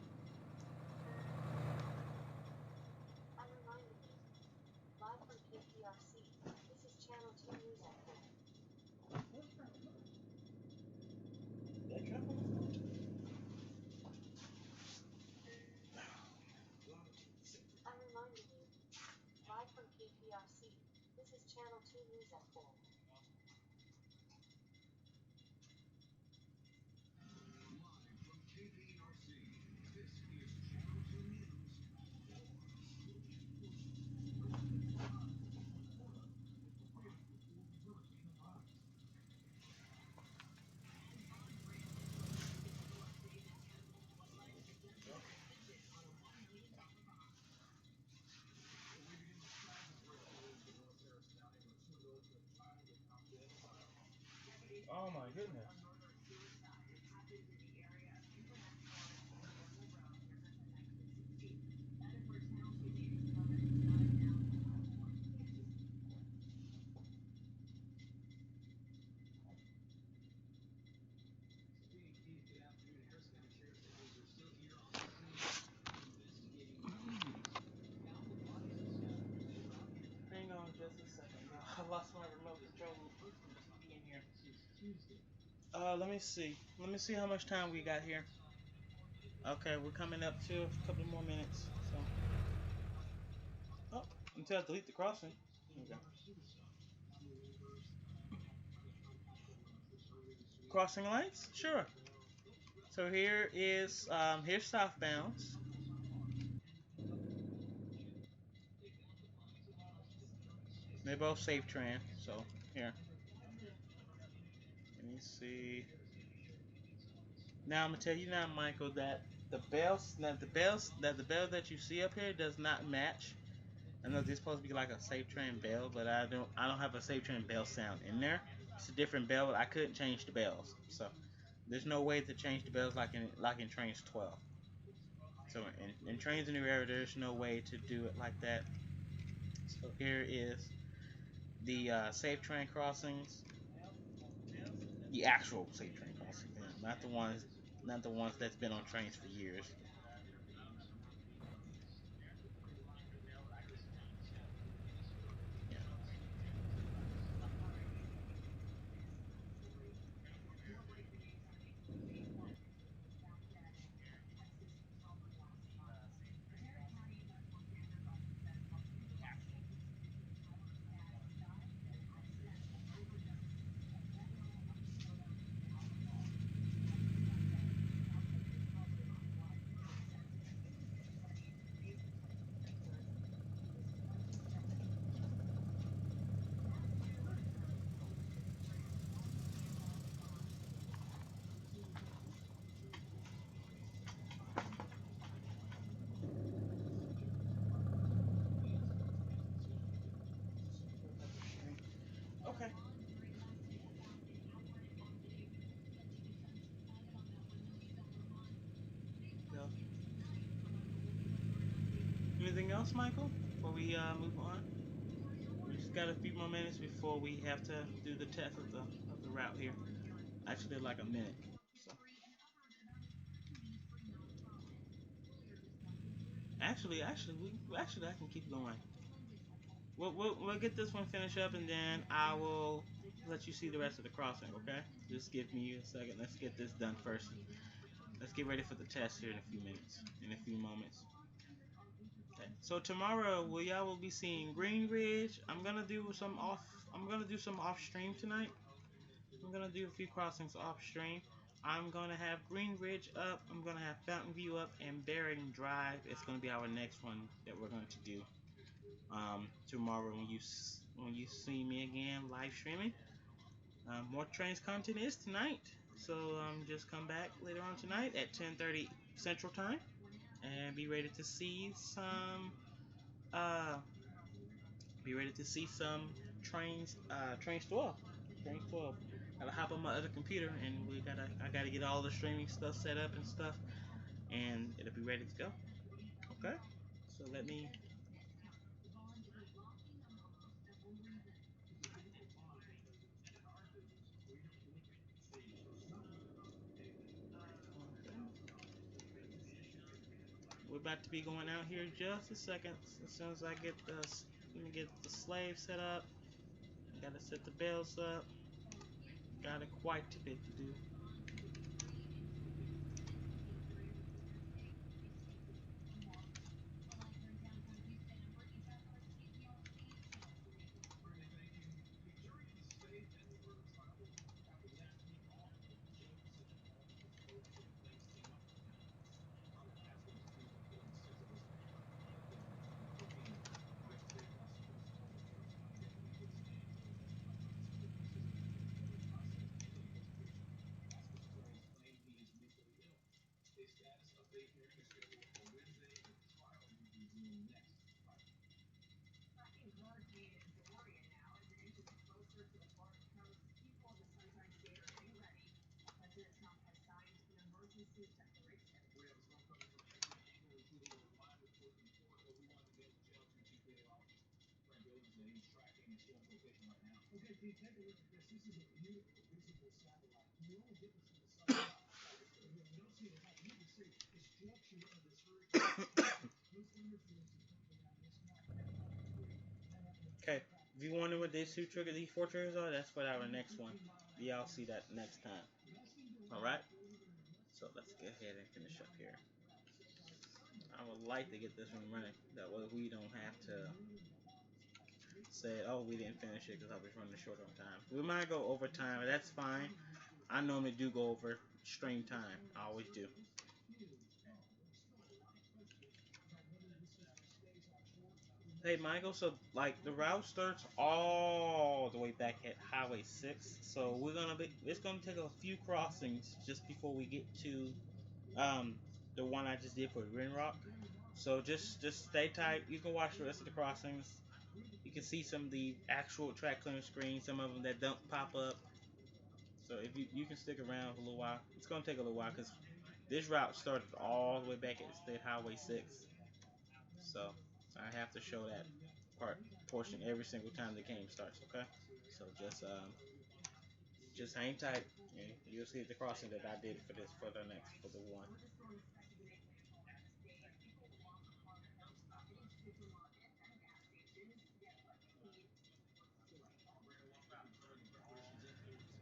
Oh my goodness. Hang on just a second. I lost my remote control. Be in here. Let me see. Let me see how much time we got here. Okay, we're coming up to a couple more minutes. So, oh, until I delete the crossing. Okay. Crossing lights? Sure. So here's southbounds. They're both safe trans. So here, let me see. Now I'm gonna tell you now, Michael, that the bell that you see up here does not match. I know this is supposed to be like a safe train bell, but I don't have a safe train bell sound in there. It's a different bell. I couldn't change the bells, so there's no way to change the bells like in trains 12. So in trains in the area, there's no way to do it like that. So here is the safe train crossings, the actual safe train crossings, not the ones that's been on trains for years. Yeah. Okay. Go. Anything else, Michael? Before we move on, we just got a few more minutes before we have to do the test of the route here. Actually, like a minute. So actually I can keep going. We'll get this one finished up, and then I will let you see the rest of the crossing. Okay? Just give me a second. Let's get this done first. Let's get ready for the test here in a few minutes. In a few moments. Okay. So tomorrow, y'all will be seeing Green Ridge. I'm gonna do some off stream tonight. I'm gonna do a few crossings off stream. I'm gonna have Green Ridge up. I'm gonna have Fountain View up, and Bering Drive is gonna be our next one that we're going to do tomorrow when you see me again live streaming. More trains content is tonight, so just come back later on tonight at 10:30 Central Time. and be ready to see some uh be ready to see some trains 12. Trains 12. Gotta hop on my other computer and I gotta get all the streaming stuff set up and stuff and it'll be ready to go. Okay? So let me okay. We're about to be going out here just a second. As soon as I get let me get the slave set up. Gotta set the bells up. Got a quite a bit to do. Okay. If you wonder what these four triggers are, that's for our next one. Y'all see that next time. All right. So let's go ahead and finish up here. I would like to get this one running. That way we don't have to say, oh, we didn't finish it because I was running short on time. We might go over time, but that's fine. I normally do go over stream time. I always do. Hey, Michael. So, like, the route starts all the way back at Highway 6. So it's gonna take a few crossings just before we get to um the one I just did for Rinrock. So just stay tight. You can watch the rest of the crossings. You can see some of the actual track clearing screens, some of them that don't pop up. So if you can stick around for a little while, it's gonna take a little while because this route started all the way back at State Highway 6. So I have to show that portion every single time the game starts. Okay, so just hang tight and you'll see the crossing that I did for the next for the one.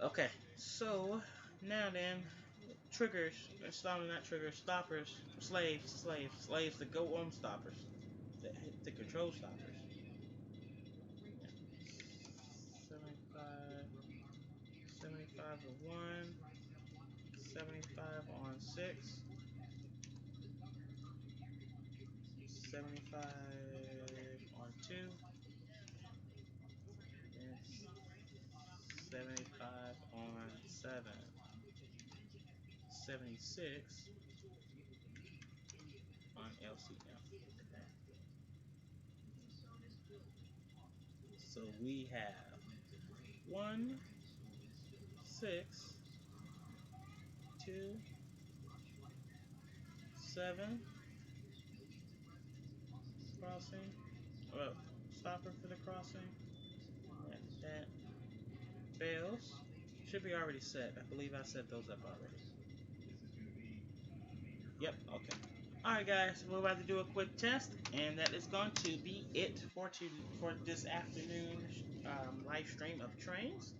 Okay, so now then, triggers, installing not triggers, stoppers, slaves, the go on stoppers, the control stoppers. Yeah. 75, 75 on 1, 75 on 6, 75 on 2, and 75 on 7, 76 on LCM. Okay. So we have 1, 6, 2, 7 crossing. Well, stopper for the crossing. That fails. Should be already set. I believe I set those up already. Yep, okay. Alright guys, we're about to do a quick test, and that is going to be it for this afternoon live stream of trains.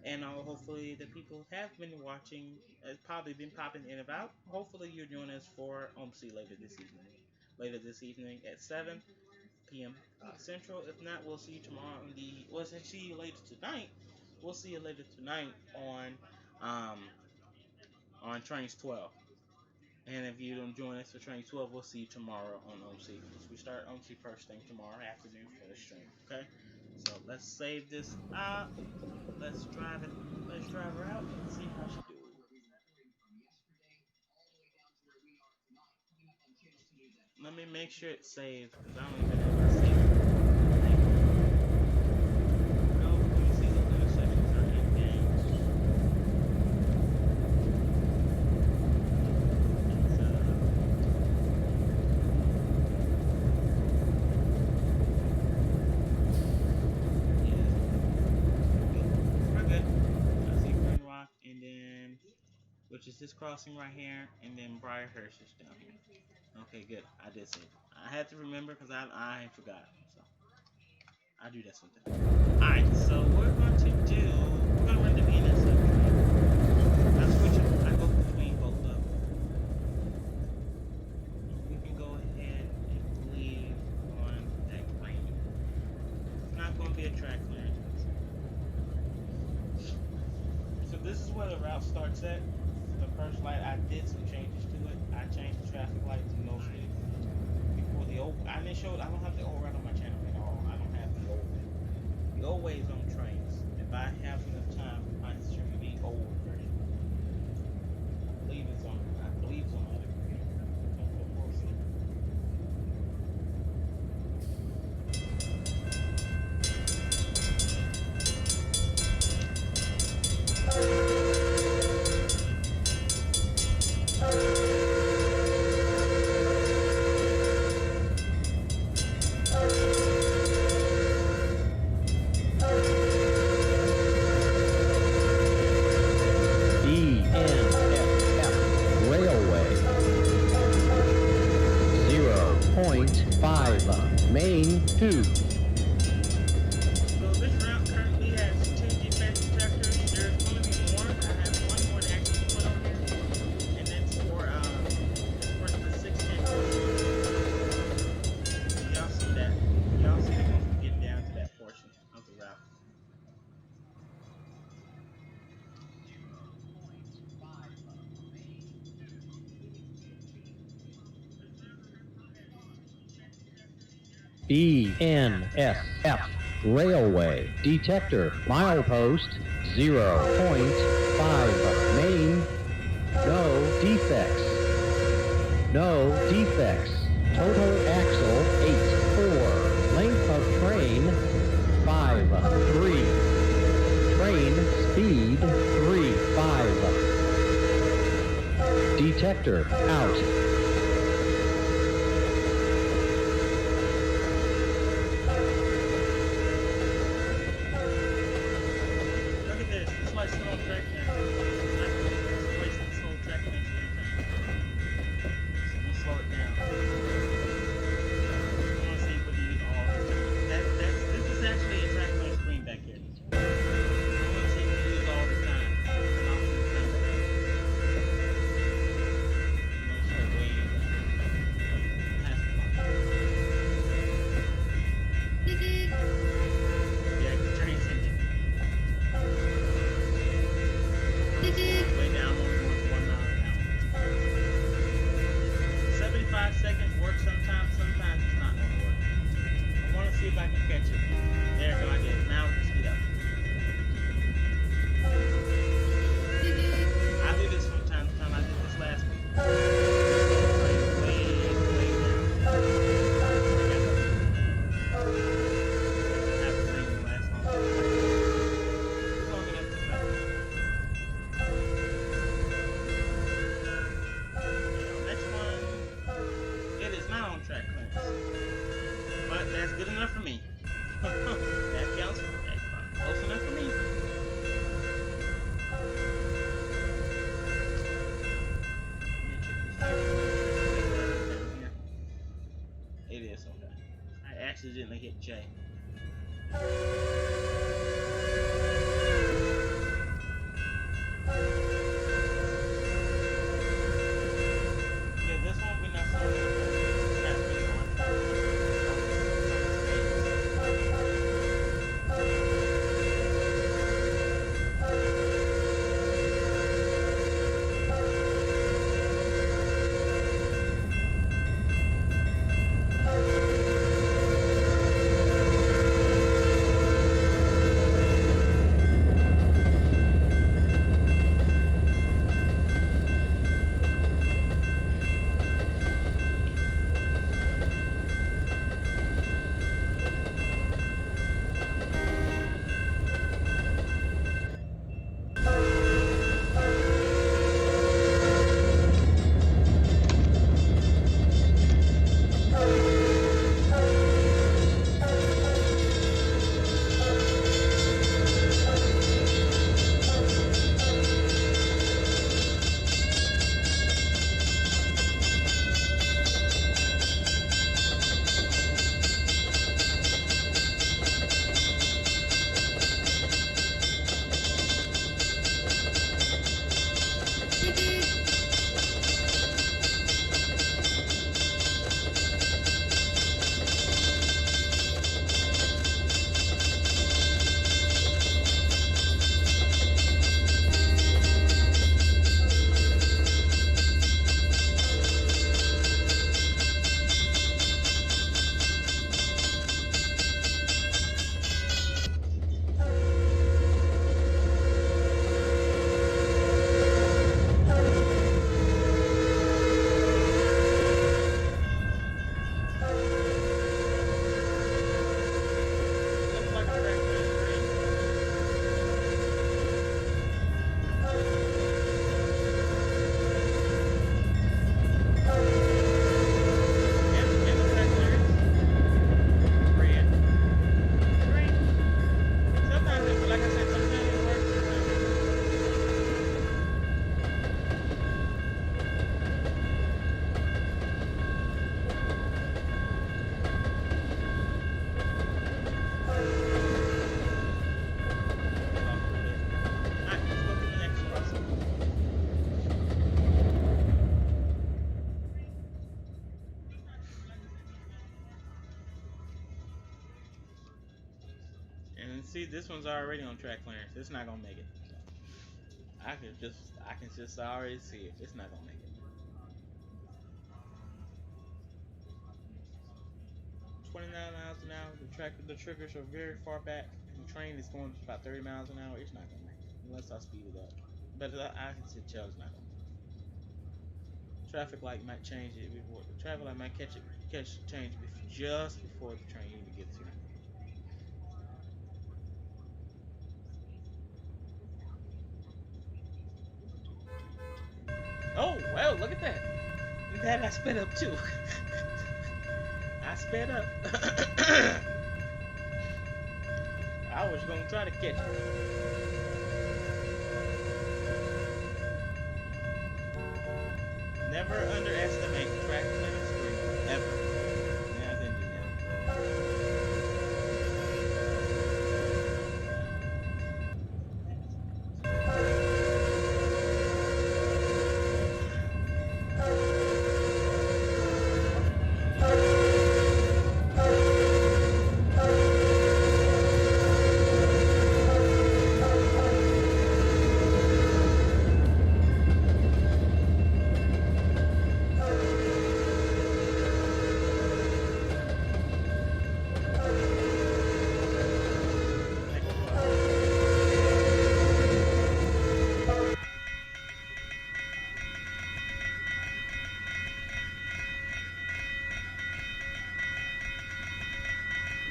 And hopefully the people have been watching, has probably been popping in and out. Hopefully you're joining us for OMC later this evening. Later this evening at 7 p.m. Central. If not, we'll see you tomorrow We'll see you later tonight. We'll see you later tonight um, on Trains 12. And if you don't join us for Train 12, we'll see you tomorrow on OMC. We start OMC first thing tomorrow afternoon for the stream. Okay? So let's save this up. Let's drive it. Let's drive her out and see how she do. Let me make sure it saves because I don't even know if I saved it. No, let me see those intersections are in game. It's, yeah, we're good. I see Green Rock and then, which is this crossing right here, and then Briarhurst is down here. Okay, good. I did save it. I had to remember because I forgot. So I do that sometimes. Alright, so we're going to do, we're going to run the VNS up. I switch them. I go between both of them. We can go ahead and leave on that green. It's not going to be a track clearance. So this is where the route starts at. The first light, I did some changes to it. I changed the traffic light to no speed. Before the old, I didn't show it. I don't have the old route on my channel at all. I don't have the old way. The old way is on trains. If I have enough time, I can show you the old version. I believe it's on. I believe it's on other computer. We'll see. Main 2. So this route currently has 2 defensive sectors. There's going to be more. I have one more to actually put on here, and then for the 610. Y'all see that? Y'all see it once we get down to that portion of the route. BNSF Railway Detector Milepost 0.5 Main. No defects. No defects. Total axle 8.4. Length of train 5.3. Train speed 3.5. Detector out. Accidentally hit J. Yeah, this one we're not sorry. It's not really on. And see, this one's already on track clearance. It's not gonna make it. So I can just already see it. It's not gonna make it. 29 miles an hour. The triggers are very far back, and the train is going about 30 miles an hour. It's not gonna make it unless I speed it up. But I can tell it's not gonna make it. Traffic light might change it before. The traffic light might change just before the train even gets here. Oh, well, look at that. Look at that, I sped up too. I sped up. I was going to try to catch it. Never underestimate track clearance speed, ever. Yeah, then do that.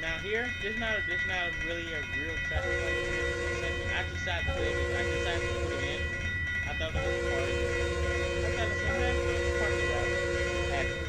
Now here, there's not really a real traffic light. I decided to build it. I decided to put it in. I thought it was a party. I thought it was a parking lot. Actually.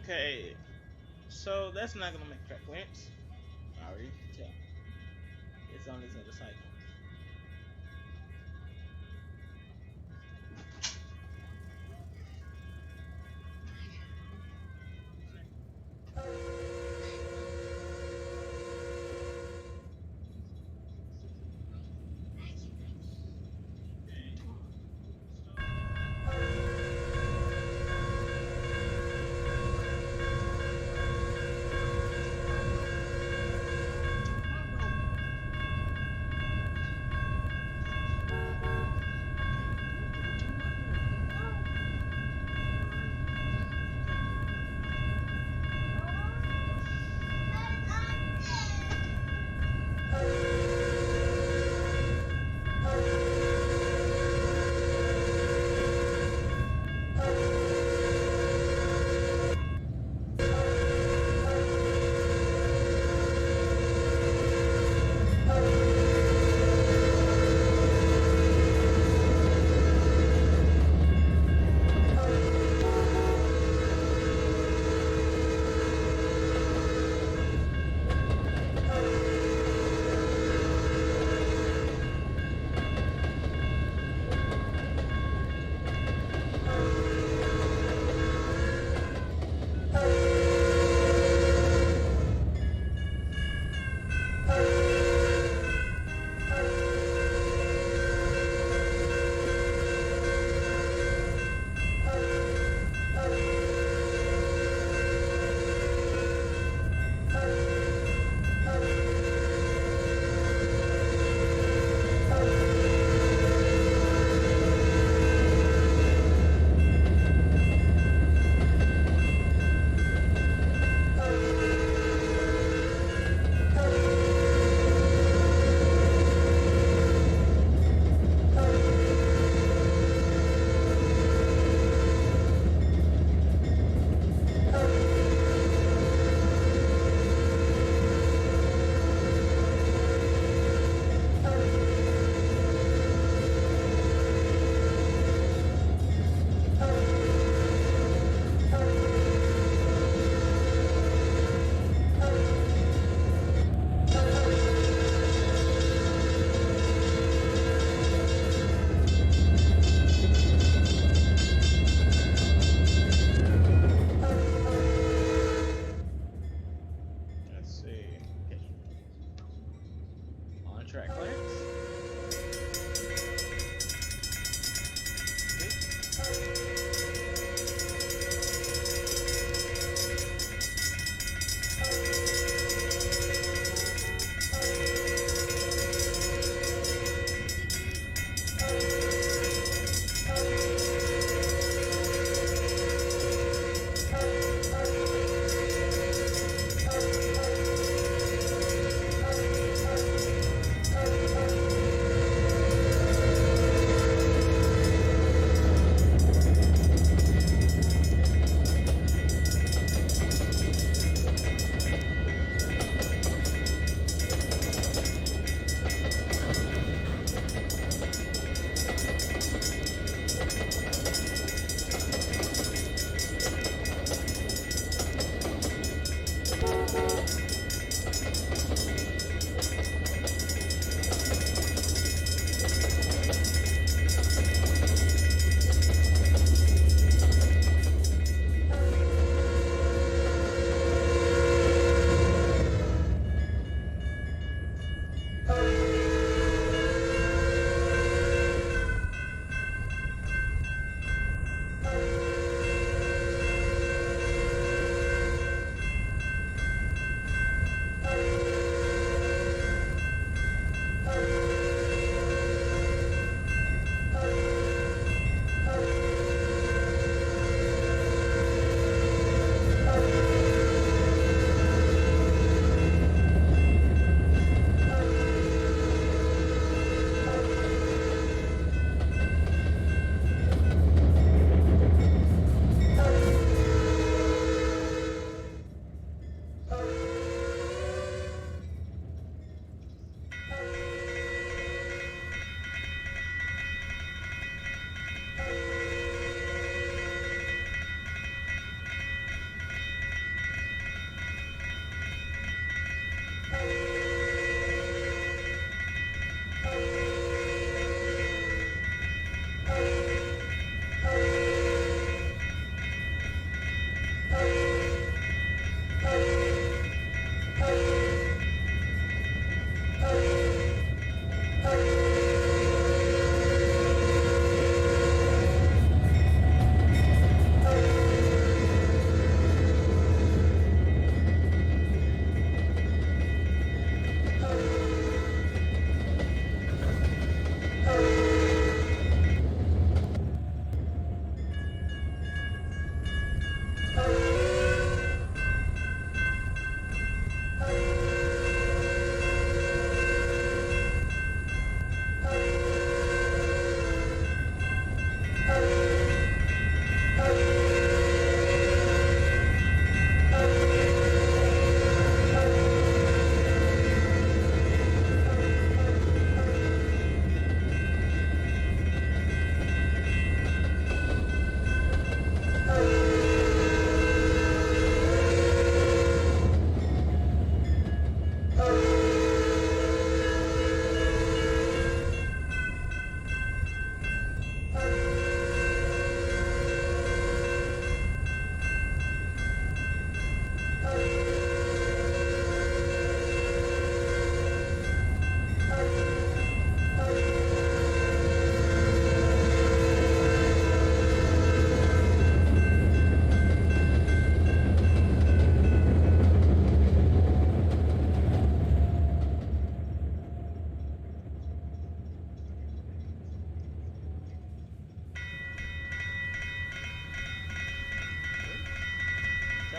Okay, so that's not gonna make track clearance. I already can tell. It's on this other cycle.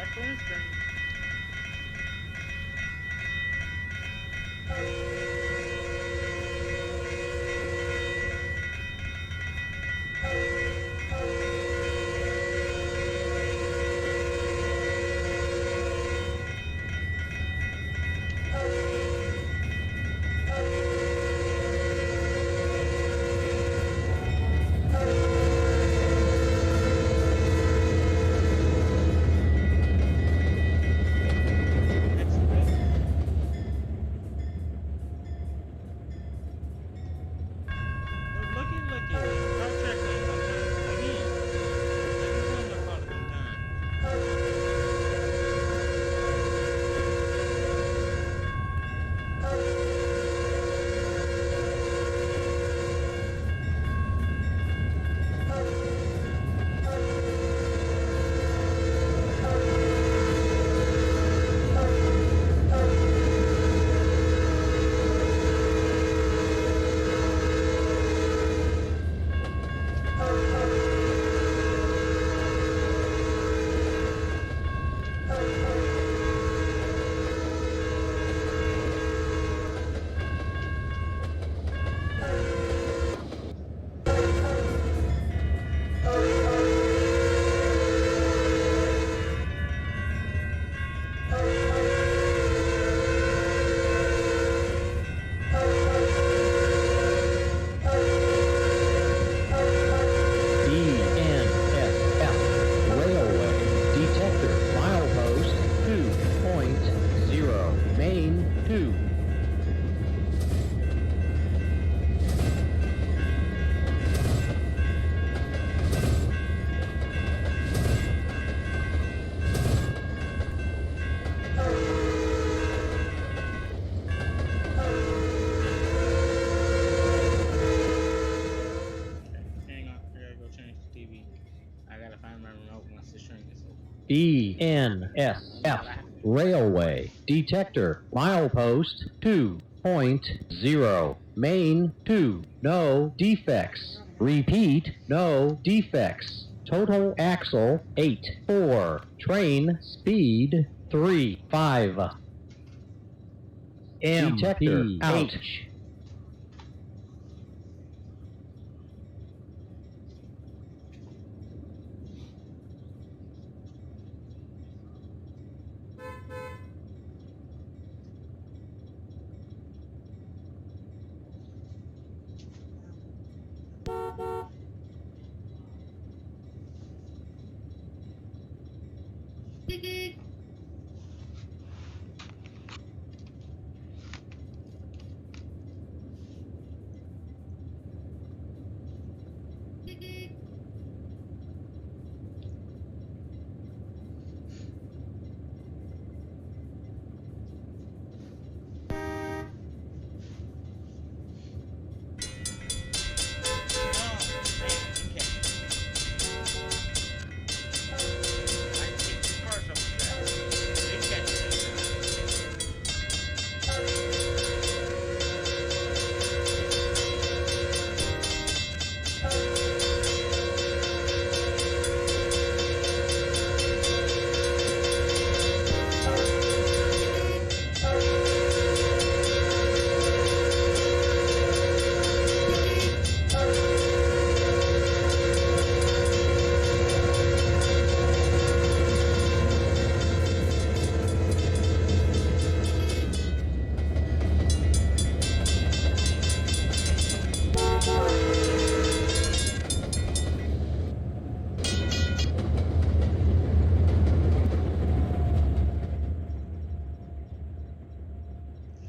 that phone screen. Looky. Car track lanes on time. Again. Second time I called it on time. ENSF Railway Detector Milepost 2.0 Main 2. Okay, hang on. I gotta go change the TV. I gotta find my remote once the string is over. ENSF Railway Detector Milepost 2.0 Main 2. No defects. Repeat, no defects. Total axle 8.4. Train speed 3.5. Detector out. Oh, man. Okay. I can get two cars off the track. They catch it this time.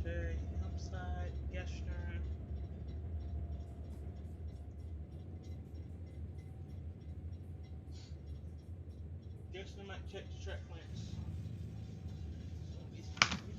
Okay, help side, gas stern. Guess I might check the track clearance. Won't be surprised if we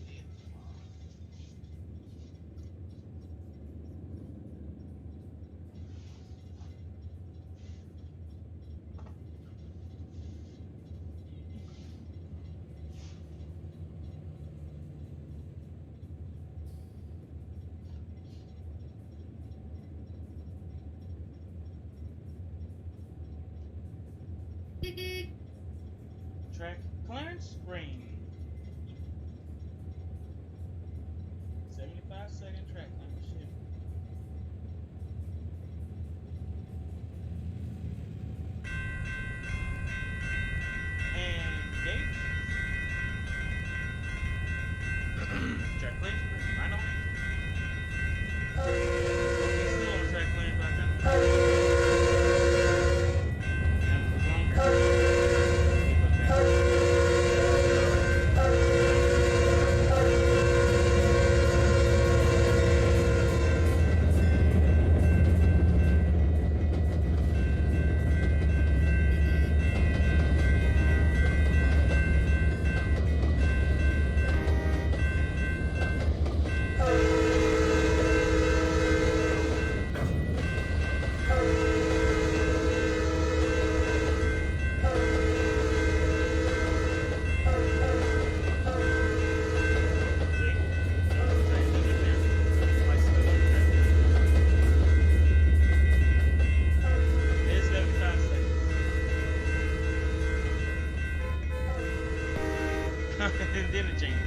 did. Track Clarence Spring. 75-second track limit. Shit. And date. Track clearance. Right on it. Okay, still on track clearance by then. That was longer. Keep us back. It didn't change it.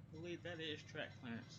I believe that is track clearance.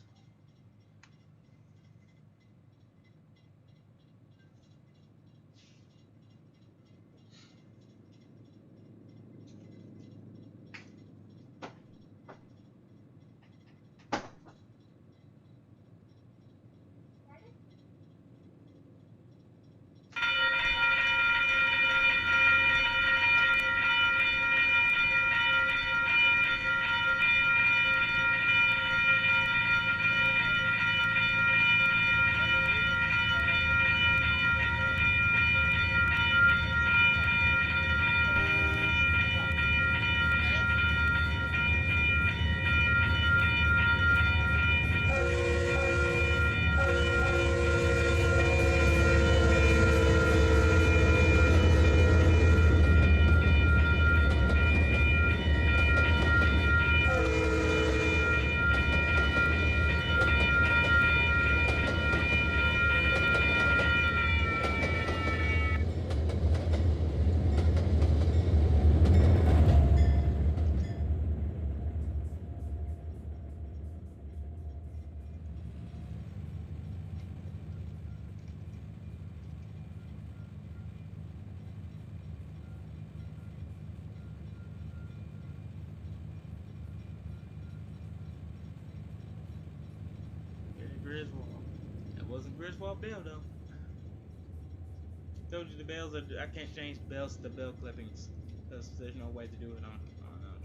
Griswold. That wasn't Griswold bell though. Told you the bells are. I can't change the bells to the bell clippings because there's no way to do it on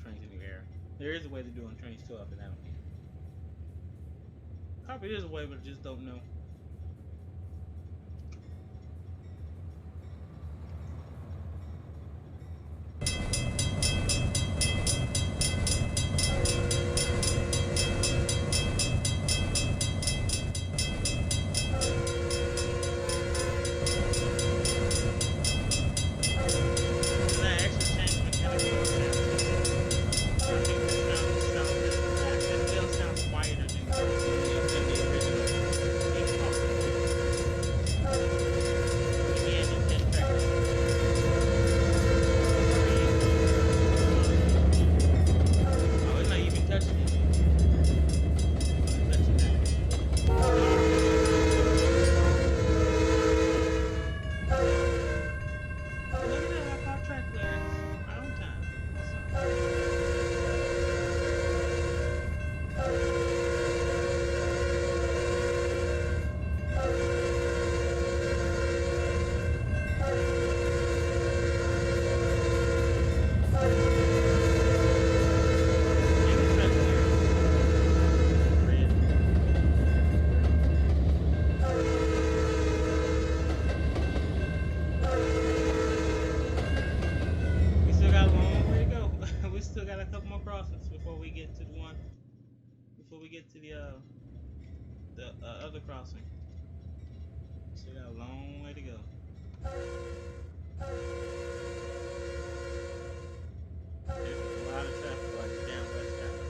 trains in the air. There is a way to do it on trains too, but I don't know. Probably is a way, but I just don't know. This bell sounds quieter than the original. got a couple more crossings before we get to the one. Before we get to the other crossing. Still got a long way to go. There's a lot of traffic like down Westheimer.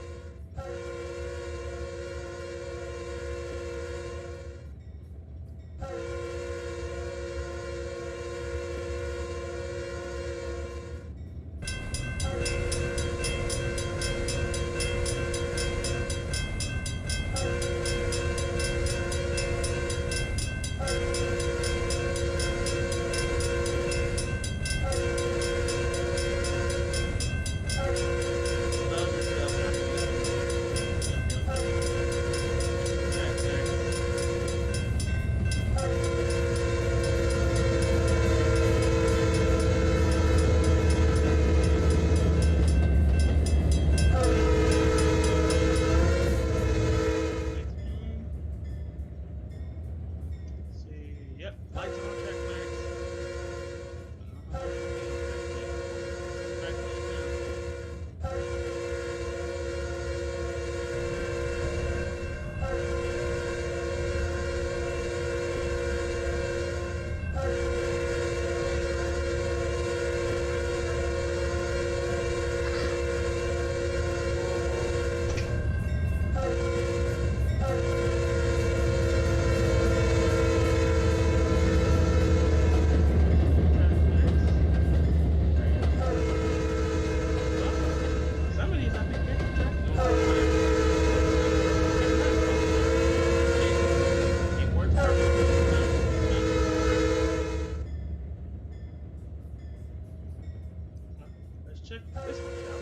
Check this one out.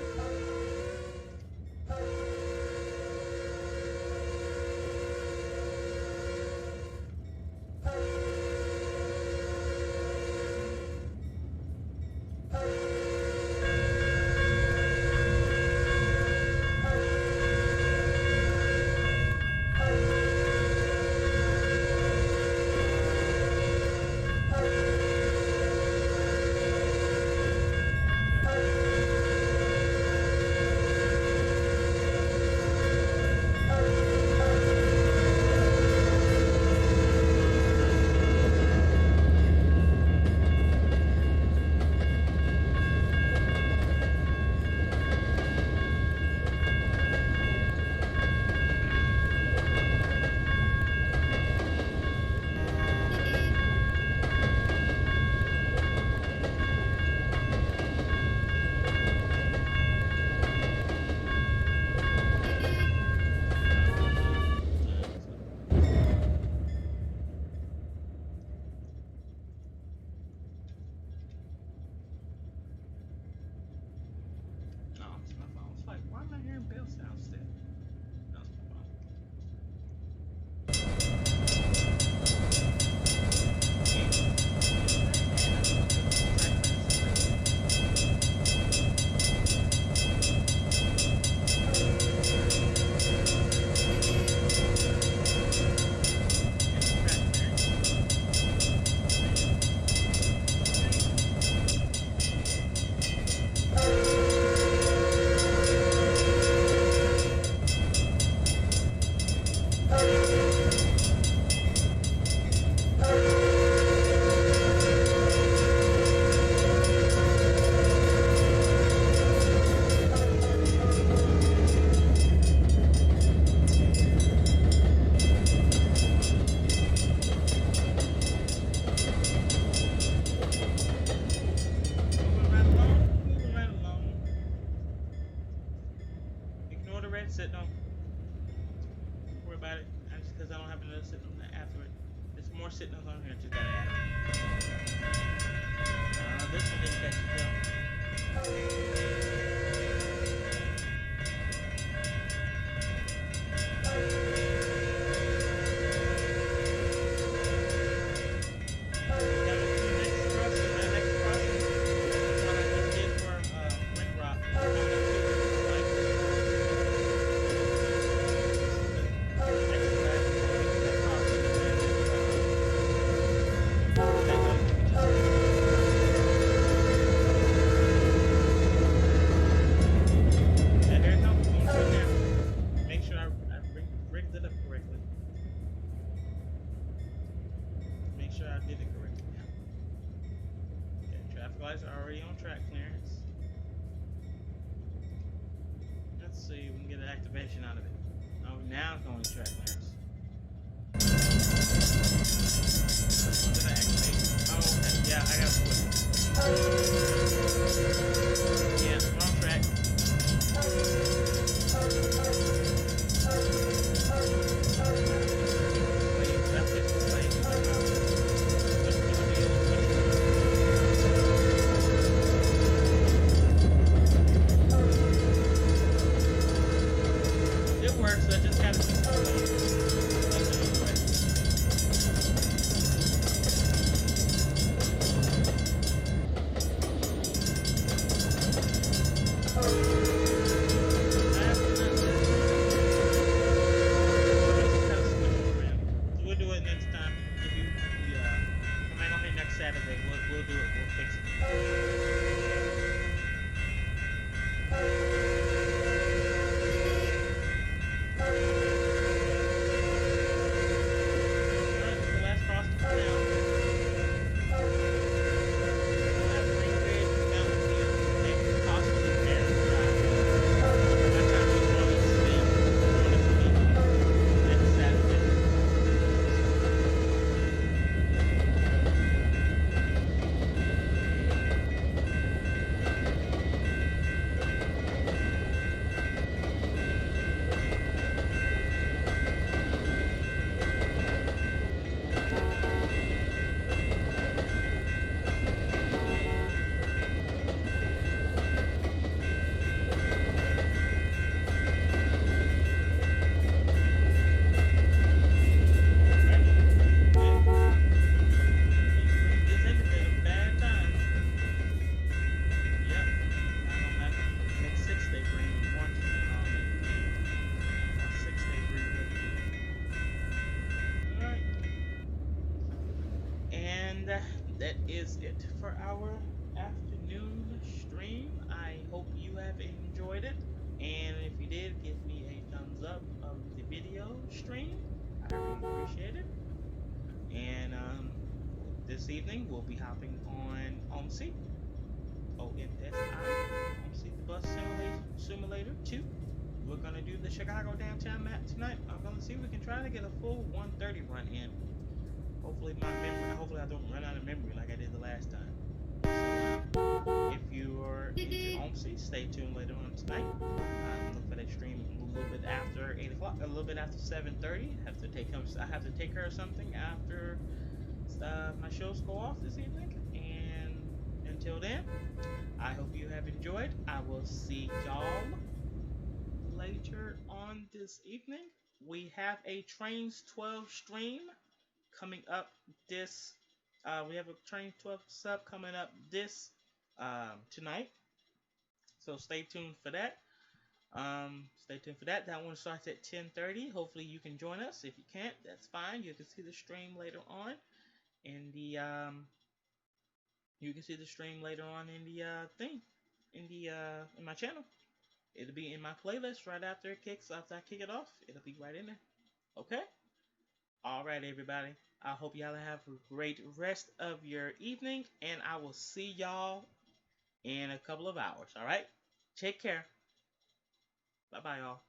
Signals on here, just gotta add them. This one didn't catch device already on track clearance. Let's see if we can get an activation out of it. Oh, now it's going to track clearance. When did I activate? Oh, okay. Yeah, I got to switch. Yeah, we're on track. It works, I just gotta keep playing. We'll do it next time. If you come on here next Saturday, we'll do it. We'll fix it. Alright, the last cross to come down. We'll have green grid down here and possibly pair drive. By the time we want it to spin, we want it to be next Saturday. And that is it for our afternoon stream. I hope you have enjoyed it. And if you did, give me a thumbs up of the video stream. I really appreciate it. And this evening we'll be hopping on OMSI, OMSI, OMSI the Bus Simulator 2. We're gonna do the Chicago downtown map tonight. I'm gonna see if we can try to get a full 130 run in. Hopefully I don't run out of memory like I did the last time. So if you are into OMSI, stay tuned later on tonight. Look for that stream a little bit after 8 o'clock, a little bit after 7:30. I have to take care of something after my shows go off this evening. And until then, I hope you have enjoyed. I will see y'all later on this evening. We have a Trains 12 stream coming up this. We have a Train 12 sub coming up this tonight. So stay tuned for that. That one starts at 10:30. Hopefully you can join us. If you can't, that's fine. You can see the stream later on in the you can see the stream later on in the thing in my channel. It'll be in my playlist right after I kick it off. It'll be right in there. Okay? Alright, everybody. I hope y'all have a great rest of your evening, and I will see y'all in a couple of hours. Alright? Take care. Bye-bye, y'all.